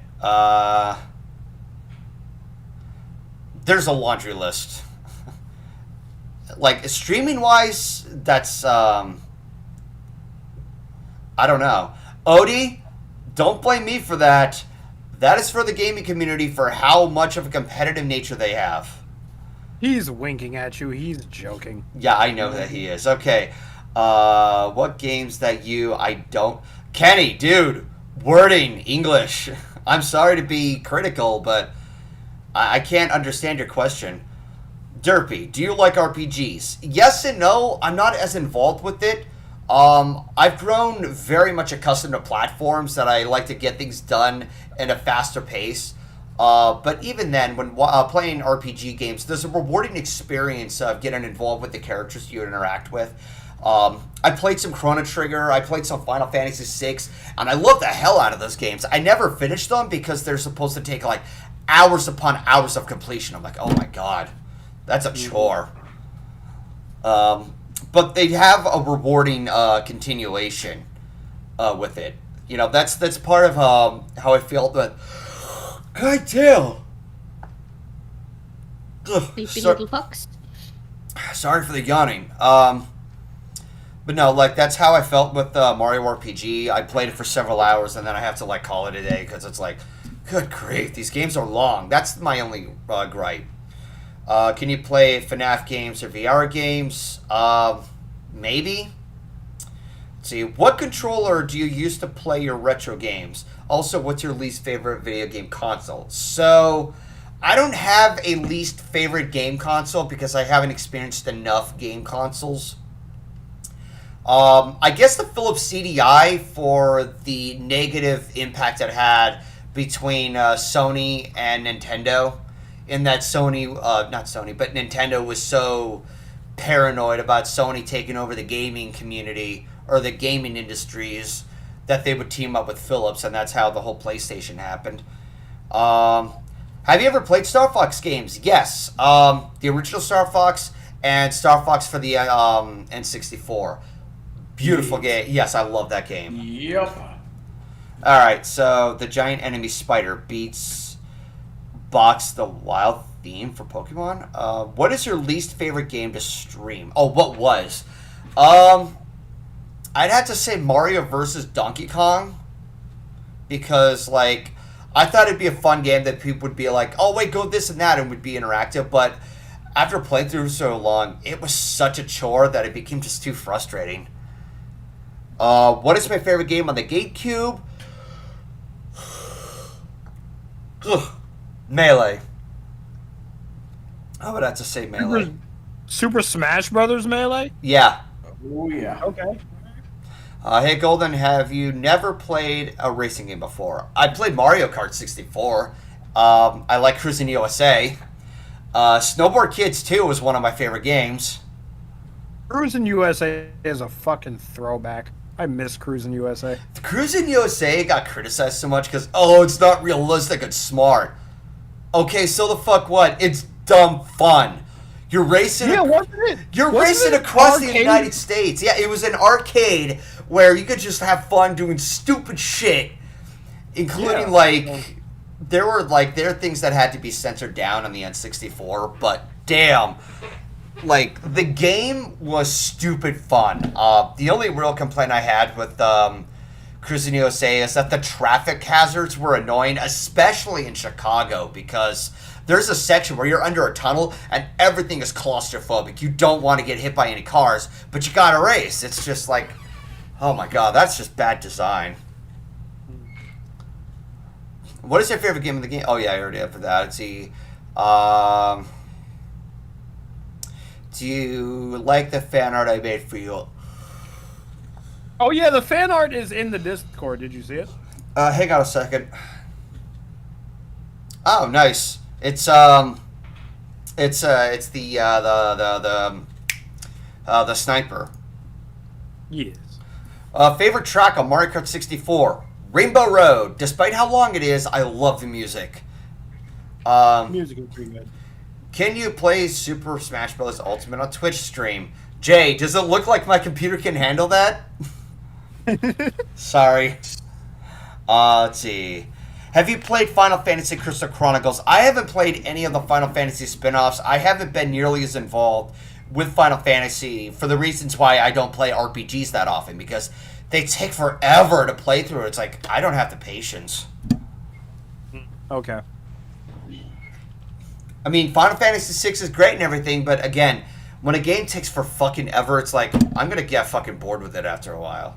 There's a laundry list. Like, streaming-wise, that's, I don't know. Odie, don't blame me for that. That is for the gaming community for how much of a competitive nature they have. He's winking at you. He's joking. Yeah, I know that he is. Okay. What games that I don't... Kenny, dude, wording, English. I'm sorry to be critical, but I can't understand your question. Derpy, do you like RPGs? Yes and no. I'm not as involved with it. I've grown very much accustomed to platforms that I like to get things done in a faster pace. But even then, when playing RPG games, there's a rewarding experience of getting involved with the characters you interact with. I played some Chrono Trigger, I played some Final Fantasy VI, and I love the hell out of those games. I never finished them because they're supposed to take like hours upon hours of completion. I'm like, oh my god, that's a chore. But they have a rewarding continuation with it. You know, that's part of how I feel. But god damn. Sleepy little fox. Sorry for the yawning. But no, like that's how I felt with Mario RPG. I played it for several hours and then I have to like call it a day because it's like, good grief, these games are long. That's my only gripe. Can you play FNAF games or VR games? Maybe. Let's see, what controller do you use to play your retro games? Also, what's your least favorite video game console? So, I don't have a least favorite game console because I haven't experienced enough game consoles. I guess the Philips CDI for the negative impact it had between Sony and Nintendo. In that Nintendo was so paranoid about Sony taking over the gaming community or the gaming industries that they would team up with Philips, and that's how the whole PlayStation happened. Have you ever played Star Fox games? Yes. The original Star Fox and Star Fox for the N64. Beautiful game. Yes, I love that game. Yep. Alright, so the giant enemy spider beats Box the Wild theme for Pokemon. What is your least favorite game to stream? Oh, what was? I'd have to say Mario versus Donkey Kong. Because, like, I thought it'd be a fun game that people would be like, oh, wait, go this and that, and would be interactive. But after playing through so long, it was such a chore that it became just too frustrating. What is my favorite game on the GameCube? Melee. I would have to say Melee. Super Smash Brothers Melee? Yeah. Oh, yeah. Okay. Hey, Golden, have you never played a racing game before? I played Mario Kart 64. I like Cruising USA. Snowboard Kids 2 was one of my favorite games. Cruising USA is a fucking throwback. I miss Cruising USA. The Cruising USA got criticized so much because, oh, it's not realistic, it's smart. Okay, so the fuck what? It's dumb fun. You're racing. Yeah, wasn't it? You're wasn't racing it across the arcade? United States. Yeah, it was an arcade where you could just have fun doing stupid shit, including there are things that had to be censored down on the N64. But damn, like the game was stupid fun. The only real complaint I had with Cruising USA is that the traffic hazards were annoying, especially in Chicago, because there's a section where you're under a tunnel and everything is claustrophobic. You don't want to get hit by any cars, but you gotta race. It's just like, oh my god, that's just bad design. What is your favorite game in the game? Oh yeah, I already have for that. Let's see. Do you like the fan art I made for you? Oh yeah, the fan art is in the Discord. Did you see it? Hang on a second. Oh, nice. It's the sniper. Yes. Favorite track on Mario Kart 64, Rainbow Road. Despite how long it is, I love the music. Music is pretty good. Can you play Super Smash Bros. Ultimate on Twitch stream? Jay, does it look like my computer can handle that? Sorry. Let's see. Have you played Final Fantasy Crystal Chronicles? I haven't played any of the Final Fantasy spin-offs. I haven't been nearly as involved with Final Fantasy for the reasons why I don't play RPGs that often, because they take forever to play through. It's like, I don't have the patience. Okay. I mean, Final Fantasy VI is great and everything, but again, when a game takes for fucking ever, it's like, I'm gonna get fucking bored with it after a while.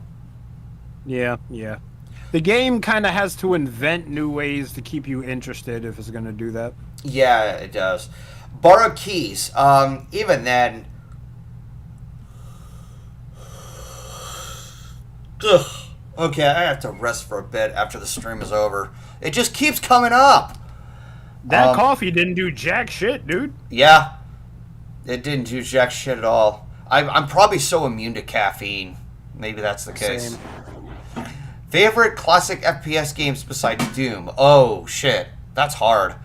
Yeah. The game kind of has to invent new ways to keep you interested if it's going to do that. Yeah, it does. Borrow keys. Even then... Ugh. Okay, I have to rest for a bit after the stream is over. It just keeps coming up. That coffee didn't do jack shit, dude. Yeah. It didn't do jack shit at all. I'm probably so immune to caffeine. Maybe that's the case. Same. Favorite classic FPS games besides Doom? Oh, shit. That's hard.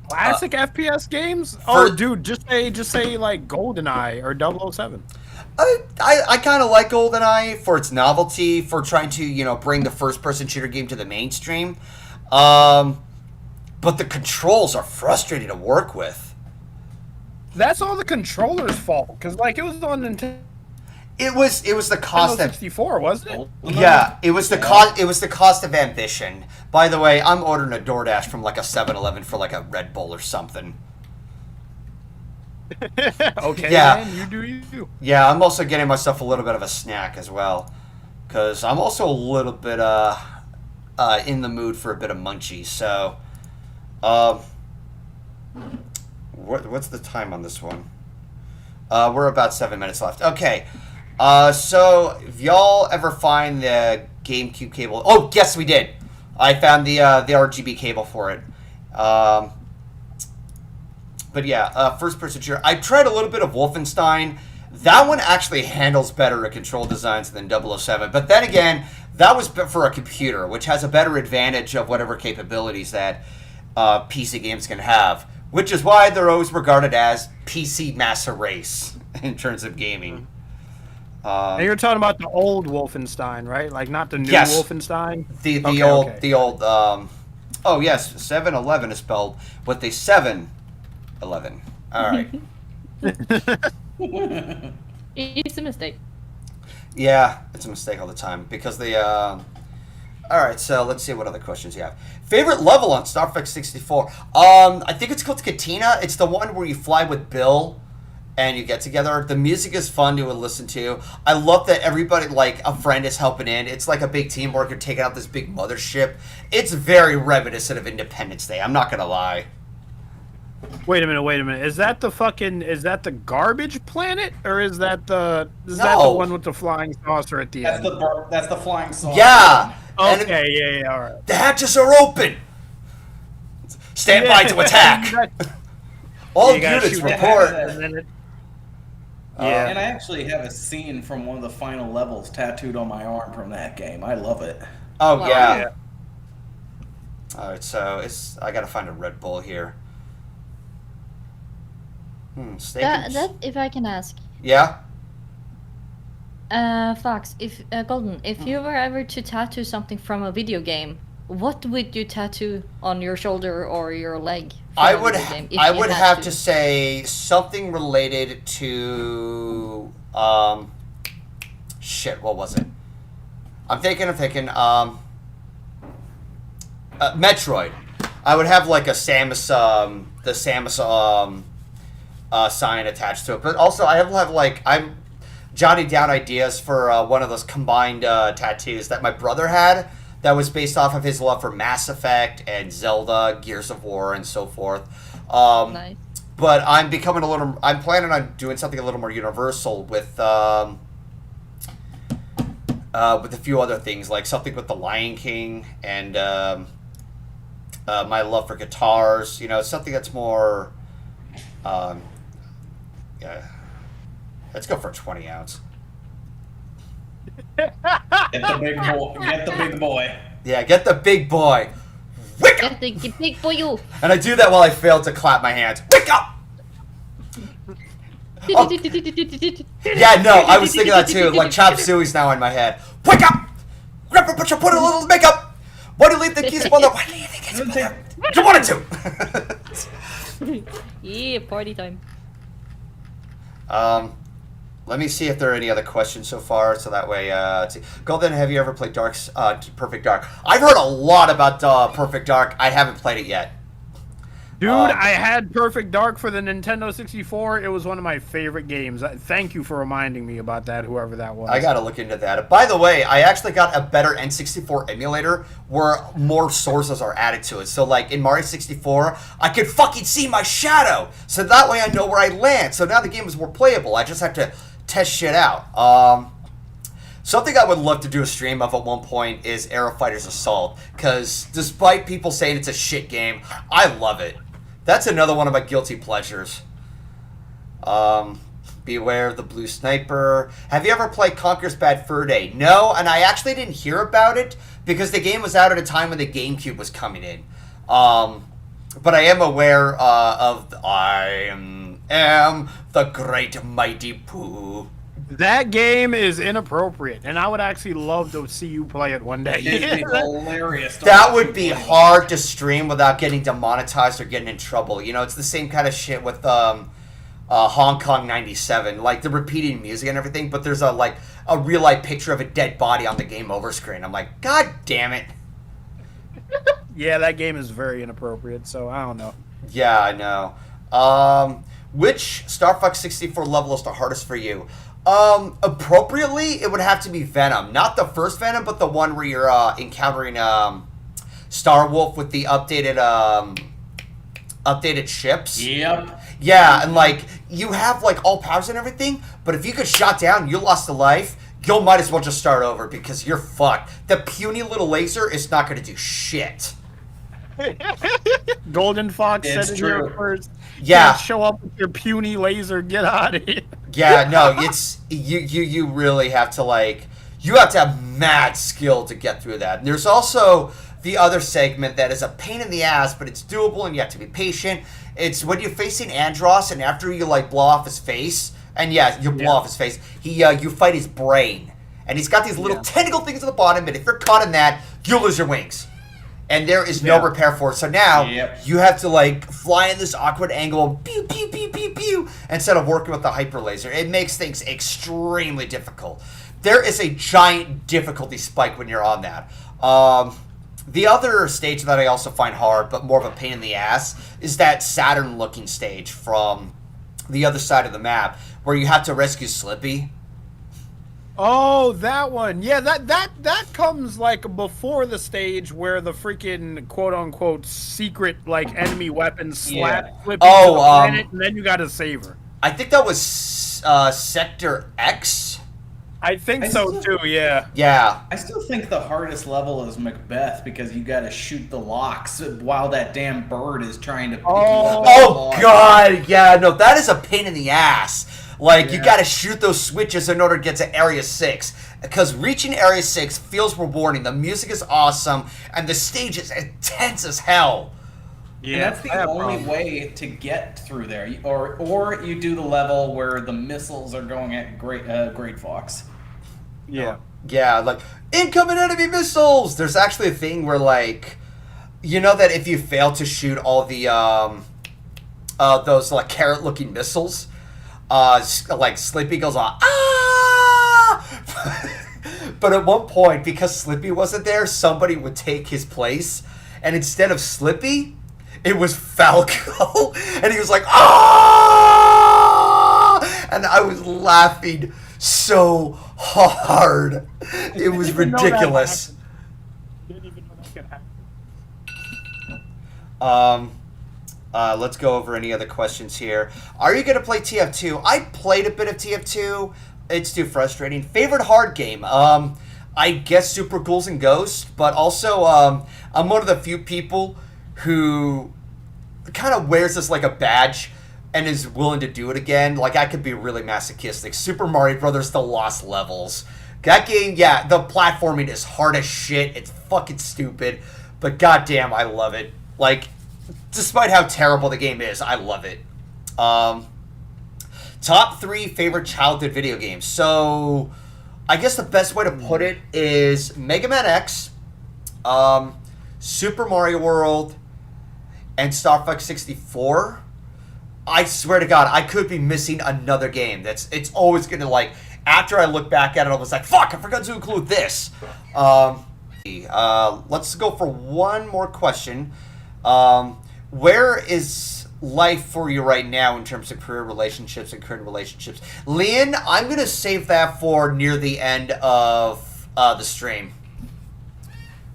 Classic FPS games? Dude, just say like GoldenEye or 007. I kind of like GoldenEye for its novelty, for trying to, bring the first-person shooter game to the mainstream. But the controls are frustrating to work with. That's all the controller's fault, because, like, it was on Nintendo It was the cost of 64, wasn't it? Yeah, it was the cost. It was the cost of ambition. By the way, I'm ordering a DoorDash from like a 7-Eleven for like a Red Bull or something. Okay, Yeah. man, you do you. Yeah, I'm also getting myself a little bit of a snack as well, because I'm also a little bit in the mood for a bit of munchies. So, what's the time on this one? We're about 7 minutes left. Okay. So if y'all ever find the GameCube cable... Oh, yes, we did. I found the RGB cable for it. But yeah, first-person shooter. I tried a little bit of Wolfenstein. That one actually handles better at control designs than 007. But then again, that was for a computer, which has a better advantage of whatever capabilities that PC games can have. Which is why they're always regarded as PC master race in terms of gaming. And you're talking about the old Wolfenstein, right? Like not the new Yes. Wolfenstein. The old. Oh yes, 7-Eleven is spelled with the 7-11. All right. It's a mistake. Yeah, it's a mistake all the time because the. All right, so let's see what other questions you have. Favorite level on Star Fox 64? I think it's called Katina. It's the one where you fly with Bill and you get together. The music is fun to listen to. I love that everybody, like, a friend is helping in. It's like a big teamwork. You're taking out this big mothership. It's very reminiscent of Independence Day. I'm not going to lie. Wait a minute. Is that the garbage planet, or is that that the No. one with the flying saucer at the That's end? that's the flying saucer. Yeah. And Okay, yeah, all right. the hatches are open. Stand by to attack. All You gotta units shoot the report. hat, and then it- Yeah, and I actually have a scene from one of the final levels tattooed on my arm from that game. I love it. Oh, Wow. yeah. Yeah. All right, so I got to find a Red Bull here. Steak and- That, if I can ask, Yeah? Fox, Golden, if you were ever to tattoo something from a video game, what would you tattoo on your shoulder or your leg? from I a would video game, if I you would had have to say something related to shit, what was it? I'm thinking Metroid. I would have like a Samus the Samus sign attached to it. But also I have like I'm jotting down ideas for one of those combined tattoos that my brother had that was based off of his love for Mass Effect and Zelda, Gears of War, and so forth. Nice. But I'm planning on doing something a little more universal with a few other things, like something with the Lion King and my love for guitars. You know, something that's more. Yeah, let's go for a 20 ounce. Get the big boy. Get the big boy. Yeah, get the big boy. Wake up! Get the big boy you. And I do that while I fail to clap my hands. Wake up! Oh. Yeah, no, I was thinking that too. Like Chop Suey's now in my head. Wake up! Grandpa, put a little makeup. Why do you leave the keys on the? Why do you leave the keys on the? You wanted to. Yeah, party time. Let me see if there are any other questions so far, so that way, let's see. Golden, have you ever played Perfect Dark? I've heard a lot about Perfect Dark. I haven't played it yet. Dude, I had Perfect Dark for the Nintendo 64. It was one of my favorite games. Thank you for reminding me about that, whoever that was. I gotta look into that. By the way, I actually got a better N64 emulator where more sources are added to it. So, like, in Mario 64, I could fucking see my shadow! So that way I know where I land. So now the game is more playable. I just have to test shit out. Something I would love to do a stream of at one point is Aero Fighters Assault. Because despite people saying it's a shit game, I love it. That's another one of my guilty pleasures. Beware of the Blue Sniper. Have you ever played Conker's Bad Fur Day? No, and I actually didn't hear about it because the game was out at a time when the GameCube was coming in. But I am aware of I am the great mighty Pooh. That game is inappropriate, and I would actually love to see you play it one day. It'd be hilarious. That would be hard to stream without getting demonetized or getting in trouble. You know, it's the same kind of shit with Hong Kong 97, like the repeating music and everything, but there's a real life picture of a dead body on the game over screen. I'm like, God damn it. Yeah, that game is very inappropriate, so I don't know. Yeah, I know. Which Star Fox 64 level is the hardest for you? Appropriately, it would have to be Venom. Not the first Venom, but the one where you're encountering Star Wolf with the updated ships. Yep. Yeah, and like you have like all powers and everything, but if you get shot down, you lost a life. You might as well just start over because you're fucked. The puny little laser is not going to do shit. GoldenFox said it here true. first. Yeah. Can't show up with your puny laser. Get out of here. Yeah, no, it's you really have to you have to have mad skill to get through that. And there's also the other segment that is a pain in the ass, but it's doable and you have to be patient. It's when you're facing Andros and after you blow off his face, and you blow off his face, you fight his brain. And he's got these little tentacle things at the bottom, and if you're caught in that, you'll lose your wings. And there is no repair for it. So now you have to fly in this awkward angle, pew pew pew pew pew, instead of working with the hyper laser. It makes things extremely difficult. There is a giant difficulty spike when you're on that. The other stage that I also find hard, but more of a pain in the ass, is that Saturn-looking stage from the other side of the map, where you have to rescue Slippy. Oh, that one. Yeah, that comes before the stage where the freaking quote unquote secret enemy weapon slap Flippy to the planet, and then you gotta save her. I think that was Sector X. I think so too, yeah. Yeah. I still think the hardest level is Macbeth because you gotta shoot the locks while that damn bird is trying to pick you up. Oh god, yeah, no, that is a pain in the ass. You gotta shoot those switches in order to get to Area 6. Because reaching Area 6 feels rewarding. The music is awesome, and the stage is intense as hell. Yeah, and that's the only way to get through there. Or you do the level where the missiles are going at Great Fox. Yeah. Yeah, incoming enemy missiles! There's actually a thing where, you know that if you fail to shoot all the, those, carrot-looking missiles, Slippy goes on, ah! But at one point, because Slippy wasn't there, somebody would take his place, and instead of Slippy, it was Falco, and he was like, ah! And I was laughing so hard. It was ridiculous. Let's go over any other questions here. Are you going to play TF2? I played a bit of TF2. It's too frustrating. Favorite hard game? I guess Super Ghouls and Ghosts, but also I'm one of the few people who kind of wears this like a badge and is willing to do it again. Like, I could be really masochistic. Super Mario Brothers: The Lost Levels. That game, yeah, the platforming is hard as shit. It's fucking stupid, but goddamn, I love it. Like, despite how terrible the game is, I love it. Top 3 favorite childhood video games. So, I guess the best way to put it is Mega Man X, Super Mario World, and Star Fox 64. I swear to God, I could be missing another game. It's always gonna, like, after I look back at it, I was like, fuck, I forgot to include this. Let's go for one more question. Where is life for you right now in terms of career relationships and current relationships? Leon, I'm gonna save that for near the end of the stream,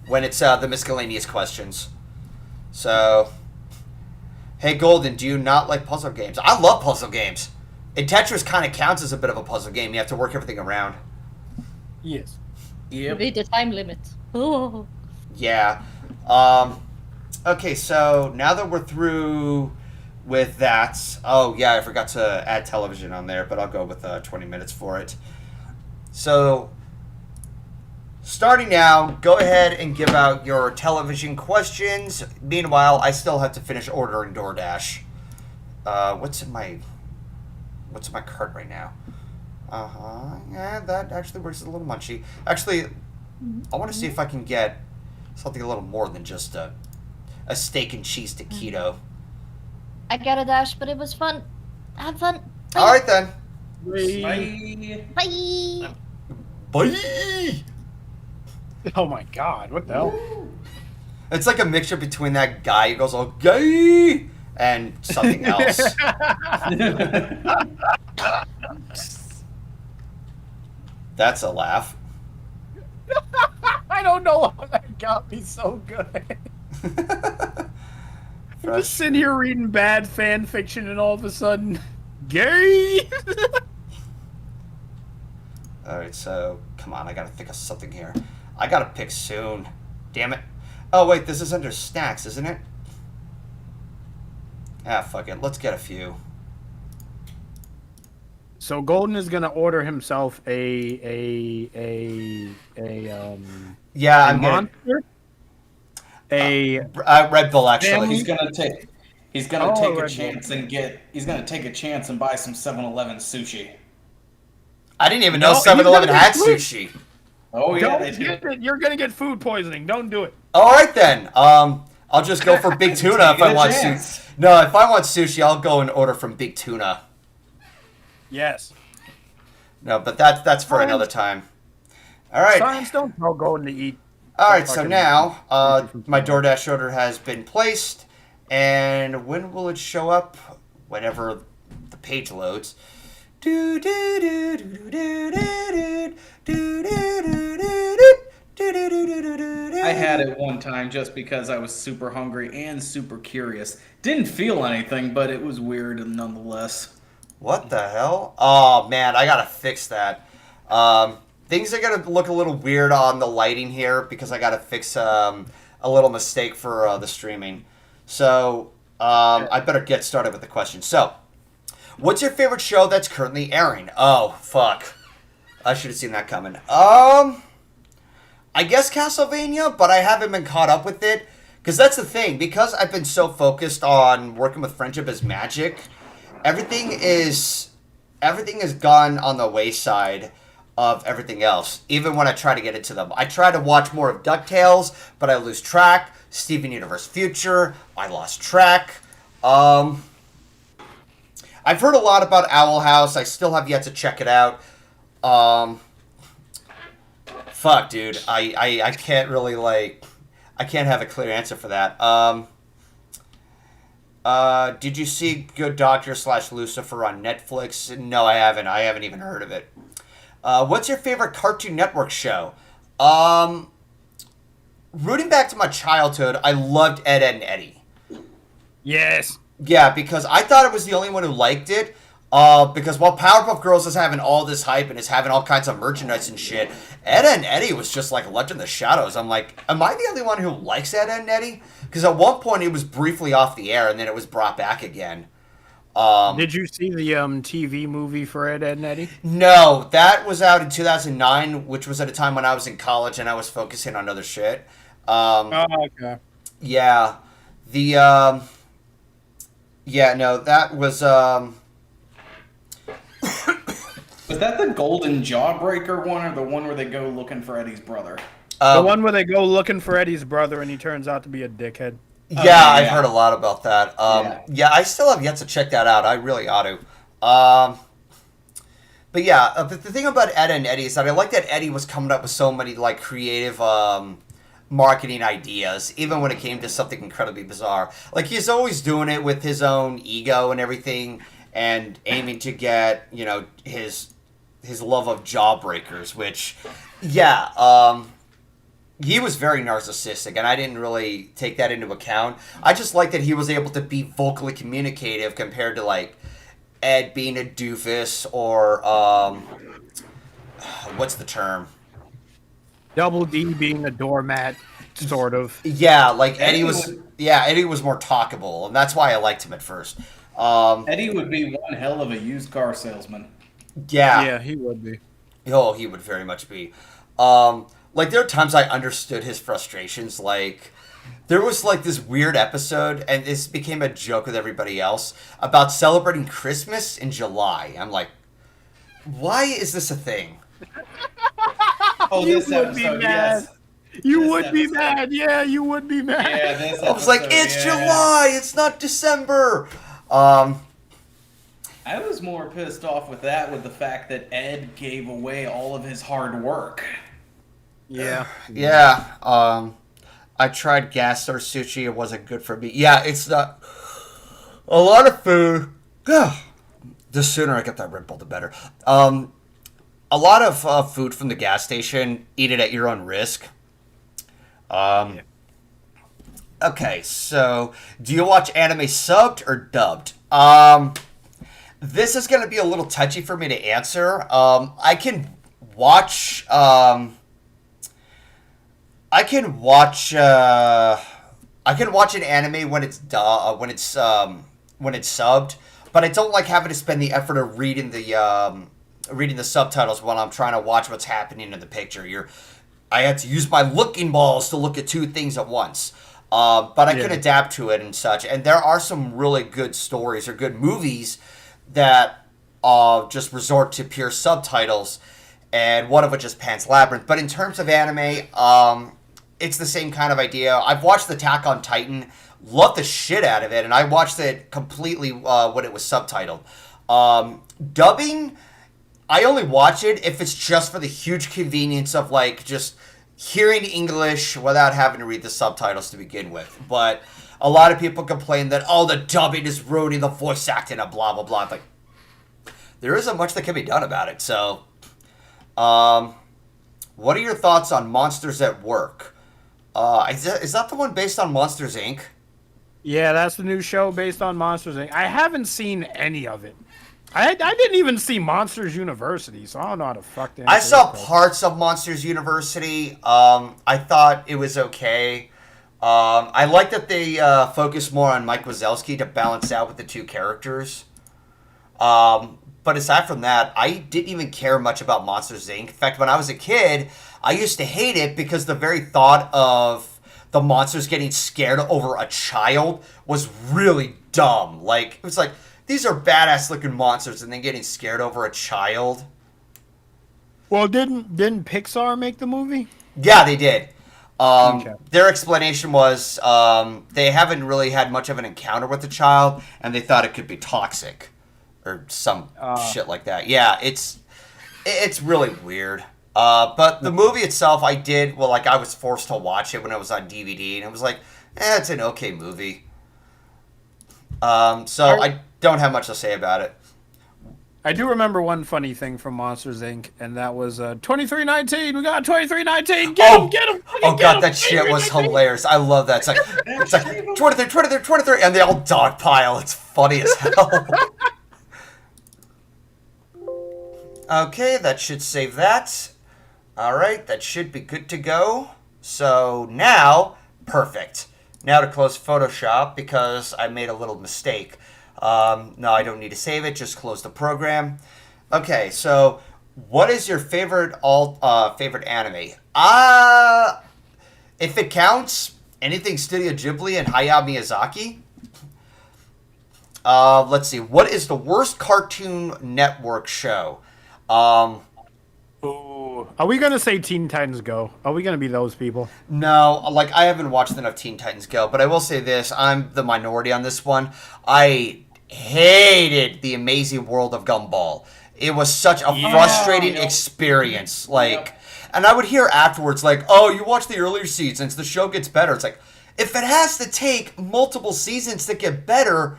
when it's the miscellaneous questions. So, hey Golden, do you not like puzzle games? I love puzzle games. And Tetris kind of counts as a bit of a puzzle game. You have to work everything around. Yes. Yep. With the time limit. Oh. Yeah. Okay, so now that we're through with that... Oh, yeah, I forgot to add television on there, but I'll go with 20 minutes for it. So, starting now, go ahead and give out your television questions. Meanwhile, I still have to finish ordering DoorDash. What's in my cart right now? Yeah, that actually works a little munchy. Actually, I want to see if I can get something a little more than just a steak and cheese taquito. I got a dash, but it was fun. Have fun. Bye. All right then. Bye. Bye. Bye. Oh my God! What the hell? It's like a mixture between that guy who goes all gay and something else. That's a laugh. I don't know how that got me so good. I'm just sitting here reading bad fan fiction, and all of a sudden, gay. All right, so come on, I gotta think of something here. I gotta pick soon. Damn it. Oh wait, this is under snacks, isn't it? Ah, fuck it. Let's get a few. So Golden is gonna order himself a Yeah, I'm monster. Red Bull actually. He's gonna take Oh, a Red chance Bull. and he's gonna take a chance and buy some 7-Eleven sushi. I didn't even know No, 7-Eleven he's had gonna get sushi. Oh yeah, Don't they do. get it. You're gonna get food poisoning. Don't do it. All right then. I'll just go for Big Tuna if Taking I a want chance. sushi. No, if I want sushi, I'll go and order from Big Tuna. Yes. No, but that's for another time. All right. Science don't tell Golden to eat. All right, so Fucking- now my DoorDash order has been placed, and when will it show up? Whenever the page loads. I had it one time just because I was super hungry and super curious. Didn't feel anything, but it was weird nonetheless. What the hell? Oh man, I gotta fix that. Things are gonna look a little weird on the lighting here because I gotta fix a little mistake for the streaming. So I better get started with the question. So, what's your favorite show that's currently airing? Oh fuck, I should have seen that coming. I guess Castlevania, but I haven't been caught up with it because that's the thing. Because I've been so focused on working with Friendship as Magic, everything has gone on the wayside of everything else, even when I try to get into them. I try to watch more of DuckTales, but I lose track. Steven Universe Future, I lost track. I've heard a lot about Owl House. I still have yet to check it out. Fuck, dude. I can't really, I can't have a clear answer for that. Did you see Good Doctor / Lucifer on Netflix? No, I haven't. I haven't even heard of it. What's your favorite Cartoon Network show? Rooting back to my childhood, I loved Ed, Edd and Eddie. Yes. Yeah, because I thought it was the only one who liked it. Because while Powerpuff Girls is having all this hype and is having all kinds of merchandise and shit, Ed and Eddie was just like left in the shadows. I'm like, am I the only one who likes Ed and Eddie? Because at one point it was briefly off the air and then it was brought back again. Did you see the TV movie for Ed, Edd and Eddie? No, that was out in 2009, which was at a time when I was in college and I was focusing on other shit. Okay. Yeah, no, that was Was that the Golden Jawbreaker one, or the one where they go looking for Eddie's brother? The one where they go looking for Eddie's brother and he turns out to be a dickhead. Yeah, I've heard a lot about that. Yeah, I still have yet to check that out. I really ought to. But yeah, the thing about Ed and Eddie is that I like that Eddie was coming up with so many like creative marketing ideas, even when it came to something incredibly bizarre. Like he's always doing it with his own ego and everything, and aiming to get his love of jawbreakers, which he was very narcissistic, and I didn't really take that into account. I just like that he was able to be vocally communicative compared to, like, Ed being a doofus or, what's the term? Double D being a doormat, sort of. Yeah, like, Eddie was more talkable, and that's why I liked him at first. Eddie would be one hell of a used car salesman. Yeah. Yeah, he would be. Oh, he would very much be. Like, there are times I understood his frustrations. Like, there was, like, this weird episode, and this became a joke with everybody else, about celebrating Christmas in July. I'm like, why is this a thing? Oh, You this would episode, be mad. yes. You This would be episode. mad. Yeah, you would be mad. Yeah, this episode, I was like, it's July, it's not December. I was more pissed off with the fact that Ed gave away all of his hard work. Yeah. Yeah, I tried gas or sushi, it wasn't good for me. Yeah, it's not... A lot of food... The sooner I get that Red Bull, the better. A lot of food from the gas station, eat it at your own risk. Okay, so do you watch anime subbed or dubbed? This is going to be a little touchy for me to answer. I can watch an anime when it's subbed, but I don't like having to spend the effort of reading the subtitles while I'm trying to watch what's happening in the picture. I had to use my looking balls to look at two things at once. But I can adapt to it and such. And there are some really good stories or good movies that just resort to pure subtitles, and one of which is Pan's Labyrinth. But in terms of anime, it's the same kind of idea. I've watched Attack on Titan, loved the shit out of it, and I watched it completely when it was subtitled. Dubbing, I only watch it if it's just for the huge convenience of, like, just hearing English without having to read the subtitles to begin with. But a lot of people complain that, the dubbing is ruining the voice acting and blah, blah, blah. Like, there isn't much that can be done about it. So, what are your thoughts on Monsters at Work? Is that the one based on Monsters, Inc.? Yeah, that's the new show based on Monsters, Inc. I haven't seen any of it. I didn't even see Monsters University, so I don't know how to fuck that. I saw parts of Monsters University. I thought it was okay. I like that they focus more on Mike Wazowski to balance out with the two characters. But aside from that, I didn't even care much about Monsters, Inc. In fact, when I was a kid, I used to hate it because the very thought of the monsters getting scared over a child was really dumb. Like, it was like, these are badass looking monsters and then getting scared over a child. Well, didn't Pixar make the movie? Yeah, they did. Okay. Their explanation was they haven't really had much of an encounter with the child, and they thought it could be toxic or some shit like that. Yeah, it's really weird. But the movie itself, I was forced to watch it when it was on DVD, and it was like, it's an okay movie. So I don't have much to say about it. I do remember one funny thing from Monsters Inc., and that was 2319. We got 2319. Get him, get him. Oh god, that shit was hilarious. I love that. It's like 23, 23, 23, and they all dogpile. It's funny as hell. Okay, that should save that. Alright, that should be good to go. So now, perfect. Now to close Photoshop because I made a little mistake. No, I don't need to save it. Just close the program. Okay, so what is your favorite favorite anime? If it counts, anything Studio Ghibli and Hayao Miyazaki. Let's see. What is the worst Cartoon Network show? Ooh. Are we gonna say Teen Titans Go? Are we gonna be those people? No, like I haven't watched enough Teen Titans Go, but I will say this: I'm the minority on this one. I hated The Amazing World of Gumball. It was such a frustrating experience. Like, and I would hear afterwards, like, "Oh, you watch the earlier seasons, the show gets better." It's like, if it has to take multiple seasons to get better,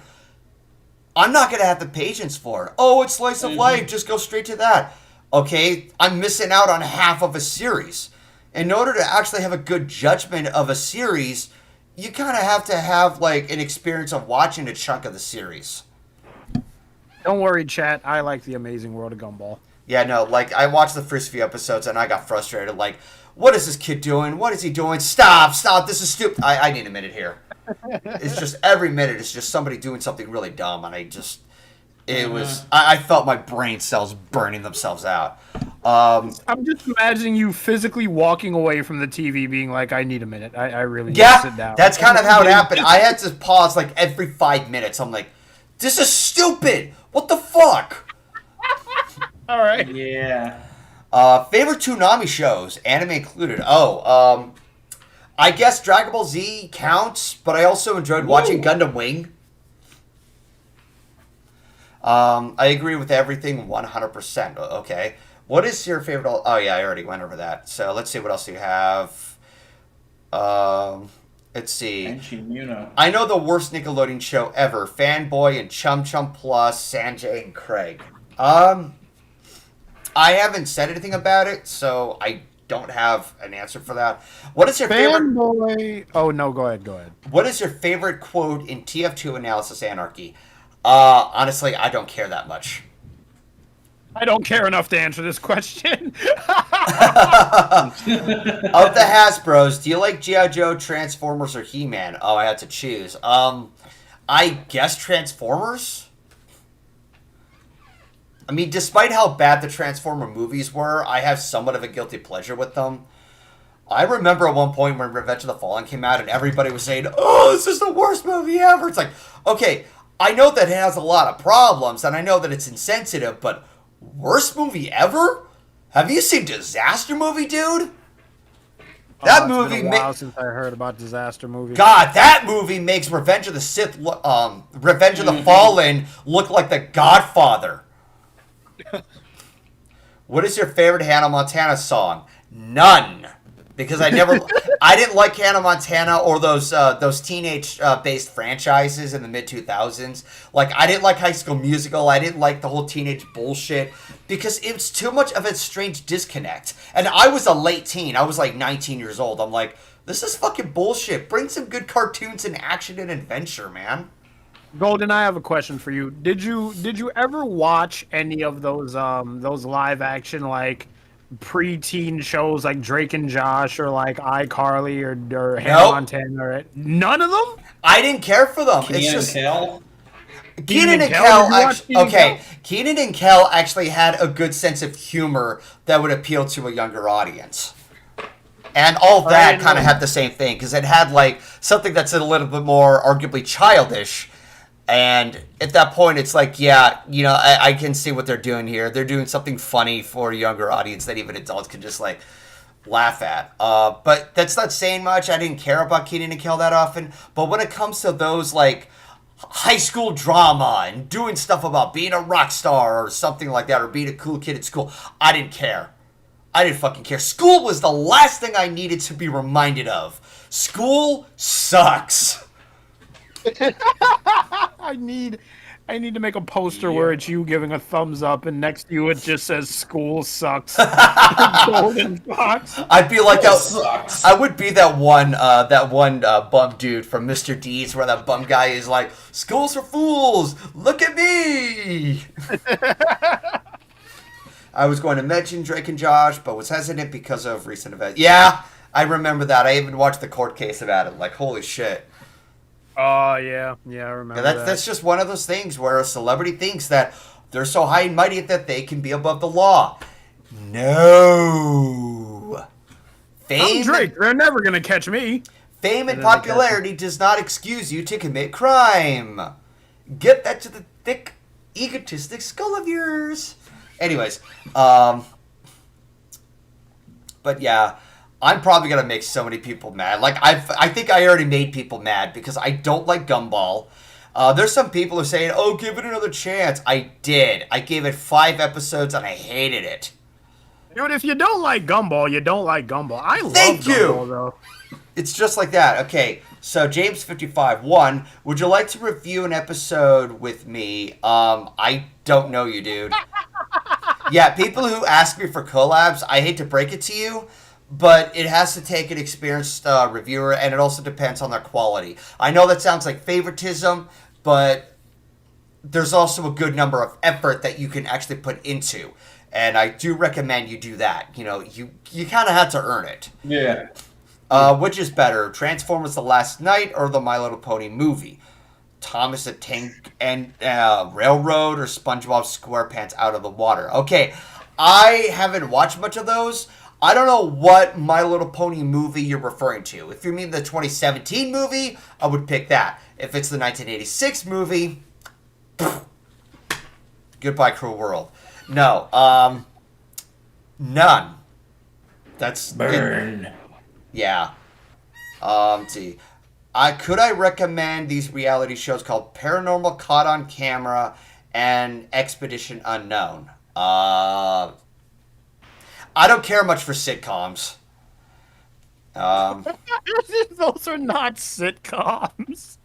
I'm not gonna have the patience for it. Oh, it's slice of life. Just go straight to that. Okay, I'm missing out on half of a series. In order to actually have a good judgment of a series, you kind of have to have like an experience of watching a chunk of the series. Don't worry, chat. I like The Amazing World of Gumball. Yeah, no, like I watched the first few episodes and I got frustrated. Like, what is this kid doing? What is he doing? Stop! This is stupid. I need a minute here. It's just every minute it's just somebody doing something really dumb, and I felt my brain cells burning themselves out. I'm just imagining you physically walking away from the TV being like, I need a minute. I really need to sit down. That's kind of how it happened. I had to pause like every 5 minutes. I'm like, this is stupid. What the fuck? All right. Yeah. Favorite Toonami shows, anime included. I guess Dragon Ball Z counts, but I also enjoyed watching Gundam Wing. I agree with everything 100%. Okay. What is your favorite? Oh, yeah, I already went over that. So let's see what else you have. Let's see. I know the worst Nickelodeon show ever. Fanboy and Chum Chum Plus, Sanjay and Craig. I haven't said anything about it, so I don't have an answer for that. What is your favorite? Fanboy. Oh, no, go ahead. What is your favorite quote in TF2 Analysis Anarchy? Honestly, I don't care that much. I don't care enough to answer this question. Of the Hasbros, do you like G.I. Joe, Transformers, or He-Man? Oh, I had to choose. I guess Transformers? I mean, despite how bad the Transformer movies were, I have somewhat of a guilty pleasure with them. I remember at one point when Revenge of the Fallen came out and everybody was saying, oh, this is the worst movie ever. It's like, okay, I know that it has a lot of problems and I know that it's insensitive, but worst movie ever? Have you seen Disaster Movie, dude? That movie. It's been a while since I heard about Disaster Movie. God, that movie makes Revenge of the Fallen look like The Godfather. What is your favorite Hannah Montana song? None. Because I didn't like Hannah Montana or those teenage based franchises in the mid 2000s. Like I didn't like High School Musical. I didn't like the whole teenage bullshit because it's too much of a strange disconnect. And I was a late teen. I was like 19 years old. I'm like, this is fucking bullshit. Bring some good cartoons and action and adventure, man. Golden, I have a question for you. Did you ever watch any of those live action like pre-teen shows like Drake and Josh or like iCarly or Hannah Montana? Or none of them? I didn't care for them. Kenan and Kel? Kenan and Kel. Okay, Kenan and Kel actually had a good sense of humor that would appeal to a younger audience. And all of that kind of had the same thing because it had like something that's a little bit more arguably childish. And at that point, it's like, yeah, you know, I can see what they're doing here. They're doing something funny for a younger audience that even adults can just, like, laugh at. But that's not saying much. I didn't care about Kenan and Kel that often. But when it comes to those, like, high school drama and doing stuff about being a rock star or something like that or being a cool kid at school, I didn't care. I didn't fucking care. School was the last thing I needed to be reminded of. School sucks. I need I need to make a poster where it's you giving a thumbs up, and next to you it just says "School sucks." GoldenFox. I'd be like that. Sucks. I would be that one bum dude from Mr. Deeds, where that bum guy is like, "Schools for fools. Look at me." I was going to mention Drake and Josh, but was hesitant because of recent events. Yeah, I remember that. I even watched the court case about it. Like, holy shit. Oh, yeah. Yeah, I remember that. That's just one of those things where a celebrity thinks that they're so high and mighty that they can be above the law. No. I'm Drake. They're never going to catch me. Fame and popularity does not excuse you to commit crime. Get that to the thick, egotistic skull of yours. Anyways, but yeah, I'm probably gonna make so many people mad. Like I think I already made people mad because I don't like Gumball. There's some people who are saying, "Oh, give it another chance." I did. I gave it 5 episodes and I hated it. Dude, if you don't like Gumball, you don't like Gumball. I love Gumball, though. It's just like that. Okay, so James55, would you like to review an episode with me? I don't know you, dude. Yeah, people who ask me for collabs, I hate to break it to you, but it has to take an experienced reviewer, and it also depends on their quality. I know that sounds like favoritism, but there's also a good number of effort that you can actually put into, and I do recommend you do that. You know, you kind of have to earn it. Yeah. Which is better, Transformers: The Last Night or the My Little Pony movie? Thomas the Tank and Railroad or SpongeBob SquarePants Out of the Water? Okay, I haven't watched much of those. I don't know what My Little Pony movie you're referring to. If you mean the 2017 movie, I would pick that. If it's the 1986 movie, goodbye Cruel World. No, none. That's burn. Yeah. Let's see. Could I recommend these reality shows called Paranormal Caught on Camera and Expedition Unknown? I don't care much for sitcoms. Those are not sitcoms.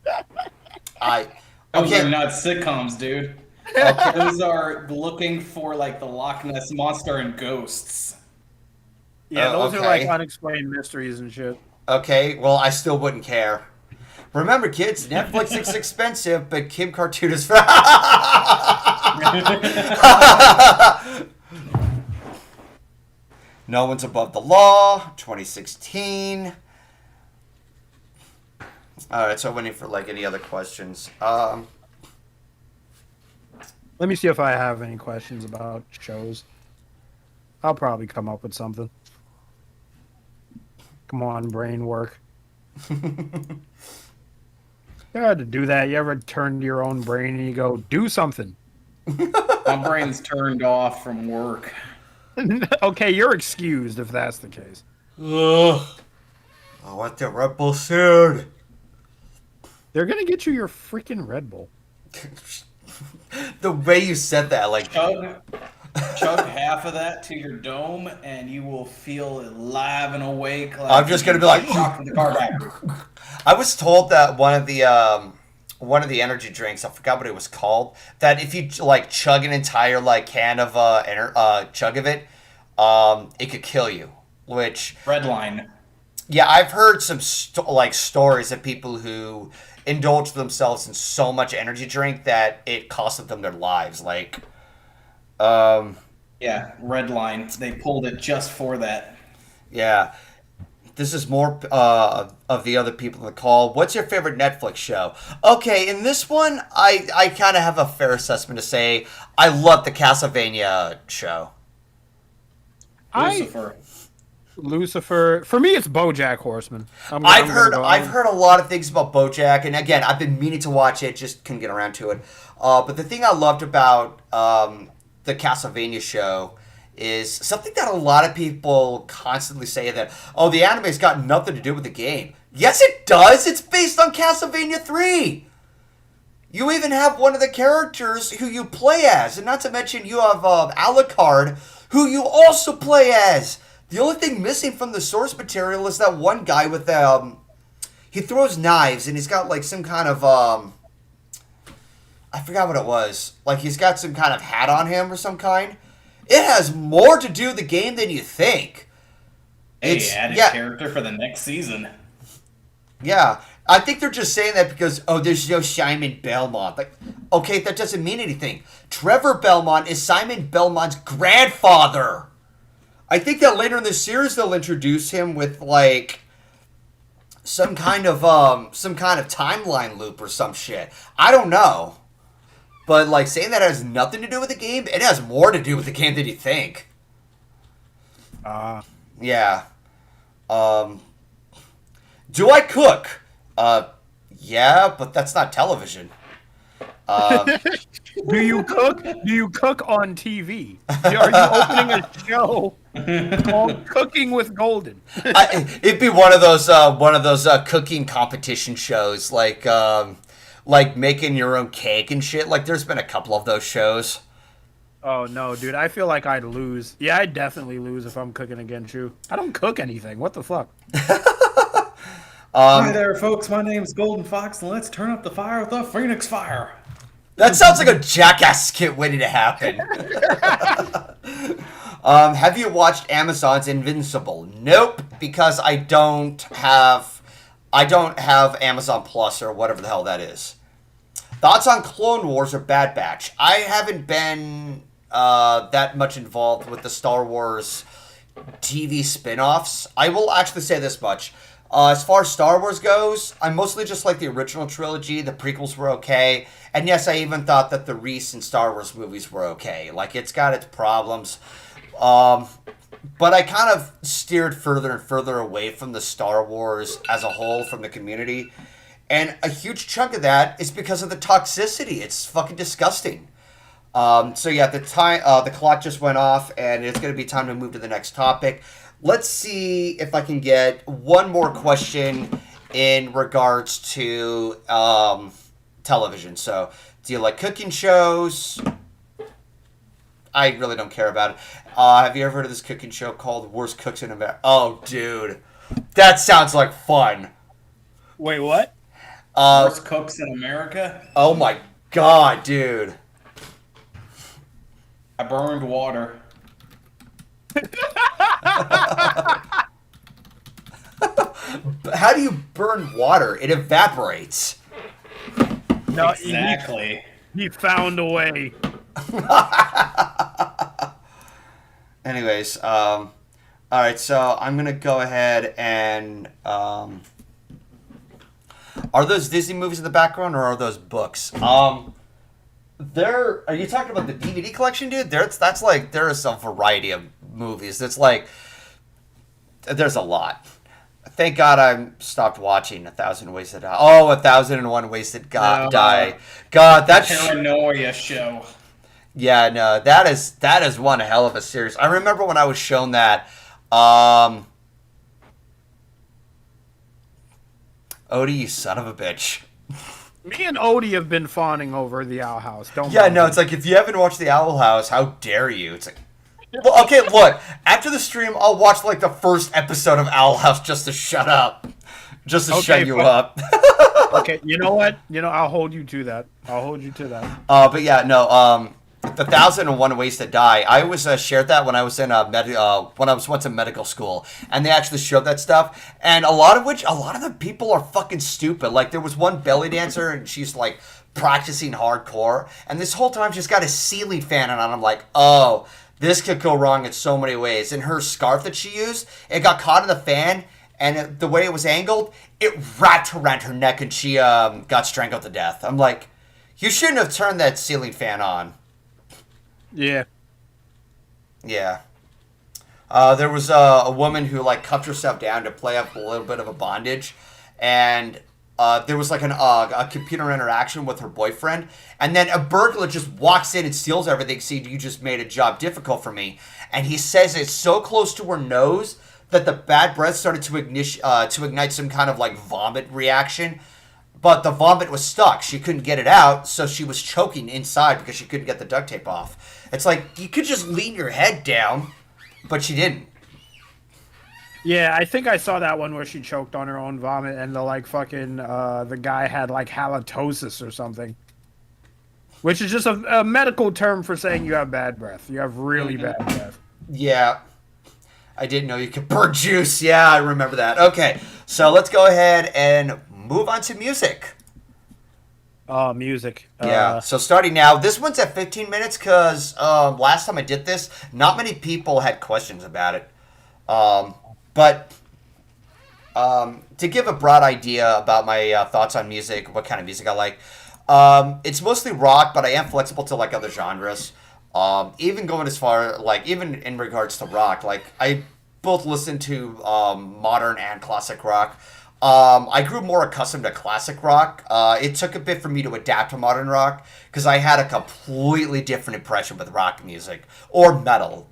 Those are not sitcoms, dude. Okay. Those are looking for like the Loch Ness Monster and ghosts. Yeah, those are like unexplained mysteries and shit. Okay, well, I still wouldn't care. Remember, kids, Netflix is expensive, but Kim Cartoon is... No One's Above the Law, 2016. Alright, so I'm waiting for, like, any other questions. Let me see if I have any questions about shows. I'll probably come up with something. Come on, brain work. You had to do that. You ever turn to your own brain and you go, do something? My brain's turned off from work. Okay, you're excused if that's the case. Ugh. I want the Red Bull soon. They're going to get you your freaking Red Bull. The way you said that, like... Chug half of that to your dome, and you will feel alive and awake. Like I'm just gonna be like, shocked the car back. I was told that one of the energy drinks, I forgot what it was called, that if you like chug an entire like can of chug of it, it could kill you. Which Redline. Yeah, I've heard some stories of people who indulge themselves in so much energy drink that it costed them their lives. Like. Yeah, Redline. They pulled it just for that. Yeah. This is more of the other people in the call. What's your favorite Netflix show? Okay, in this one, I kind of have a fair assessment to say. I love the Castlevania show. Lucifer. For me, it's BoJack Horseman. I've heard a lot of things about BoJack, and again, I've been meaning to watch it, just couldn't get around to it. But the thing I loved about the Castlevania show is something that a lot of people constantly say that, oh, the anime's got nothing to do with the game. Yes, it does. It's based on Castlevania 3. You even have one of the characters who you play as, and not to mention you have Alucard, who you also play as. The only thing missing from the source material is that one guy with he throws knives, and he's got like some kind of I forgot what it was. Like, he's got some kind of hat on him or some kind. It has more to do with the game than you think. Hey, added character for the next season. Yeah. I think they're just saying that because, oh, there's no Simon Belmont. Like, okay, that doesn't mean anything. Trevor Belmont is Simon Belmont's grandfather. I think that later in the series they'll introduce him with, like, some kind of timeline loop or some shit. I don't know. But, like, saying that has nothing to do with the game, it has more to do with the game than you think. Yeah. Do I cook? Yeah, but that's not television. Do you cook? Do you cook on TV? Are you opening a show called Cooking with Golden? It'd be one of those cooking competition shows, like making your own cake and shit. Like, there's been a couple of those shows. Oh no, dude! I feel like I'd lose. Yeah, I'd definitely lose if I'm cooking against you. I don't cook anything. What the fuck? Hi there, folks. My name's GoldenFox, and let's turn up the fire with the Phoenix Fire. That sounds like a Jackass skit waiting to happen. Have you watched Amazon's Invincible? Nope, because I don't have Amazon Plus or whatever the hell that is. Thoughts on Clone Wars or Bad Batch? I haven't been that much involved with the Star Wars TV spin-offs. I will actually say this much. As far as Star Wars goes, I mostly just like the original trilogy. The prequels were okay. And yes, I even thought that the recent Star Wars movies were okay. Like, it's got its problems. But I kind of steered further and further away from the Star Wars as a whole from the community. And a huge chunk of that is because of the toxicity. It's fucking disgusting. So yeah, the clock just went off, and it's going to be time to move to the next topic. Let's see if I can get one more question in regards to television. So, do you like cooking shows? I really don't care about it. Have you ever heard of this cooking show called Worst Cooks in America? Oh, dude. That sounds like fun. Wait, what? Worst Cooks in America? Oh my god, dude. I burned water. How do you burn water? It evaporates. No, exactly. He found a way. Anyways, all right, so I'm gonna go ahead and are those Disney movies in the background or are those books? Are you talking about the DVD collection, dude? There is a variety of movies. It's like there's a lot. Thank God I stopped watching 1,000 Ways to Die. Oh, 1,001 Ways to Die. God, that Paranoia show. Yeah, no, that is one hell of a series. I remember when I was shown that. Odie, you son of a bitch. Me and Odie have been fawning over the Owl House. It's like, if you haven't watched the Owl House, how dare you? It's like, well, okay, look. After the stream, I'll watch like the first episode of Owl House just to shut up, shut you up. Okay, you know what? I'll hold you to that. But yeah, no. The 1,001 Ways to Die. I always shared that when I was in when I was once in medical school, and they actually showed that stuff. And a lot of the people are fucking stupid. Like, there was one belly dancer, and she's like practicing hardcore, and this whole time she's got a ceiling fan on. I'm like, oh, this could go wrong in so many ways. And her scarf that she used, it got caught in the fan, and the way it was angled, it wrapped around her neck, and she got strangled to death. I'm like, you shouldn't have turned that ceiling fan on. Yeah. Yeah. There was a woman who like cuffed herself down to play up a little bit of a bondage, and there was like a computer interaction with her boyfriend, and then a burglar just walks in and steals everything. See, you just made a job difficult for me, and he says it's so close to her nose that the bad breath started to ignite some kind of like vomit reaction. But the vomit was stuck. She couldn't get it out, so she was choking inside because she couldn't get the duct tape off. It's like, you could just lean your head down, but she didn't. Yeah, I think I saw that one where she choked on her own vomit, and the guy had like halitosis or something. which is just a medical term for saying you have bad breath. You have really bad breath. Yeah. I didn't know you could burn juice. Yeah, I remember that. Okay, so let's go ahead and move on to music. Oh, music. Yeah, so starting now, this one's at 15 minutes because last time I did this, not many people had questions about it. But to give a broad idea about my thoughts on music, what kind of music I like, it's mostly rock, but I am flexible to like other genres. Even going as far, like, even in regards to rock, like, I both listen to modern and classic rock. I grew more accustomed to classic rock. It took a bit for me to adapt to modern rock because I had a completely different impression with rock music, or metal,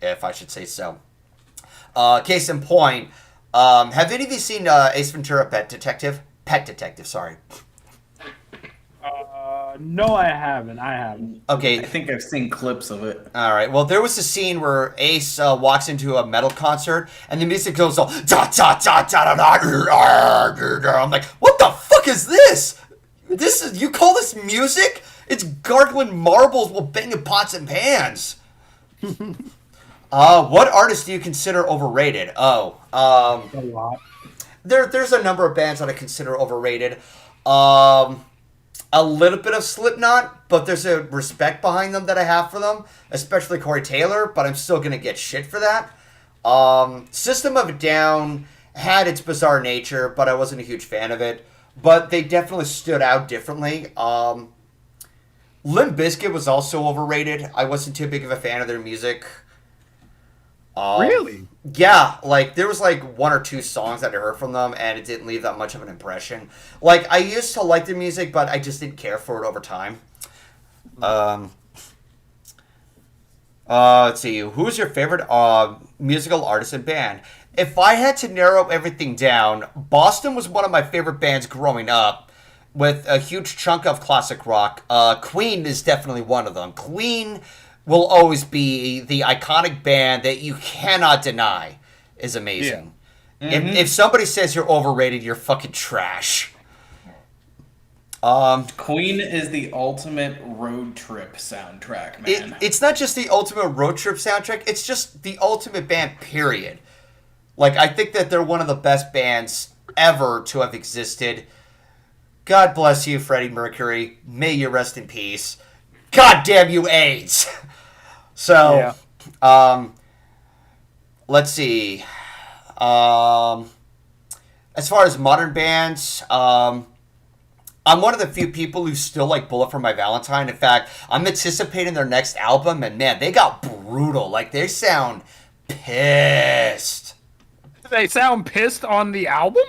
if I should say so. Case in point, have any of you seen Ace Ventura Pet Detective? Pet Detective, sorry. No, I haven't. Okay. I think I've seen clips of it. All right. Well, there was a scene where Ace walks into a metal concert, and the music goes all da da da da da da. I'm like, what the fuck is this? This is, you call this music? It's gargling marbles while banging pots and pans. What artists do you consider overrated? A lot. There's a number of bands that I consider overrated. A little bit of Slipknot, but there's a respect behind them that I have for them, especially Corey Taylor, but I'm still going to get shit for that. System of a Down had its bizarre nature, but I wasn't a huge fan of it. But they definitely stood out differently. Limp Bizkit was also overrated. I wasn't too big of a fan of their music. Really? Yeah, like, there was, like, one or two songs that I heard from them, and it didn't leave that much of an impression. Like, I used to like their music, but I just didn't care for it over time. Let's see. Who's your favorite musical artist and band? If I had to narrow everything down, Boston was one of my favorite bands growing up, with a huge chunk of classic rock. Queen is definitely one of them. Queen will always be the iconic band that you cannot deny is amazing. Yeah. Mm-hmm. If somebody says you're overrated, you're fucking trash. Queen is the ultimate road trip soundtrack, man. It's not just the ultimate road trip soundtrack, it's just the ultimate band, period. Like, I think that they're one of the best bands ever to have existed. God bless you, Freddie Mercury. May you rest in peace. God damn you, AIDS! So, yeah. Let's see. As far as modern bands, I'm one of the few people who still like Bullet for My Valentine. In fact, I'm anticipating their next album, and man, they got brutal. Like, they sound pissed. They sound pissed on the album?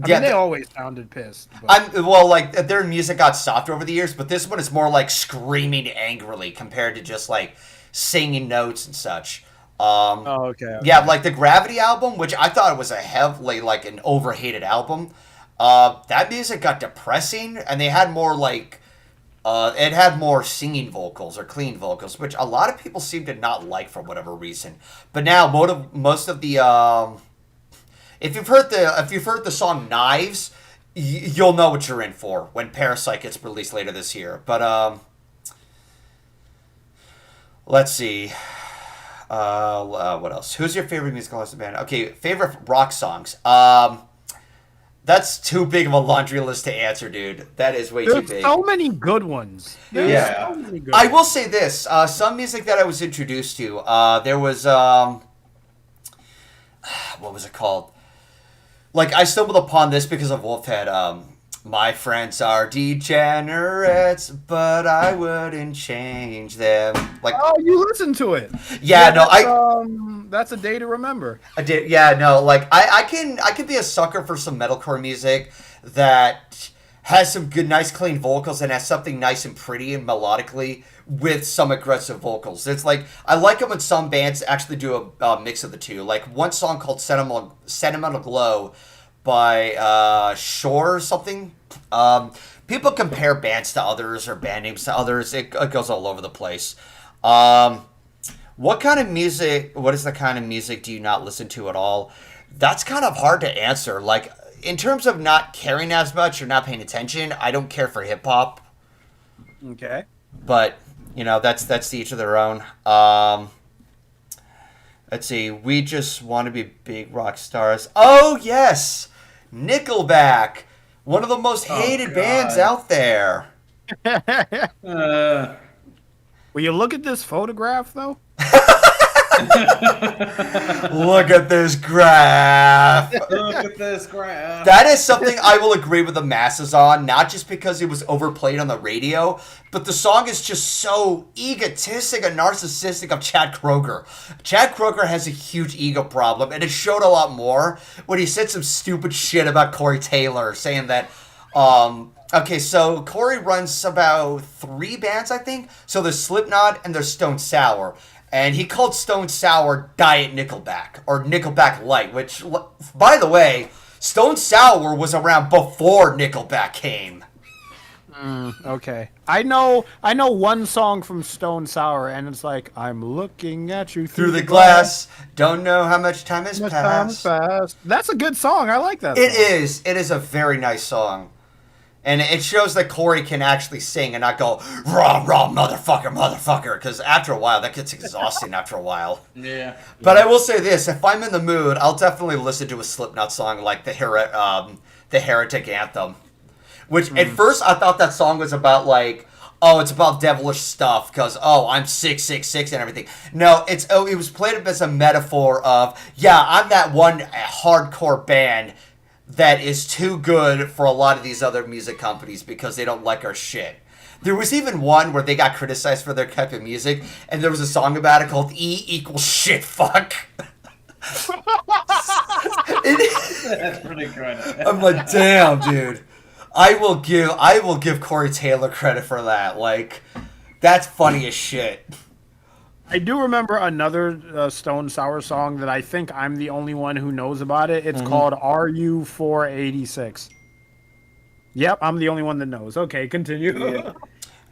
I mean, they always sounded pissed. Well, like, their music got softer over the years, but this one is more like screaming angrily compared to just like singing notes and such. Okay. Yeah, like the Gravity album, which I thought was a heavily like an overhated album. That music got depressing, and they had more like it had more singing vocals or clean vocals, which a lot of people seem to not like for whatever reason. But now most of the if you've heard the song Knives, you'll know what you're in for when Parasite gets released later this year. But let's see. What else? Who's your favorite musical artist band? Okay, favorite rock songs. That's too big of a laundry list to answer, dude. That is way too big. There's so many good ones. Yeah. So many good ones. I will say this. Some music that I was introduced to, there was, what was it called? Like, I stumbled upon this because of Wolfhead. My friends are degenerates, but I wouldn't change them. Like, oh, you listened to it? Yeah, no, that's a day to remember. I did. Yeah, no, like I can be a sucker for some metalcore music that has some good, nice, clean vocals and has something nice and pretty and melodically with some aggressive vocals. It's like, I like it when some bands actually do a mix of the two. Like one song called Sentimental Glow by Shore or something. People compare bands to others or band names to others. It goes all over the place. What is the kind of music do you not listen to at all? That's kind of hard to answer. Like, in terms of not caring as much or not paying attention, I don't care for hip-hop. Okay. But that's to each of their own. Let's see. We just want to be big rock stars. Oh yes, Nickelback, one of the most hated bands out there. Will you look at this photograph though? Look at this graph. Look at this graph. That is something I will agree with the masses on, not just because it was overplayed on the radio, but the song is just so egotistic and narcissistic of Chad Kroeger. Chad Kroeger has a huge ego problem, and it showed a lot more when he said some stupid shit about Corey Taylor, saying that, okay, so Corey runs about 3 bands, I think. So there's Slipknot and there's Stone Sour. And he called Stone Sour Diet Nickelback, or Nickelback Light, which, by the way, Stone Sour was around before Nickelback came. Okay. I know one song from Stone Sour, and it's like, I'm looking at you through the glass, don't know how much time has passed. That's a good song. I like that It song. is. It is a very nice song. And it shows that Corey can actually sing and not go, raw, motherfucker, because after a while, that gets exhausting after a while. Yeah. But I will say this, if I'm in the mood, I'll definitely listen to a Slipknot song like the Heretic Anthem. Which, at first, I thought that song was about, like, oh, it's about devilish stuff, because, oh, I'm 666 and everything. No, it was played as a metaphor of, yeah, I'm that one hardcore band that is too good for a lot of these other music companies because they don't like our shit. There was even one where they got criticized for their type of music, and there was a song about it called E equals shit fuck. That's pretty good. I'm like, damn, dude. I will give Corey Taylor credit for that. Like, that's funny as shit. I do remember another Stone Sour song that I think I'm the only one who knows about it. It's called RU486. Yep, I'm the only one that knows. Okay, continue. Yeah.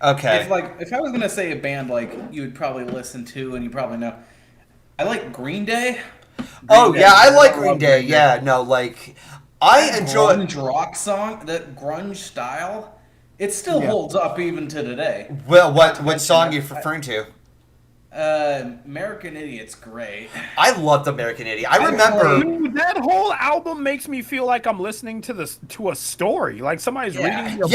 Okay. If I was gonna say a band like you would probably listen to and you probably know, I like Green Day. I like Green Day. Yeah, no, like I enjoy grunge rock song. That grunge style, it still holds up even to today. Well, what song are you referring to? American Idiot's great. I loved American Idiot. I remember Dude, that whole album makes me feel like I'm listening to a story, like somebody's reading me a book.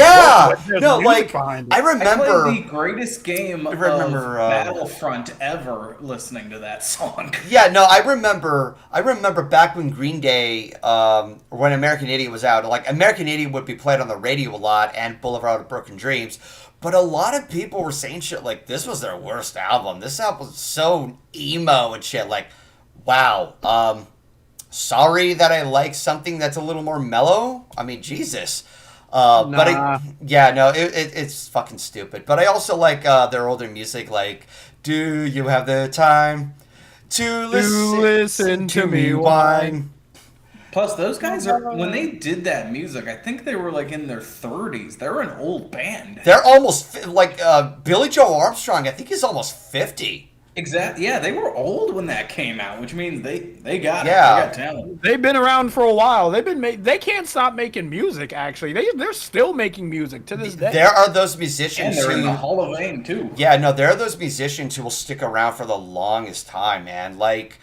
No, like I remember I played the greatest game of Battlefront ever listening to that song. Yeah, no, I remember back when Green Day, when American Idiot was out, like American Idiot would be played on the radio a lot and Boulevard of Broken Dreams. But a lot of people were saying shit like, this was their worst album. This album was so emo and shit. Like, wow. Sorry that I like something that's a little more mellow. I mean, Jesus. But it's fucking stupid. But I also like their older music, like, do you have the time to listen to me whine? Plus, those guys when they did that music, I think they were like in their 30s. They're an old band. They're almost like Billy Joe Armstrong. I think he's almost 50. Exactly. Yeah, they were old when that came out, which means they got it. They got talent. They've been around for a while. They can't stop making music. Actually, they're still making music to this day. There are those musicians and they're in the Hall of Fame too. Yeah, no, there are those musicians who will stick around for the longest time, man. Like,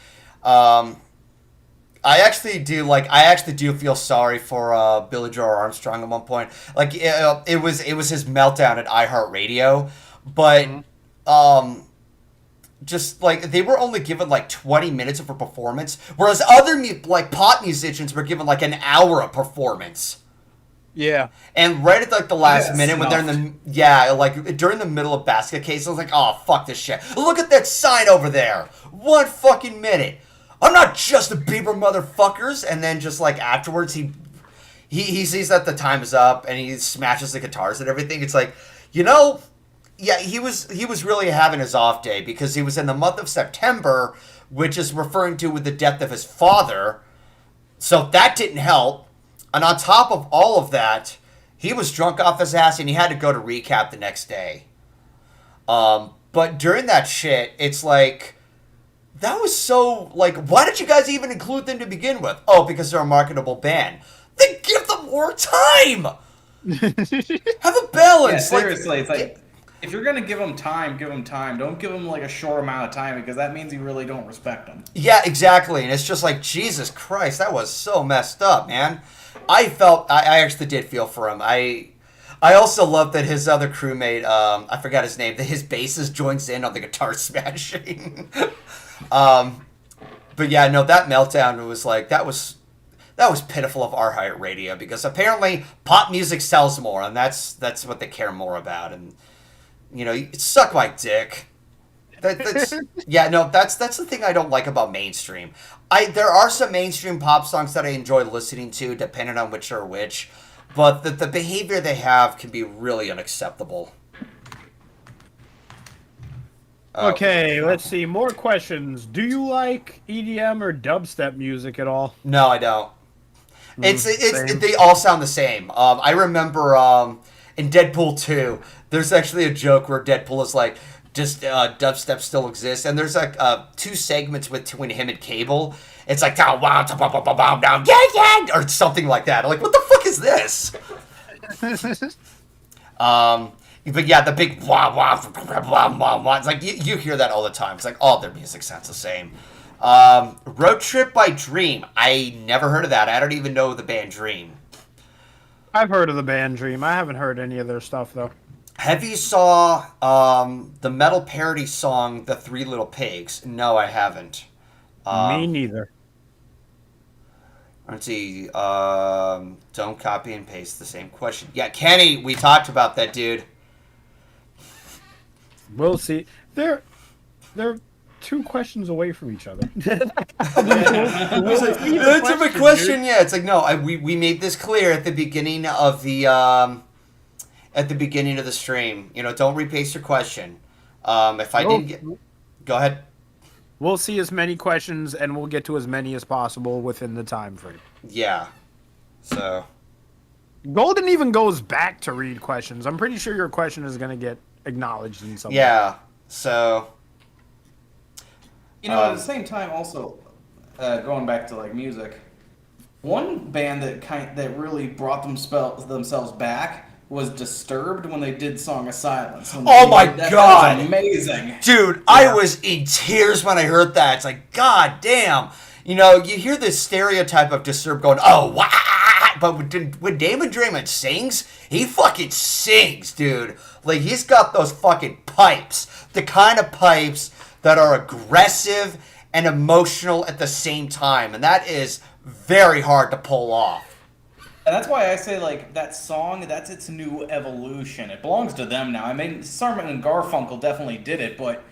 I actually do feel sorry for Billy Joe Armstrong at one point. Like it was his meltdown at iHeartRadio, but just like they were only given like 20 minutes of a performance, whereas other like pop musicians were given like an hour of performance. Yeah. And right at like the last minute when they're in the during the middle of Basket Case, I was like, oh fuck this shit. Look at that sign over there. 1 fucking minute. I'm not just a Bieber, motherfuckers. And then just like afterwards, he sees that the time is up and he smashes the guitars and everything. It's like, he was really having his off day because he was in the month of September, which is referring to with the death of his father. So that didn't help. And on top of all of that, he was drunk off his ass and he had to go to recap the next day. But during that shit, it's like, that was so, like, why did you guys even include them to begin with? Oh, because they're a marketable band. Then give them more time! Have a balance! Yeah, seriously, it's like, If you're gonna give them time, give them time. Don't give them like a short amount of time because that means you really don't respect them. Yeah, exactly. And it's just like, Jesus Christ, that was so messed up, man. I actually did feel for him. I also love that his other crewmate, I forgot his name, that his bassist joins in on the guitar smashing. But yeah, no, that meltdown was like, that was pitiful of our Heart Radio, because apparently pop music sells more, and that's what they care more about. And you know, suck my dick. That's yeah, no, that's the thing I don't like about mainstream. There are some mainstream pop songs that I enjoy listening to, depending on which are which, but the behavior they have can be really unacceptable. Okay, let's see. More questions. Do you like EDM or dubstep music at all? No, I don't. Same. They all sound the same. I remember in Deadpool 2, there's actually a joke where Deadpool is like, just dubstep still exists, and there's like 2 segments between him and Cable. It's like down, wow, down, yeah, or something like that. I'm like, what the fuck is this? But yeah, the big wah wah wah wah wah. It's like you hear that all the time. It's like all their music sounds the same. Road Trip by Dream. I never heard of that. I don't even know the band Dream. I've heard of the band Dream. I haven't heard any of their stuff though. Have you saw the metal parody song "The Three Little Pigs"? No, I haven't. Me neither. Let's see. Don't copy and paste the same question. Yeah, Kenny, we talked about that, dude. We'll see. They're 2 questions away from each other. That's a big question. Yeah, it's like no. We made this clear at the beginning of the stream. You know, don't repaste your question. If I didn't get, go ahead. We'll see as many questions, and we'll get to as many as possible within the time frame. Yeah. So. Golden even goes back to read questions. I'm pretty sure your question is going to get acknowledged in some way. Yeah. So. You know, at the same time, also going back to like music, one band that really brought themselves back was Disturbed when they did "Song of Silence." Oh my God! That was amazing, dude! Yeah. I was in tears when I heard that. It's like, God damn! You know, you hear this stereotype of Disturbed going, "Oh, wow!" But when Damon Drayman sings, he fucking sings, dude. Like he's got those fucking pipes, the kind of pipes that are aggressive and emotional at the same time, and that is very hard to pull off. And that's why I say, like, that song, that's its new evolution. It belongs to them now. I mean, Simon and Garfunkel definitely did it, but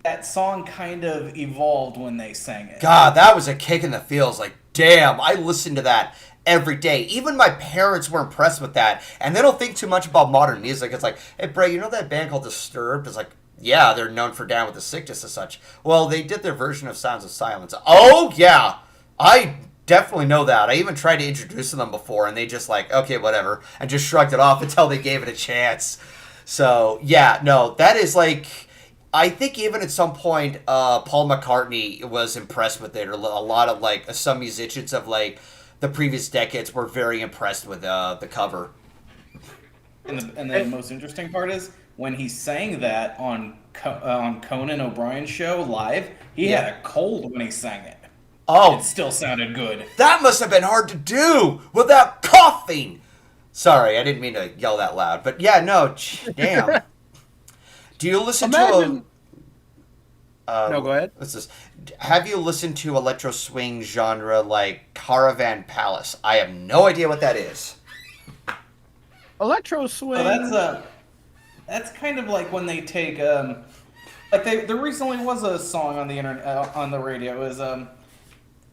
that song kind of evolved when they sang it. God, that was a kick in the feels. Like, damn, I listened to that every day. Even my parents were impressed with that, and they don't think too much about modern music. It's like, hey, Bray, you know that band called Disturbed? It's like, yeah, they're known for Down with the Sickness and such. Well, they did their version of Sounds of Silence. Oh, yeah, I definitely know that. I even tried to introduce them before, and they just like, okay, whatever, and just shrugged it off until they gave it a chance. So, yeah, no, that is like, I think even at some point, Paul McCartney was impressed with it, or a lot of like, some musicians of like the previous decades were very impressed with the cover. And the most interesting part is, when he sang that on Conan O'Brien's show live, he had a cold when he sang it. Oh, it still sounded good. That must have been hard to do without coughing. Sorry, I didn't mean to yell that loud, but yeah, no, damn. Do you listen to no, go ahead. Have you listened to electro swing genre like Caravan Palace? I have no idea what that is. Electro swing. Oh, that's kind of like when they take like there recently was a song on the internet on the radio. It was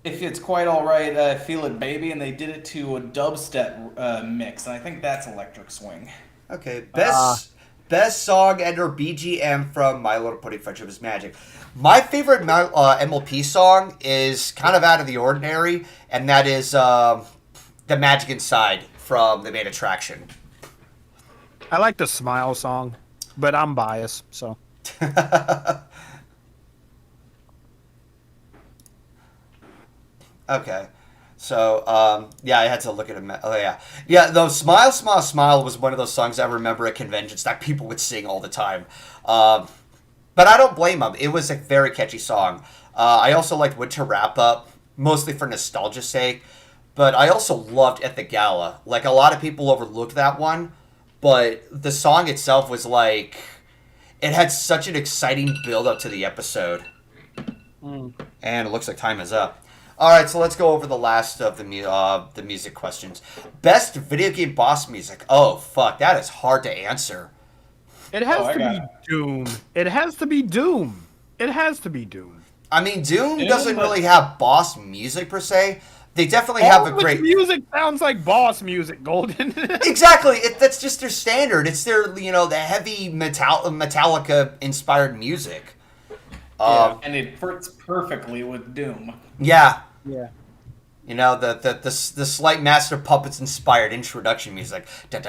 If It's Quite Alright, Feel It Baby, and they did it to a dubstep mix, and I think that's electric swing. Okay, best song and or BGM from My Little Pony Friendship is Magic. My favorite MLP song is kind of out of the ordinary, and that is The Magic Inside from the main attraction. I like the Smile song, but I'm biased, so. Okay. So, yeah, I had to look at it. Oh, yeah. Yeah, though Smile, Smile, Smile was one of those songs I remember at conventions that people would sing all the time. But I don't blame them. It was a very catchy song. I also liked Winter Wrap Up, mostly for nostalgia's sake. But I also loved At the Gala. Like, a lot of people overlooked that one. But the song itself was like... It had such an exciting build-up to the episode. And it looks like time is up. All right, so let's go over the last of the music questions. Best video game boss music. Oh, fuck. That is hard to answer. It has to be Doom. It has to be Doom. It has to be Doom. I mean, Doom doesn't really have boss music, per se. They definitely have a great... music sounds like boss music, Golden. Exactly. That's just their standard. It's their, the heavy Metallica-inspired music. And it fits perfectly with Doom. Yeah. Yeah. The slight Master Puppets inspired introduction music. But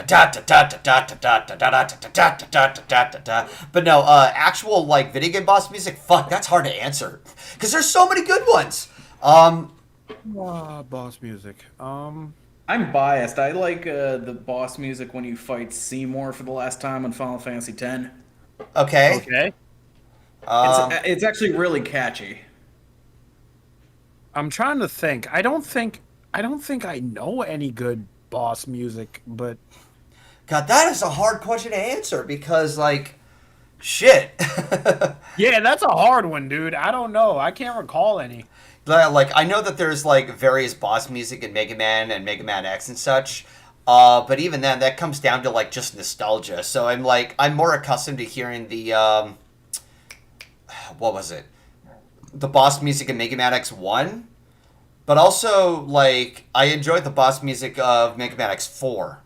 no, actual video game boss music, fuck, that's hard to answer. Because there's so many good ones. Boss music. I'm biased. I like the boss music when you fight Seymour for the last time in Final Fantasy X. Okay. It's actually really catchy. I'm trying to think. I don't think I know any good boss music, but God, that is a hard question to answer because shit. Yeah, that's a hard one, dude. I don't know. I can't recall any. I know that there's various boss music in Mega Man and Mega Man X and such. But even then, that comes down to just nostalgia. So I'm more accustomed to hearing the what was it? The boss music in Mega Man X1, but also I enjoyed the boss music of Mega Man X4.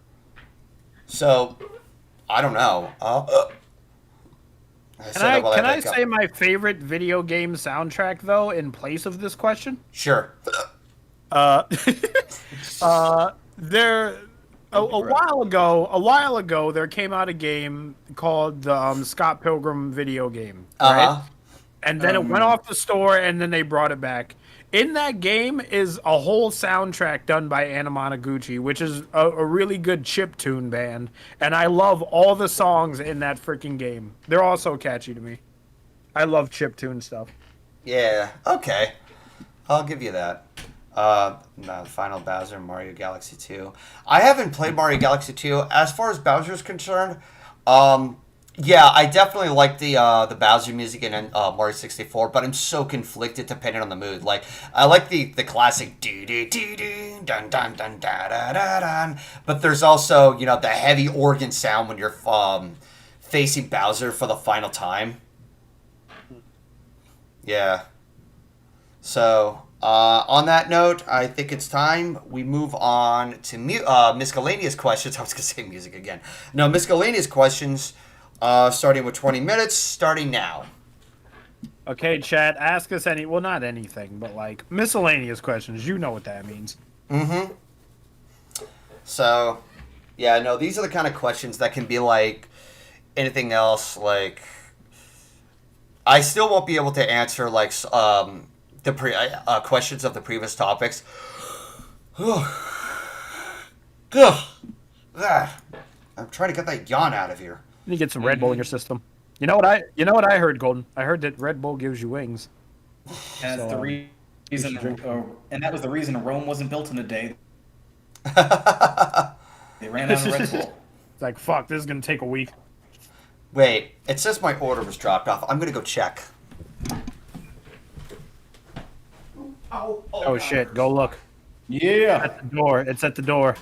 So I don't know. Can I say my favorite video game soundtrack though in place of this question? Sure. There a while ago there came out a game called the Scott Pilgrim video game, right? And then it went off the store, and then they brought it back. In that game is a whole soundtrack done by Anamanaguchi, which is a really good chiptune band. And I love all the songs in that freaking game. They're all so catchy to me. I love chiptune stuff. Yeah, okay. I'll give you that. No, Final Bowser, Mario Galaxy 2. I haven't played Mario Galaxy 2. As far as Bowser's concerned, yeah, I definitely like the Bowser music in Mario 64, but I'm so conflicted depending on the mood. I like the classic doo doo doo doo dun dun dun da da da dun, but there's also the heavy organ sound when you're facing Bowser for the final time. Yeah. So on that note, I think it's time we move on to miscellaneous questions. I was gonna say music again. No, miscellaneous questions. Starting with 20 minutes, starting now. Okay, chat, ask us not anything, but miscellaneous questions. You know what that means. Mm-hmm. So, yeah, no, these are the kind of questions that can be anything else. I still won't be able to answer the questions of the previous topics. I'm trying to get that yawn out of here. You need to get some Red Bull in your system. You know what I heard, Golden? I heard that Red Bull gives you wings. And that's the reason, and that was the reason Rome wasn't built in a day. They ran out of Red Bull. It's fuck, this is gonna take a week. Wait, it says my order was dropped off. I'm gonna go check. Oh shit, go look. Yeah. At the door. It's at the door.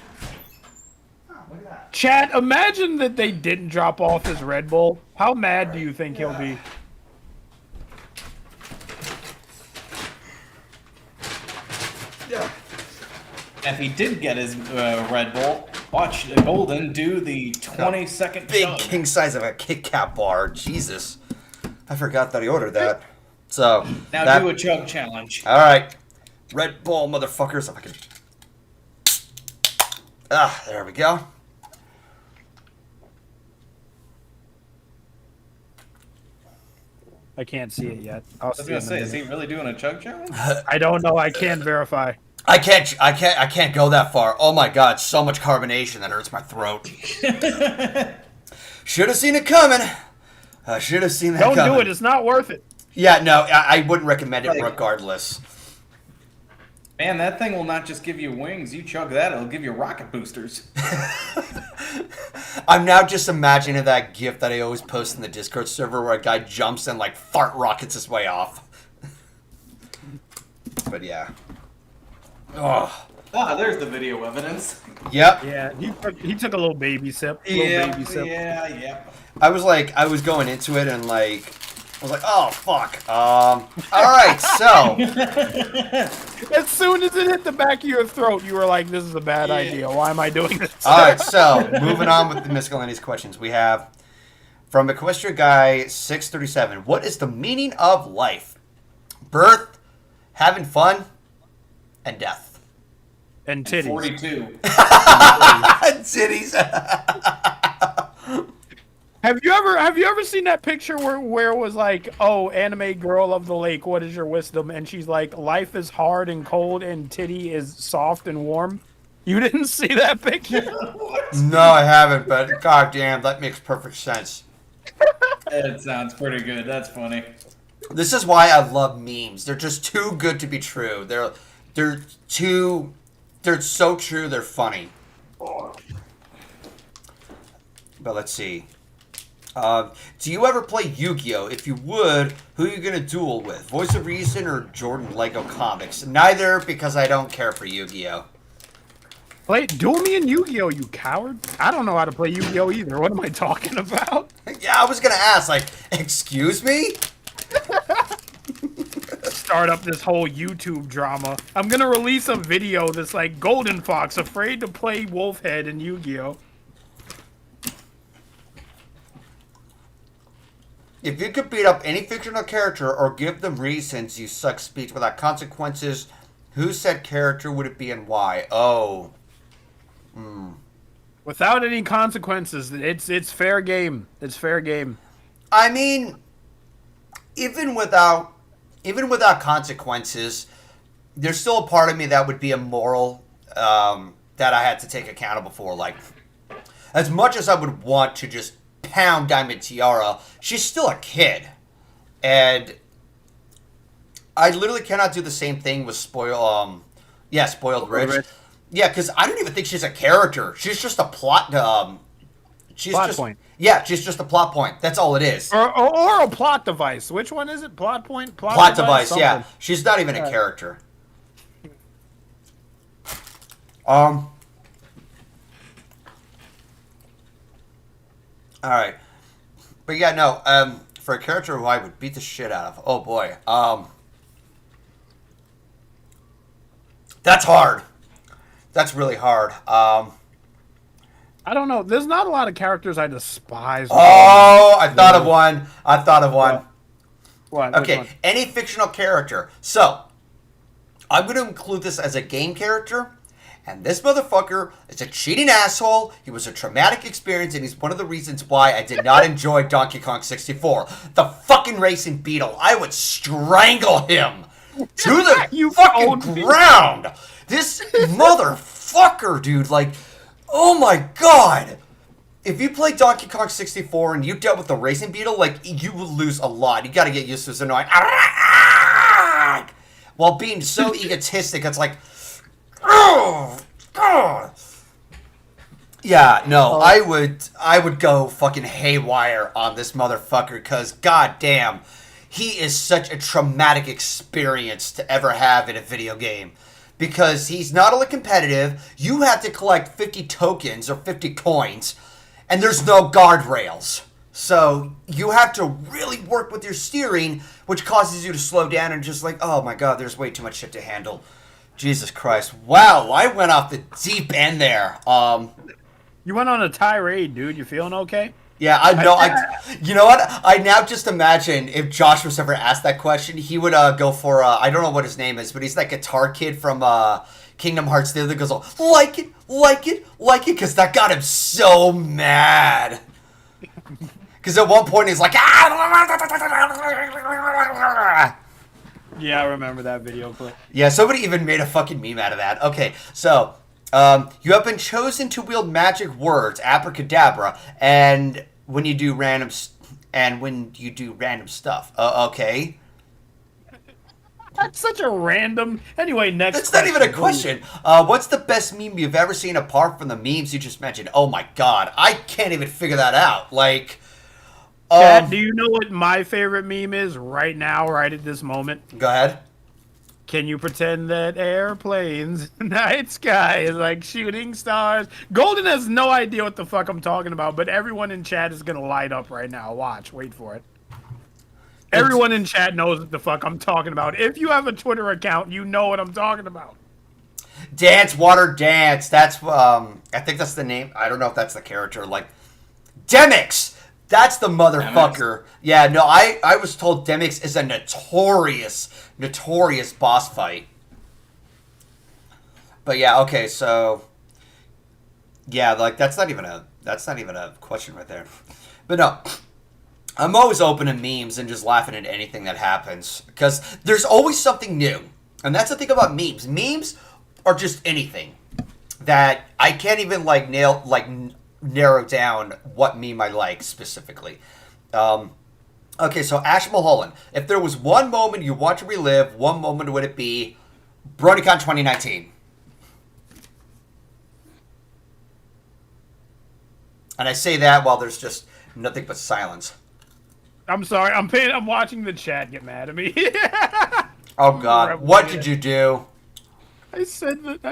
Chat, imagine that they didn't drop off his Red Bull. How mad do you think he'll be? Yeah. If he did get his Red Bull, watch Golden do the 20-second big chug. king size of a Kit Kat bar. Jesus. I forgot that he ordered that. So now do a chug challenge. All right. Red Bull, motherfuckers. If I can... there we go. I can't see it yet. I was gonna say, is he really doing a chug challenge? I don't know. I can't verify. I can't go that far. Oh my god, so much carbonation that hurts my throat. Should have seen it coming. I should have seen that Don't coming. do it. It's not worth it. Yeah, no, I wouldn't recommend it regardless. Man, that thing will not just give you wings. You chug that, it'll give you rocket boosters. I'm now just imagining that GIF that I always post in the Discord server where a guy jumps and like fart rockets his way off. But yeah. Oh. Ah, there's the video evidence. Yep. Yeah, he took a little baby sip. Yeah. I was going into it and like, I was like, oh fuck. All right, so. As soon as it hit the back of your throat, you were like, "This is a bad idea. Why am I doing this?" All right, so moving on with the miscellaneous questions, we have from Equestria Guy 637. What is the meaning of life? Birth, having fun, and death. And titties. 42. Titties. Have you ever seen that picture where it was like, "Oh, anime girl of the lake, what is your wisdom?" And she's like, "Life is hard and cold, and titty is soft and warm." You didn't see that picture? No, I haven't, but goddamn, that makes perfect sense. That sounds pretty good. That's funny. This is why I love memes. They're just too good to be true. They're so true. They're funny. But let's see. Do you ever play Yu-Gi-Oh? If you would, who are you gonna duel with? Voice of Reason or Jordan Lego Comics? Neither, because I don't care for Yu-Gi-Oh. Duel me in Yu-Gi-Oh, you coward! I don't know how to play Yu-Gi-Oh either. What am I talking about? Yeah, I was gonna ask. Like, excuse me? Start up this whole YouTube drama. I'm gonna release a video that's like GoldenFox afraid to play Wolfhead in Yu-Gi-Oh. If you could beat up any fictional character or give them reasons you suck speech without consequences, who said character would it be and why? Oh. Without any consequences, it's fair game. It's fair game. I mean, even without consequences, there's still a part of me that would be immoral that I had to take accountable for. Like, as much as I would want to just pound Diamond Tiara, she's still a kid, and I literally cannot do the same thing with Spoiled Rich. Yeah, because I don't even think she's a character. She's just a plot. Plot point. Yeah, she's just a plot point. That's all it is. Or a plot device. Which one is it? Plot point? Plot device, yeah. She's not even a character. Alright. But yeah, no, for a character who I would beat the shit out of, oh boy. That's hard. That's really hard. I don't know. There's not a lot of characters I despise. Oh, I thought of one. What? Okay, any fictional character. So, I'm going to include this as a game character. And this motherfucker is a cheating asshole. He was a traumatic experience, and he's one of the reasons why I did not enjoy Donkey Kong 64. The fucking racing beetle. I would strangle him to the fucking ground. This motherfucker, dude. Like, oh my god. If you play Donkey Kong 64 and you dealt with the racing beetle, like, you will lose a lot. You gotta get used to this annoying. While being so egotistic, it's like, oh, God. Yeah, no, I would go fucking haywire on this motherfucker because, goddamn, he is such a traumatic experience to ever have in a video game. Because he's not only competitive, you have to collect 50 tokens or 50 coins, and there's no guardrails. So you have to really work with your steering, which causes you to slow down and just like, oh my god, there's way too much shit to handle. Jesus Christ. Wow, I went off the deep end there. You went on a tirade, dude. You feeling okay? Yeah, I know. You know what? I now just imagine if Josh was ever asked that question, he would go for, I don't know what his name is, but he's that guitar kid from Kingdom Hearts. The other goes, like it, because that got him so mad. Because at one point he's like, ah! Yeah, I remember that video clip. Yeah, somebody even made a fucking meme out of that. Okay, so you have been chosen to wield magic words, abracadabra, and when you do random stuff. Okay. That's such a random. Anyway, next. That's not even a question. What's the best meme you've ever seen apart from the memes you just mentioned? Oh my god, I can't even figure that out. Like, Chad, do you know what my favorite meme is right now, right at this moment? Go ahead. Can you pretend that airplanes, night sky is like shooting stars? Golden has no idea what the fuck I'm talking about, but everyone in chat is gonna light up right now. Watch, wait for it. Everyone in chat knows what the fuck I'm talking about. If you have a Twitter account, you know what I'm talking about. Dance, water, dance. That's I think that's the name. I don't know if that's the character. Like, Demix. That's the motherfucker. Yeah, no, I was told Demix is a notorious boss fight. But yeah, okay, so yeah, like that's not even a question right there. But no, I'm always open to memes and just laughing at anything that happens because there's always something new, and that's the thing about memes. Memes are just anything that I can't even narrow down what meme I like specifically. Okay, so Ash Mulholland. If there was one moment you want to relive, one moment would it be? BronyCon 2019. And I say that while there's just nothing but silence. I'm sorry. I'm watching the chat get mad at me. Oh God, what did you do? I said that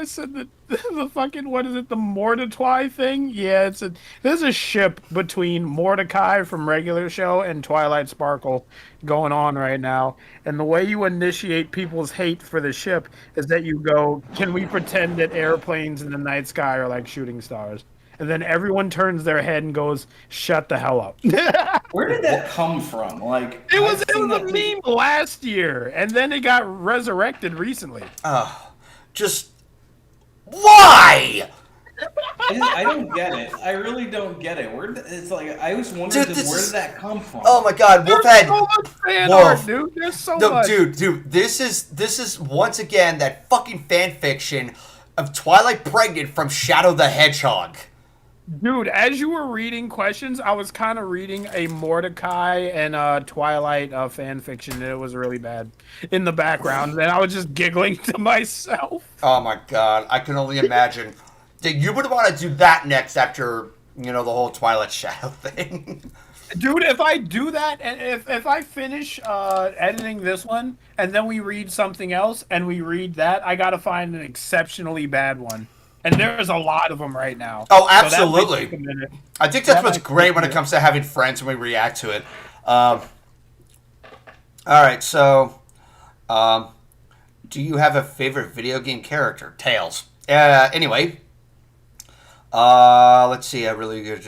the fucking, what is it, the Mordecai thing? Yeah, there's a ship between Mordecai from regular show and Twilight Sparkle going on right now. And the way you initiate people's hate for the ship is that you go, can we pretend that airplanes in the night sky are like shooting stars? And then everyone turns their head and goes, shut the hell up. Where did that come from? Like, it was a meme last year, and then it got resurrected recently. Just why? I don't get it. I really don't get it. It's like I was wondering, where did that come from? Oh my God, There's so much fan art, dude. There's so much. Dude, this is once again that fucking fan fiction of Twilight pregnant from Shadow the Hedgehog. Dude, as you were reading questions, I was kind of reading a Mordecai and Twilight fan fiction, and it was really bad in the background. And I was just giggling to myself. Oh my God, I can only imagine. You would want to do that next after, the whole Twilight Shadow thing. Dude, if I do that, and if I finish editing this one, and then we read something else, and we read that, I gotta find an exceptionally bad one. And there's a lot of them right now. Oh, absolutely. So I think that's what's great when it comes to having friends when we react to it. All right, so do you have a favorite video game character? Tails. Anyway, let's see. I really good.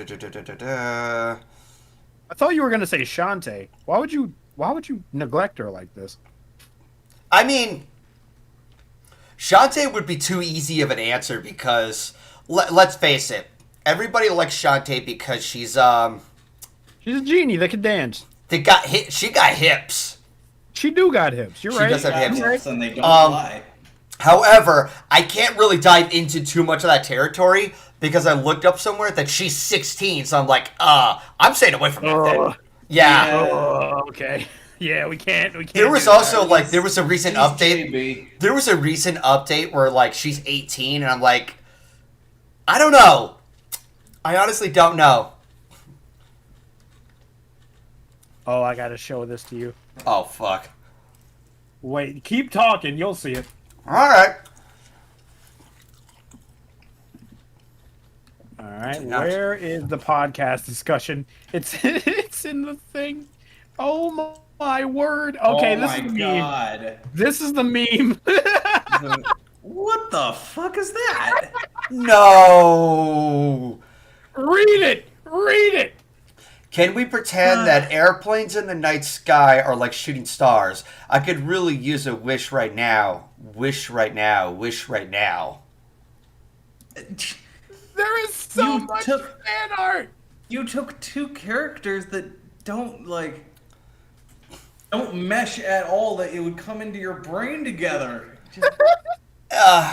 I thought you were gonna say Shantae. Why would you neglect her like this? I mean, Shantae would be too easy of an answer because let's face it, everybody likes Shantae because she's a genie that can dance. She got hips. She got hips. You're right. She does have hips, and they don't lie. However, I can't really dive into too much of that territory because I looked up somewhere that she's 16, so I'm like, I'm staying away from that then. Yeah. Oh, okay. Yeah, we can't. There was also there was a recent update. JB. There was a recent update where she's 18, and I'm like, I don't know. I honestly don't know. Oh, I gotta show this to you. Oh fuck. Wait, keep talking. You'll see it. All right. All right. Where is the podcast discussion? It's in the thing. Oh my word. Okay, this is the meme. This is the meme. What the fuck is that? No. Read it. Can we pretend that airplanes in the night sky are like shooting stars? I could really use a wish right now. Wish right now. Wish right now. There is so much fan art. You took two characters that don't don't mesh at all that it would come into your brain together.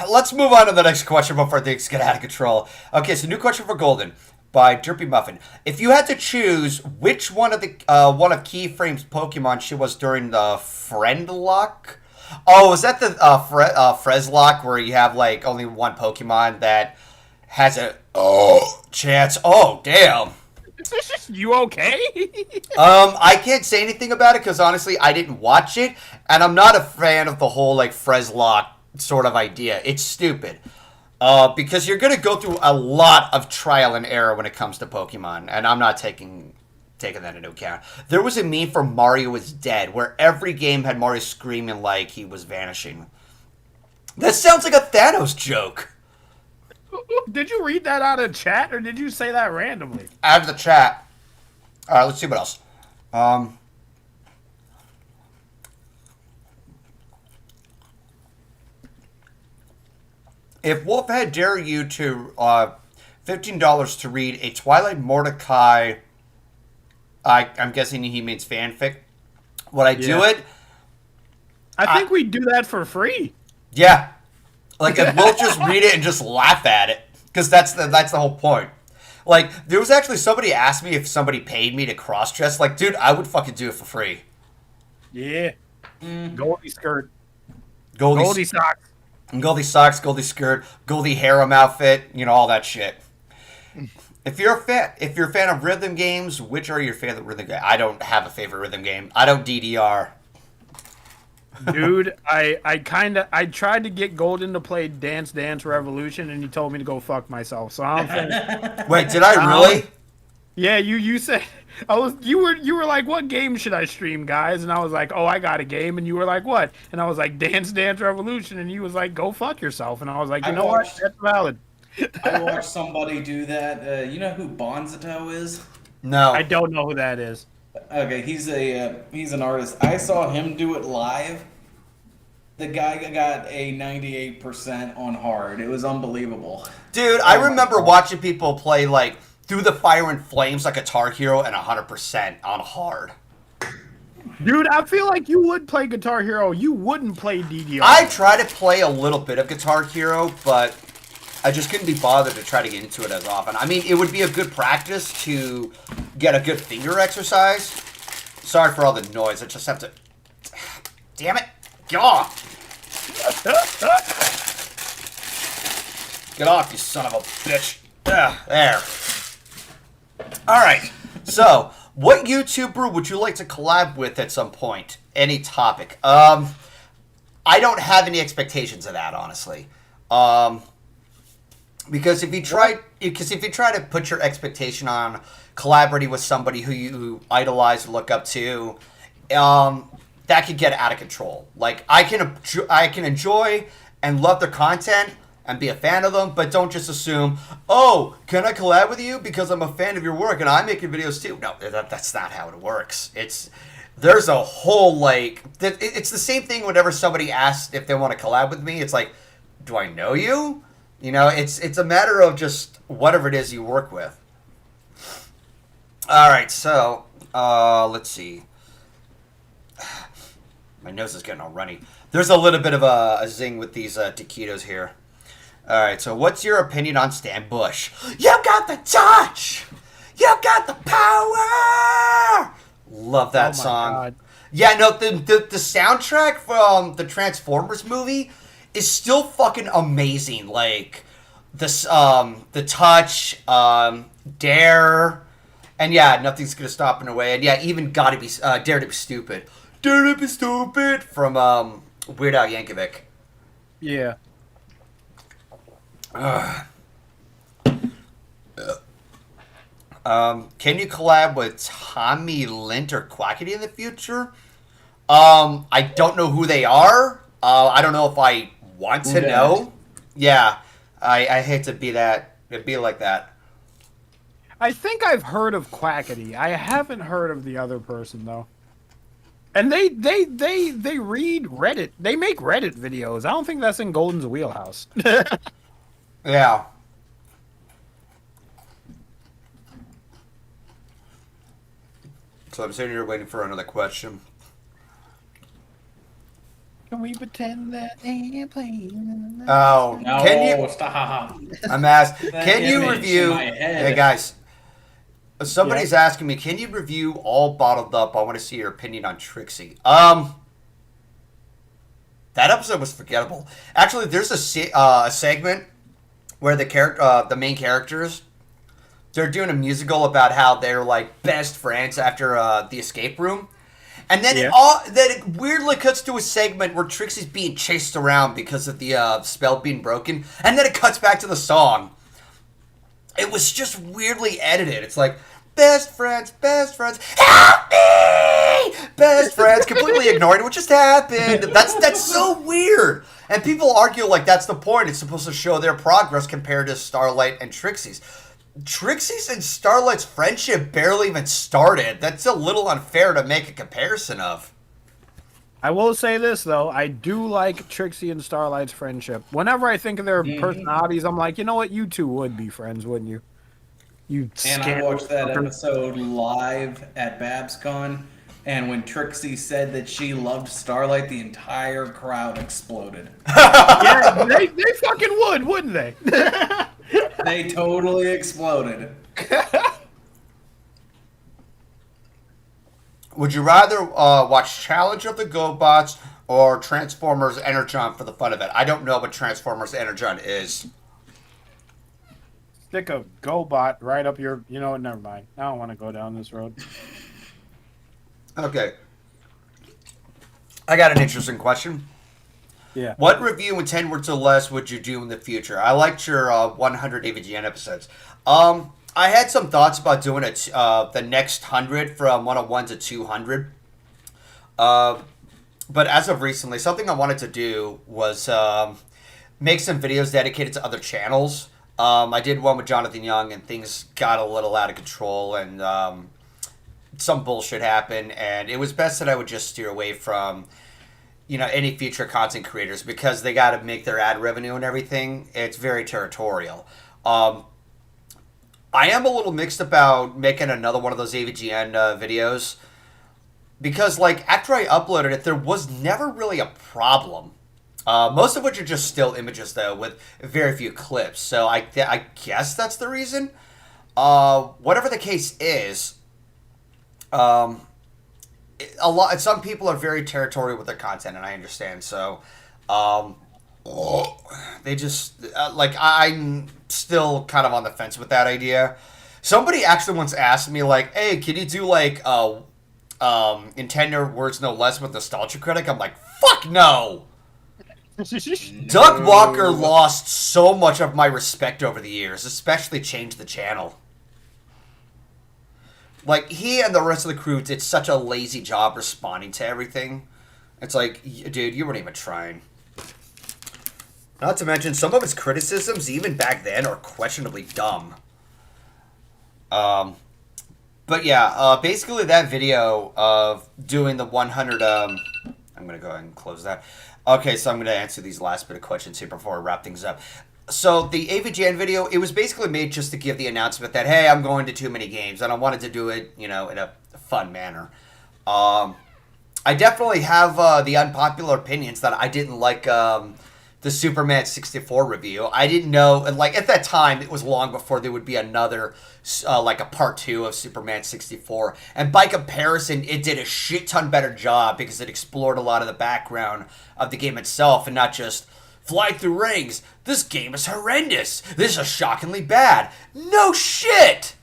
Let's move on to the next question before things get out of control. Okay, so new question for Golden by Derpy Muffin. If you had to choose which one of Keyframe's Pokemon she was during the friend lock. Oh, is that the Frez lock where you have like only one Pokemon that has a chance? Oh, damn. You okay? I can't say anything about it because honestly, I didn't watch it, and I'm not a fan of the whole like Frezlock sort of idea. It's stupid. Because you're gonna go through a lot of trial and error when it comes to Pokemon, and I'm not taking that into account. There was a meme for Mario is dead, where every game had Mario screaming like he was vanishing. That sounds like a Thanos joke. Did you read that out of chat, or did you say that randomly? Out of the chat. All right, let's see what else. If Wolfhead dare you to $15 to read a Twilight Mordecai, I'm guessing he means fanfic. Would I do it? I think we'd do that for free. Yeah. Like, if we'll just read it and just laugh at it. Because that's the whole point. Like, there was actually somebody asked me if somebody paid me to cross-dress. Like, dude, I would fucking do it for free. Yeah. Goldie skirt. Goldie socks. Goldie socks, Goldie skirt, Goldie harem outfit, all that shit. If you're a fan of rhythm games, which are your favorite rhythm games? I don't have a favorite rhythm game. I don't DDR. Dude, I tried to get Golden to play Dance Dance Revolution, and he told me to go fuck myself. So I don't think. Wait, did I really? Yeah, you said you were like, what game should I stream, guys? And I was like, oh, I got a game, and you were like, what? And I was like, Dance Dance Revolution, and you was like, go fuck yourself. And I was like, you know what? That's valid. I watched somebody do that. You know who Bonzito is? No, I don't know who that is. Okay, he's an artist. I saw him do it live. The guy got a 98% on hard. It was unbelievable. Dude, I remember watching people play like Through the Fire and Flames like Guitar Hero and 100% on hard. Dude, I feel like you would play Guitar Hero. You wouldn't play DDR. I try to play a little bit of Guitar Hero, but I just couldn't be bothered to try to get into it as often. I mean, it would be a good practice to get a good finger exercise. Sorry for all the noise. I just have to... Damn it. Get off. Get off, you son of a bitch. There. Alright. So, what YouTuber would you like to collab with at some point? Any topic. I don't have any expectations of that, honestly. Because if you try to put your expectation on collaborating with somebody who you idolize or look up to, that could get out of control. Like, I can enjoy and love their content and be a fan of them, but don't just assume, oh, can I collab with you because I'm a fan of your work and I'm making videos too? No, that's not how it works. There's a whole, like, it's the same thing whenever somebody asks if they want to collab with me. It's like, do I know you? It's a matter of just whatever it is you work with. All right, so let's see. My nose is getting all runny. There's a little bit of a zing with these taquitos here. All right, so what's your opinion on Stan Bush? You got the touch. You got the power. Love that song. God. Yeah, no, the soundtrack from the Transformers movie is still fucking amazing. Like this, the touch, Dare, and yeah, nothing's gonna stop in a way. And yeah, even gotta be Dare to be stupid. Dare to be stupid from Weird Al Yankovic. Yeah. Can you collab with Tommy Lint or Quackity in the future? I don't know who they are. I don't know if I want to know. Yeah, I hate to be like that. I think I've heard of Quackity. I haven't heard of the other person though. And they read Reddit. They make Reddit videos. I don't think that's in Golden's wheelhouse. Yeah. So I'm sitting here waiting for another question. Can we pretend that airplane? Oh, No, can you? stop. I'm asked. That Can you image in review? my head. Hey guys, somebody's asking me. Can you review All Bottled Up? I want to see your opinion on Trixie. That episode was forgettable. Actually, there's a segment where the main characters, they're doing a musical about how they're like best friends after the escape room. And then it weirdly cuts to a segment where Trixie's being chased around because of the spell being broken, and then it cuts back to the song. It was just weirdly edited. It's like, best friends, help me! Best friends, completely ignoring what just happened. That's so weird. And people argue like that's the point. It's supposed to show their progress compared to Starlight and Trixie's. Trixie's and Starlight's friendship barely even started. That's a little unfair to make a comparison of. I will say this, though. I do like Trixie and Starlight's friendship. Whenever I think of their personalities, I'm like, you know what? You two would be friends, wouldn't you? And I watched that episode live at BabsCon, and when Trixie said that she loved Starlight, the entire crowd exploded. Yeah, they fucking would, wouldn't they? They totally exploded. Would you rather watch Challenge of the GoBots or Transformers Energon for the fun of it? I don't know what Transformers Energon is. Stick a GoBot right up your... You know what? Never mind. I don't want to go down this road. Okay. I got an interesting question. Yeah. What review in 10 words or less would you do in the future? I liked your 100 AVGN episodes. I had some thoughts about doing it the next 100 from 101 to 200. But as of recently, something I wanted to do was make some videos dedicated to other channels. I did one with Jonathan Young, and things got a little out of control, and some bullshit happened, and it was best that I would just steer away from any future content creators because they got to make their ad revenue and everything. It's very territorial. I am a little mixed about making another one of those AVGN videos because, like, after I uploaded it, there was never really a problem. Most of which are just still images, though, with very few clips. So I guess that's the reason. Whatever the case is, some people are very territorial with their content, and I understand. So, they just I'm still kind of on the fence with that idea. Somebody actually once asked me, like, "Hey, can you do like in 10 words no less with Nostalgia Critic?" I'm like, "Fuck no." Doug Walker lost so much of my respect over the years, especially Change the Channel. Like, he and the rest of the crew did such a lazy job responding to everything. It's like, dude, you weren't even trying. Not to mention, some of his criticisms, even back then, are questionably dumb. But yeah, basically that video of doing the 100, I'm going to go ahead and close that. Okay, so I'm going to answer these last bit of questions here before I wrap things up. So the AVGN video, it was basically made just to give the announcement that, hey, I'm going to too many games, and I wanted to do it, in a fun manner. I definitely have the unpopular opinions that I didn't like the Superman 64 review. I didn't know, and like at that time, it was long before there would be another, like a part 2 of Superman 64. And by comparison, it did a shit ton better job because it explored a lot of the background of the game itself and not just fly through rings. This game is horrendous. This is shockingly bad. No shit!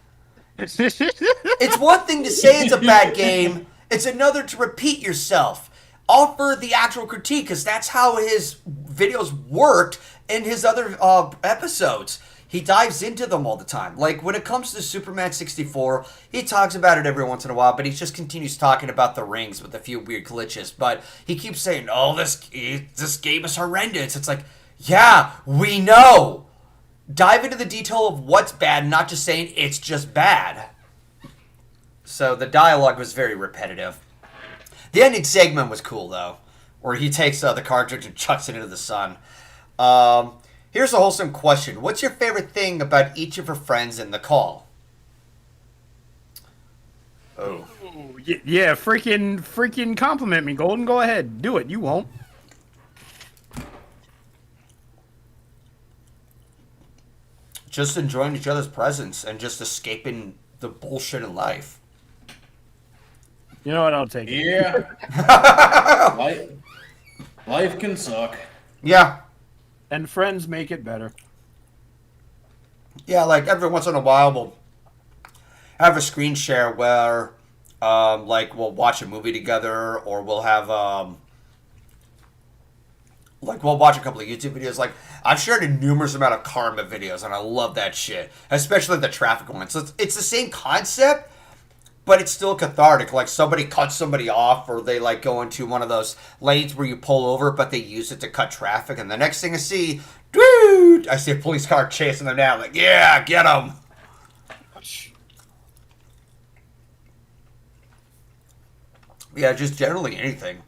It's one thing to say it's a bad game. It's another to repeat yourself. Offer the actual critique, because that's how his videos worked in his other episodes. He dives into them all the time. Like, when it comes to Superman 64, he talks about it every once in a while, but he just continues talking about the rings with a few weird glitches. But he keeps saying, oh, this game is horrendous. It's like, yeah, we know. Dive into the detail of what's bad, not just saying it's just bad. So the dialogue was very repetitive. The ending segment was cool, though, where he takes the cartridge and chucks it into the sun. Here's a wholesome question. What's your favorite thing about each of her friends in the call? Oh. Yeah, freaking compliment me, Golden. Go ahead. Do it. You won't. just enjoying each other's presence and just escaping the bullshit in life. You know what? I'll take it. Yeah. Life can suck. Yeah. And friends make it better. Yeah, like every once in a while we'll have a screen share where like we'll watch a movie together, or we'll have like we'll watch a couple of YouTube videos. Like I've shared a numerous amount of karma videos, and I love that shit, especially the traffic ones. So it's the same concept, but it's still cathartic. Like somebody cuts somebody off, or they like go into one of those lanes where you pull over, but they use it to cut traffic. And the next thing I see, dude, I see a police car chasing them down. Like, yeah, get them. Yeah, just generally anything.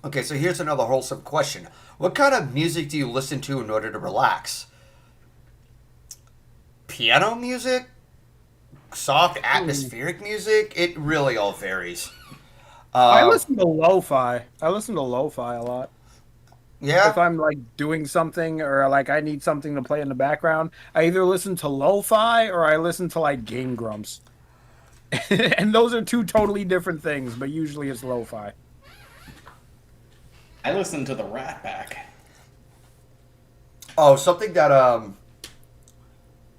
Okay, so here's another wholesome question. What kind of music do you listen to in order to relax? Piano music? Soft atmospheric music? It really all varies. I listen to lo-fi. I listen to lo-fi a lot. Yeah? If I'm like doing something or like I need something to play in the background, I either listen to lo-fi or I listen to like Game Grumps. And those are two totally different things, but usually it's lo-fi. I listen to the Rat Pack. Oh, something that,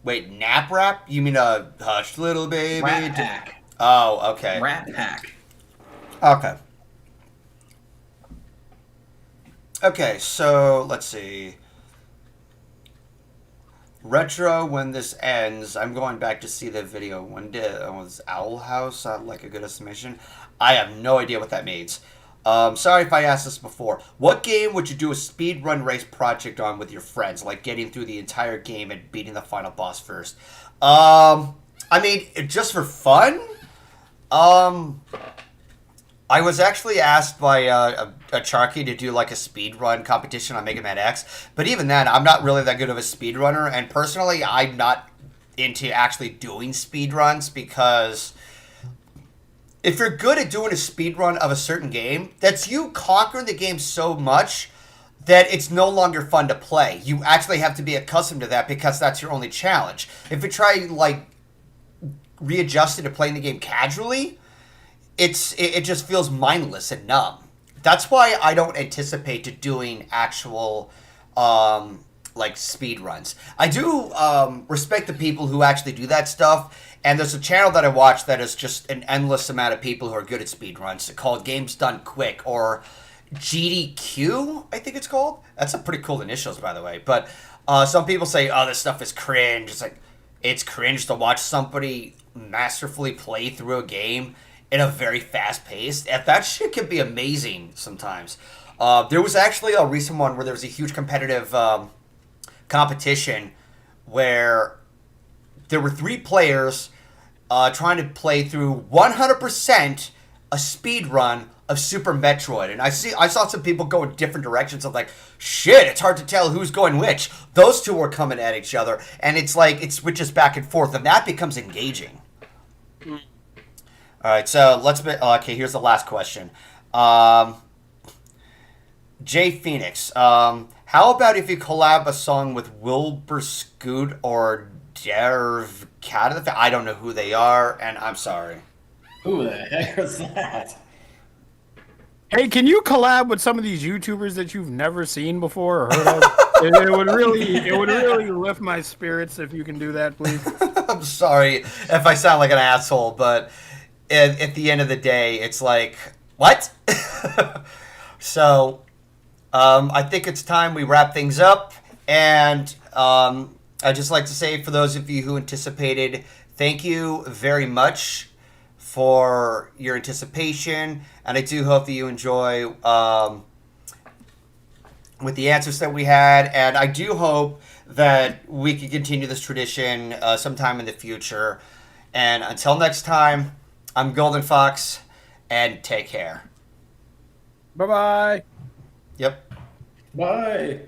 wait, nap rap? You mean Hush Little Baby? Rat Pack. Oh, okay. Rat Pack. Okay. Okay, so let's see. Retro, when this ends, I'm going back to see the video. When was Owl House like a good estimation? I have no idea what that means. Sorry if I asked this before. What game would you do a speed run race project on with your friends, like getting through the entire game and beating the final boss first? I mean, just for fun. I was actually asked by a Charky to do like a speed run competition on Mega Man X, but even then, I'm not really that good of a speed runner, and personally, I'm not into actually doing speed runs, because if you're good at doing a speed run of a certain game, that's you conquering the game so much that it's no longer fun to play. You actually have to be accustomed to that because that's your only challenge. If you try like readjusting to playing the game casually, it just feels mindless and numb. That's why I don't anticipate to doing actual like speed runs. I do respect the people who actually do that stuff, and there's a channel that I watch that is just an endless amount of people who are good at speed runs, called Games Done Quick, or GDQ, I think it's called. That's some pretty cool initials, by the way. But some people say, oh, this stuff is cringe. It's like, it's cringe to watch somebody masterfully play through a game in a very fast pace. That shit can be amazing sometimes. There was actually a recent one where there was a huge competitive competition where there were 3 players trying to play through 100% a speed run of Super Metroid. And I saw some people go in different directions of like, shit, it's hard to tell who's going which. Those two were coming at each other, and it's like it switches back and forth, and that becomes engaging. All right, so okay, here's the last question. Jay Phoenix, how about if you collab a song with Wilbur Scoot or Derv Cat? I don't know who they are, and I'm sorry. Who the heck was that? Hey, can you collab with some of these YouTubers that you've never seen before or heard of? it would really lift my spirits if you can do that, please. I'm sorry if I sound like an asshole, but at the end of the day, it's like, what? So, I think it's time we wrap things up. And I'd just like to say, for those of you who anticipated, thank you very much for your anticipation. And I do hope that you enjoy with the answers that we had. And I do hope that we can continue this tradition sometime in the future. And until next time, I'm GoldenFox, and take care. Bye-bye. Yep. Bye.